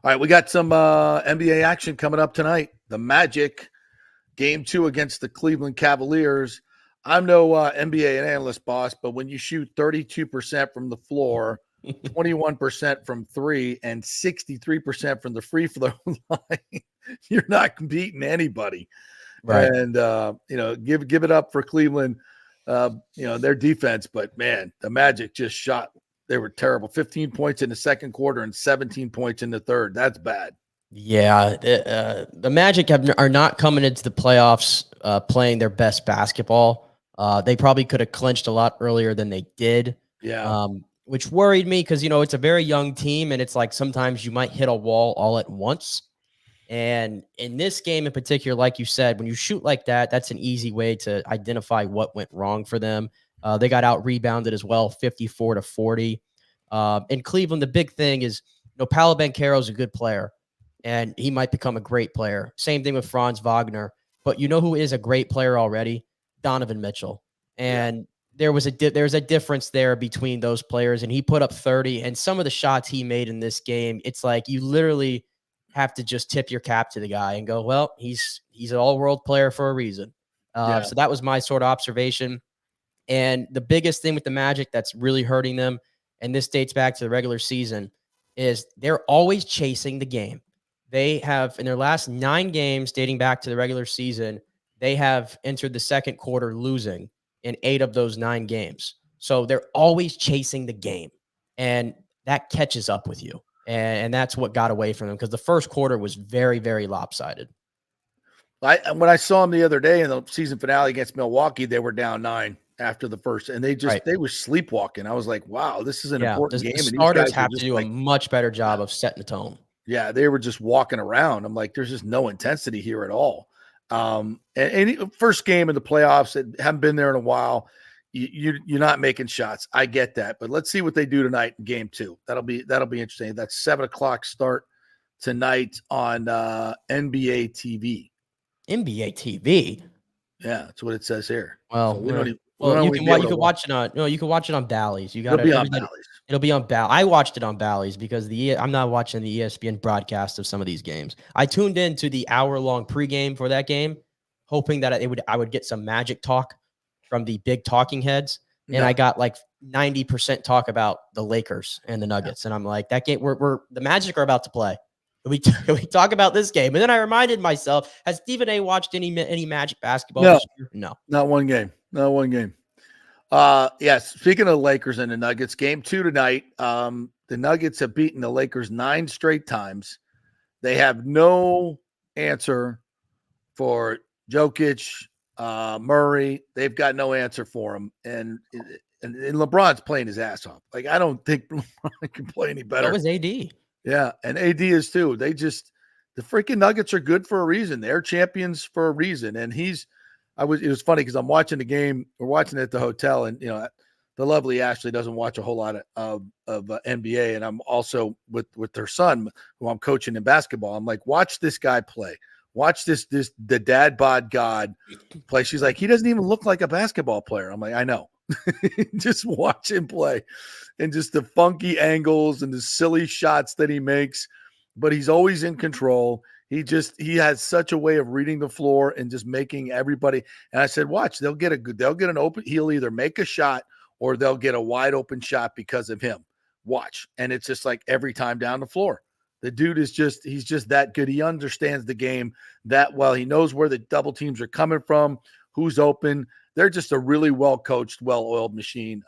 All right, we got some NBA action coming up tonight. The Magic, Game 2 against the Cleveland Cavaliers. I'm no NBA analyst, boss, but when you shoot 32% from the floor, 21% from three, and 63% from the free throw line, you're not beating anybody. Right. And give it up for Cleveland, their defense. But man, the Magic just shot. They were terrible. 15 points in the second quarter and 17 points in the third. That's bad. Yeah, the Magic are not coming into the playoffs playing their best basketball. They probably could have clinched a lot earlier than they did. Yeah. Which worried me because, it's a very young team, and it's like sometimes you might hit a wall all at once. And in this game in particular, like you said, when you shoot like that, that's an easy way to identify what went wrong for them. They got out rebounded as well, 54-40. In Cleveland, the big thing is, Paolo Banchero is a good player, and he might become a great player. Same thing with Franz Wagner. But you know who is a great player already? Donovan Mitchell. And there's a difference there between those players, and he put up 30. And some of the shots he made in this game, it's like you literally have to just tip your cap to the guy and go, well, he's an all-world player for a reason. So that was my sort of observation. And the biggest thing with the Magic that's really hurting them, and this dates back to the regular season, is they're always chasing the game. They have, in their last 9 games dating back to the regular season, they have entered the second quarter losing in 8 of those 9 games. So they're always chasing the game, and that catches up with you. And that's what got away from them, because the first quarter was very, very lopsided. When I saw them the other day in the season finale against Milwaukee, they were down 9 after the first, and they were sleepwalking. I was like, wow, this is an important game. The starters have to do a much better job of setting the tone. Yeah, they were just walking around. I'm like, there's just no intensity here at all. And first game in the playoffs, it haven't been there in a while. You're not making shots. I get that, but let's see what they do tonight in game 2. That'll be interesting. That's 7:00 start tonight on NBA TV. NBA TV. Yeah, that's what it says here. Well, so you can watch it on Bally's. You got It'll be on Bally's. It'll be on Bally's. I watched it on Bally's because I'm not watching the ESPN broadcast of some of these games. I tuned in to the hour-long pregame for that game, hoping that I would get some Magic talk from the big talking heads, and I got like 90% talk about the Lakers and the Nuggets, and I'm like, that game, we're the Magic are about to play. Can we talk about this game? And then I reminded myself, has Stephen A. watched any Magic basketball this year? No. Not one game. Yes, speaking of Lakers and the Nuggets, game 2 tonight, the Nuggets have beaten the Lakers 9 straight times. They have no answer for Jokic, Murray. They've got no answer for him. And LeBron's playing his ass off. Like, I don't think LeBron can play any better. That was AD. Yeah, and AD is too. The freaking Nuggets are good for a reason. They're champions for a reason. And it was funny because I'm watching the game. We're watching it at the hotel, and the lovely Ashley doesn't watch a whole lot of NBA, and I'm also with her son, who I'm coaching in basketball. I'm like, watch this guy play. Watch the dad bod god play. She's like, he doesn't even look like a basketball player. I'm like, I know. Just watch him play, and just the funky angles and the silly shots that he makes, but he's always in control. He has such a way of reading the floor and just making everybody. And I said, watch, they'll get an open. He'll either make a shot or they'll get a wide open shot because of him. Watch. And it's just like every time down the floor. The dude he's just that good. He understands the game that well. He knows where the double teams are coming from, who's open. They're just a really well-coached, well-oiled machine.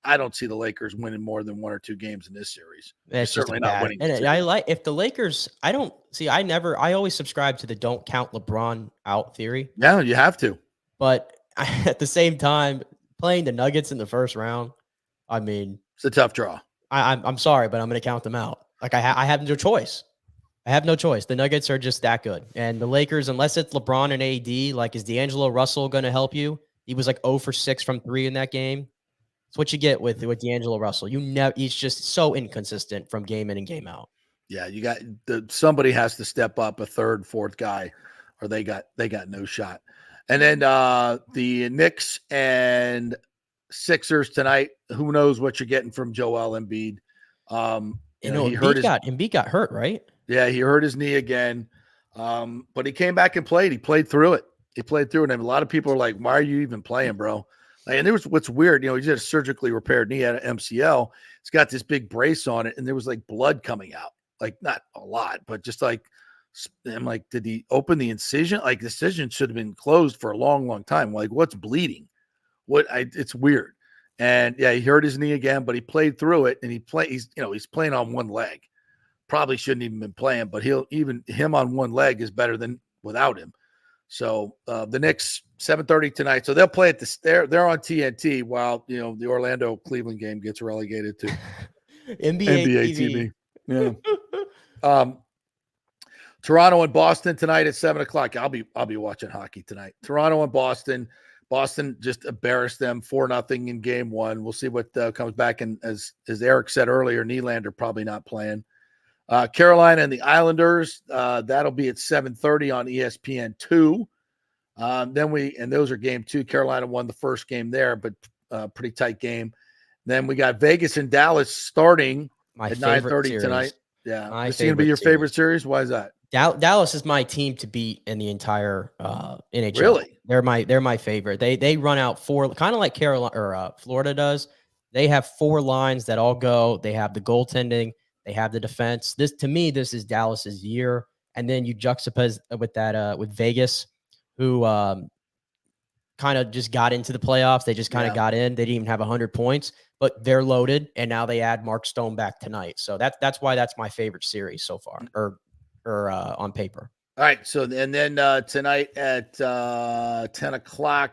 I don't see the Lakers winning more than 1 or 2 games in this series. It's certainly not winning. And if the Lakers, I always subscribe to the don't count LeBron out theory. Yeah, you have to. But at the same time, playing the Nuggets in the first round, I mean, it's a tough draw. I'm sorry, but I'm going to count them out. Like I have no choice. I have no choice. The Nuggets are just that good. And the Lakers, unless it's LeBron and AD, like, is D'Angelo Russell going to help you? He was like 0 for 6 from 3 in that game. It's what you get with D'Angelo Russell. He's just so inconsistent from game in and game out. Yeah, somebody has to step up, a third, fourth guy, or they got no shot. And then the Knicks and Sixers tonight. Who knows what you're getting from Joel Embiid? Embiid got hurt, right? Yeah, he hurt his knee again. But he came back and played. He played through it. And a lot of people are like, why are you even playing, bro? And there was what's weird, he just surgically repaired knee, had an MCL. It's got this big brace on it, and there was like blood coming out. Like not a lot, but just like I'm like, did he open the incision? Like the incision should have been closed for a long, long time. Like, what's bleeding? It's weird. And yeah, he hurt his knee again, but he played through it, and he's playing on one leg. Probably shouldn't even been playing, but him on one leg is better than without him. So the Knicks 7:30 tonight. So they'll play at they're on TNT while the Orlando Cleveland game gets relegated to NBA TV. Yeah. Toronto and Boston tonight at 7:00. I'll be watching hockey tonight. Toronto and Boston. Boston just embarrassed them 4-0 in game one. We'll see what comes back. And as Eric said earlier, Nylander probably not playing. Carolina and the Islanders, that'll be at 7:30 on ESPN2. And those are game two. Carolina won the first game there, but pretty tight game. Then we got Vegas and Dallas starting at 9:30 tonight. Yeah. This is going to be your favorite series? Why is that? Dallas is my team to beat in the entire NHL. Really? They're my favorite. They run out four, kind of like Carolina or Florida does. They have four lines that all go. They have the goaltending. They have the defense. This is Dallas's year. And then you juxtapose with that with Vegas, who kind of just got into the playoffs. They just kind of got in. They didn't even have 100 points, but they're loaded. And now they add Mark Stone back tonight. So that's why that's my favorite series so far, or on paper. All right. So and then tonight at 10:00,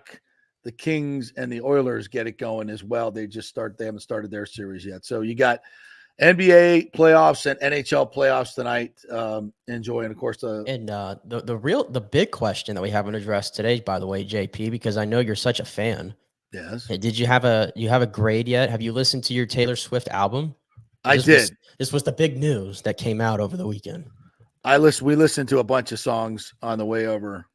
the Kings and the Oilers get it going as well. They haven't started their series yet. So you got NBA playoffs and NHL playoffs tonight. Enjoy, and of course the big question that we haven't addressed today, by the way, JP, because I know you're such a fan. Yes. Did you have a grade yet? Have you listened to your Taylor Swift album? I did. This was the big news that came out over the weekend. We listened to a bunch of songs on the way over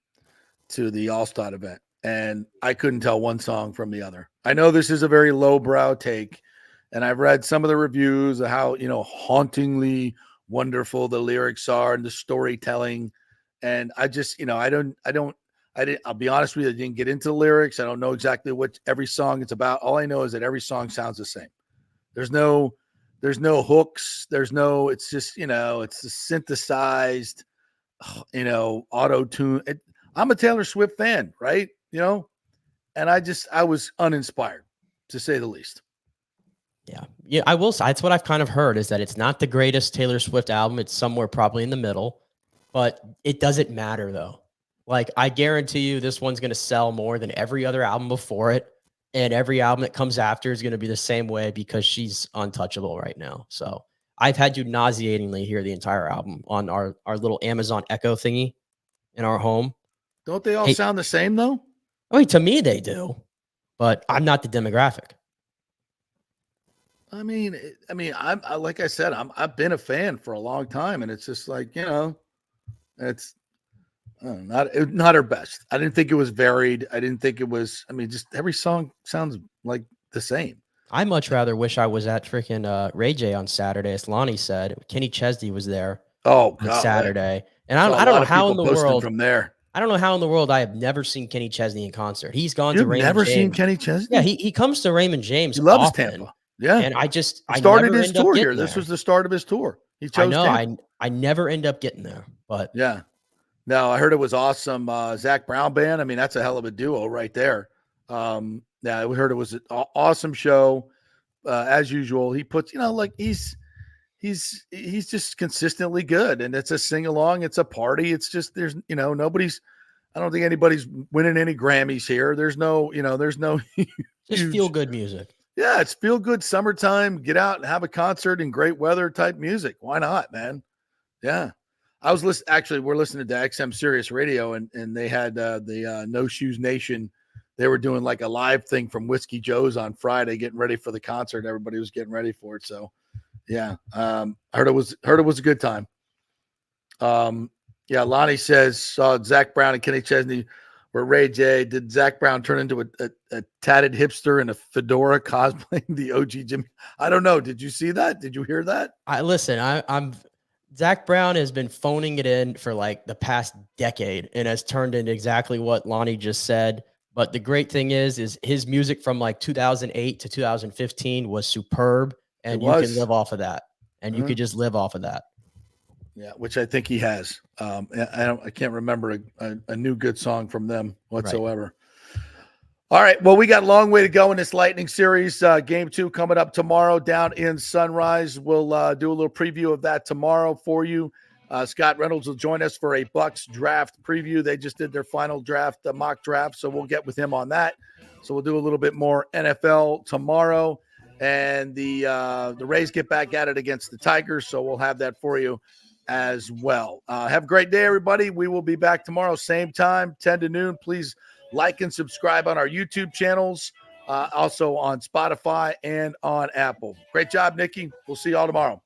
to the All-Star event, and I couldn't tell one song from the other. I know this is a very lowbrow take, and I've read some of the reviews of how, hauntingly wonderful the lyrics are and the storytelling. And I just, I'll be honest with you, I didn't get into the lyrics. I don't know exactly what every song it's about. All I know is that every song sounds the same. There's no hooks. It's just, it's a synthesized, auto-tune. I'm a Taylor Swift fan, right? And I was uninspired, to say the least. Yeah, I will say that's what I've kind of heard, is that it's not the greatest Taylor Swift album. It's somewhere probably in the middle, but it doesn't matter though. Like, I guarantee you this one's going to sell more than every other album before it. And every album that comes after is going to be the same way, because she's untouchable right now. So I've had to nauseatingly hear the entire album on our little Amazon Echo thingy in our home. Don't they all sound the same though? I mean, to me they do, but I'm not the demographic. I mean, I'm like I said, I've been a fan for a long time, and it's just like, it's not her best. I didn't think it was varied. I didn't think it was. I mean, just every song sounds like the same. I much rather wish I was at freaking Ray J on Saturday, as Lonnie said. Kenny Chesney was there. On Saturday, and I don't know how in the world from there. I don't know how in the world I have never seen Kenny Chesney in concert. He's gone You've to Raymond never James. Seen Kenny Chesney? Yeah, he comes to Raymond James. He loves often, Tampa. Yeah, and I started never his end up tour here. getting This there. was the start of his tour. He chose I know. Tampa. I never end up getting there, but yeah. No, I heard it was awesome. Zach Brown band. I mean, that's a hell of a duo right there. Yeah, we heard it was an awesome show. As usual, he puts, he's just consistently good, and it's a sing along. It's a party. It's just there's nobody's. I don't think anybody's winning any Grammys here. There's no just feel good music. Yeah, it's feel good summertime. Get out and have a concert in great weather type music. Why not, man? Yeah. I was we're listening to XM Sirius Radio, and they had the No Shoes Nation. They were doing like a live thing from Whiskey Joe's on Friday, getting ready for the concert. Everybody was getting ready for it. So yeah. I heard it was a good time. Yeah, Lonnie says Zach Brown and Kenny Chesney were Ray J. Did Zach Brown turn into a tatted hipster in a fedora cosplaying the OG Jimmy? I don't know. Did you see that? Did you hear that? I'm Zach Brown has been phoning it in for like the past decade and has turned into exactly what Lonnie just said. But the great thing is his music from like 2008 to 2015 was superb, and you can live off of that. And you could just live off of that. Yeah, which I think he has. I can't remember a new good song from them whatsoever. Right. All right. Well, we got a long way to go in this Lightning series. Game 2 coming up tomorrow down in Sunrise. We'll do a little preview of that tomorrow for you. Scott Reynolds will join us for a Bucks draft preview. They just did their final draft, the mock draft, so we'll get with him on that. So we'll do a little bit more NFL tomorrow. And the Rays get back at it against the Tigers, so we'll have that for you as well. Have a great day, everybody. We will be back tomorrow, same time, 10 to noon. Please like and subscribe on our YouTube channels, also on Spotify and on Apple. Great job, Nikki. We'll see you all tomorrow.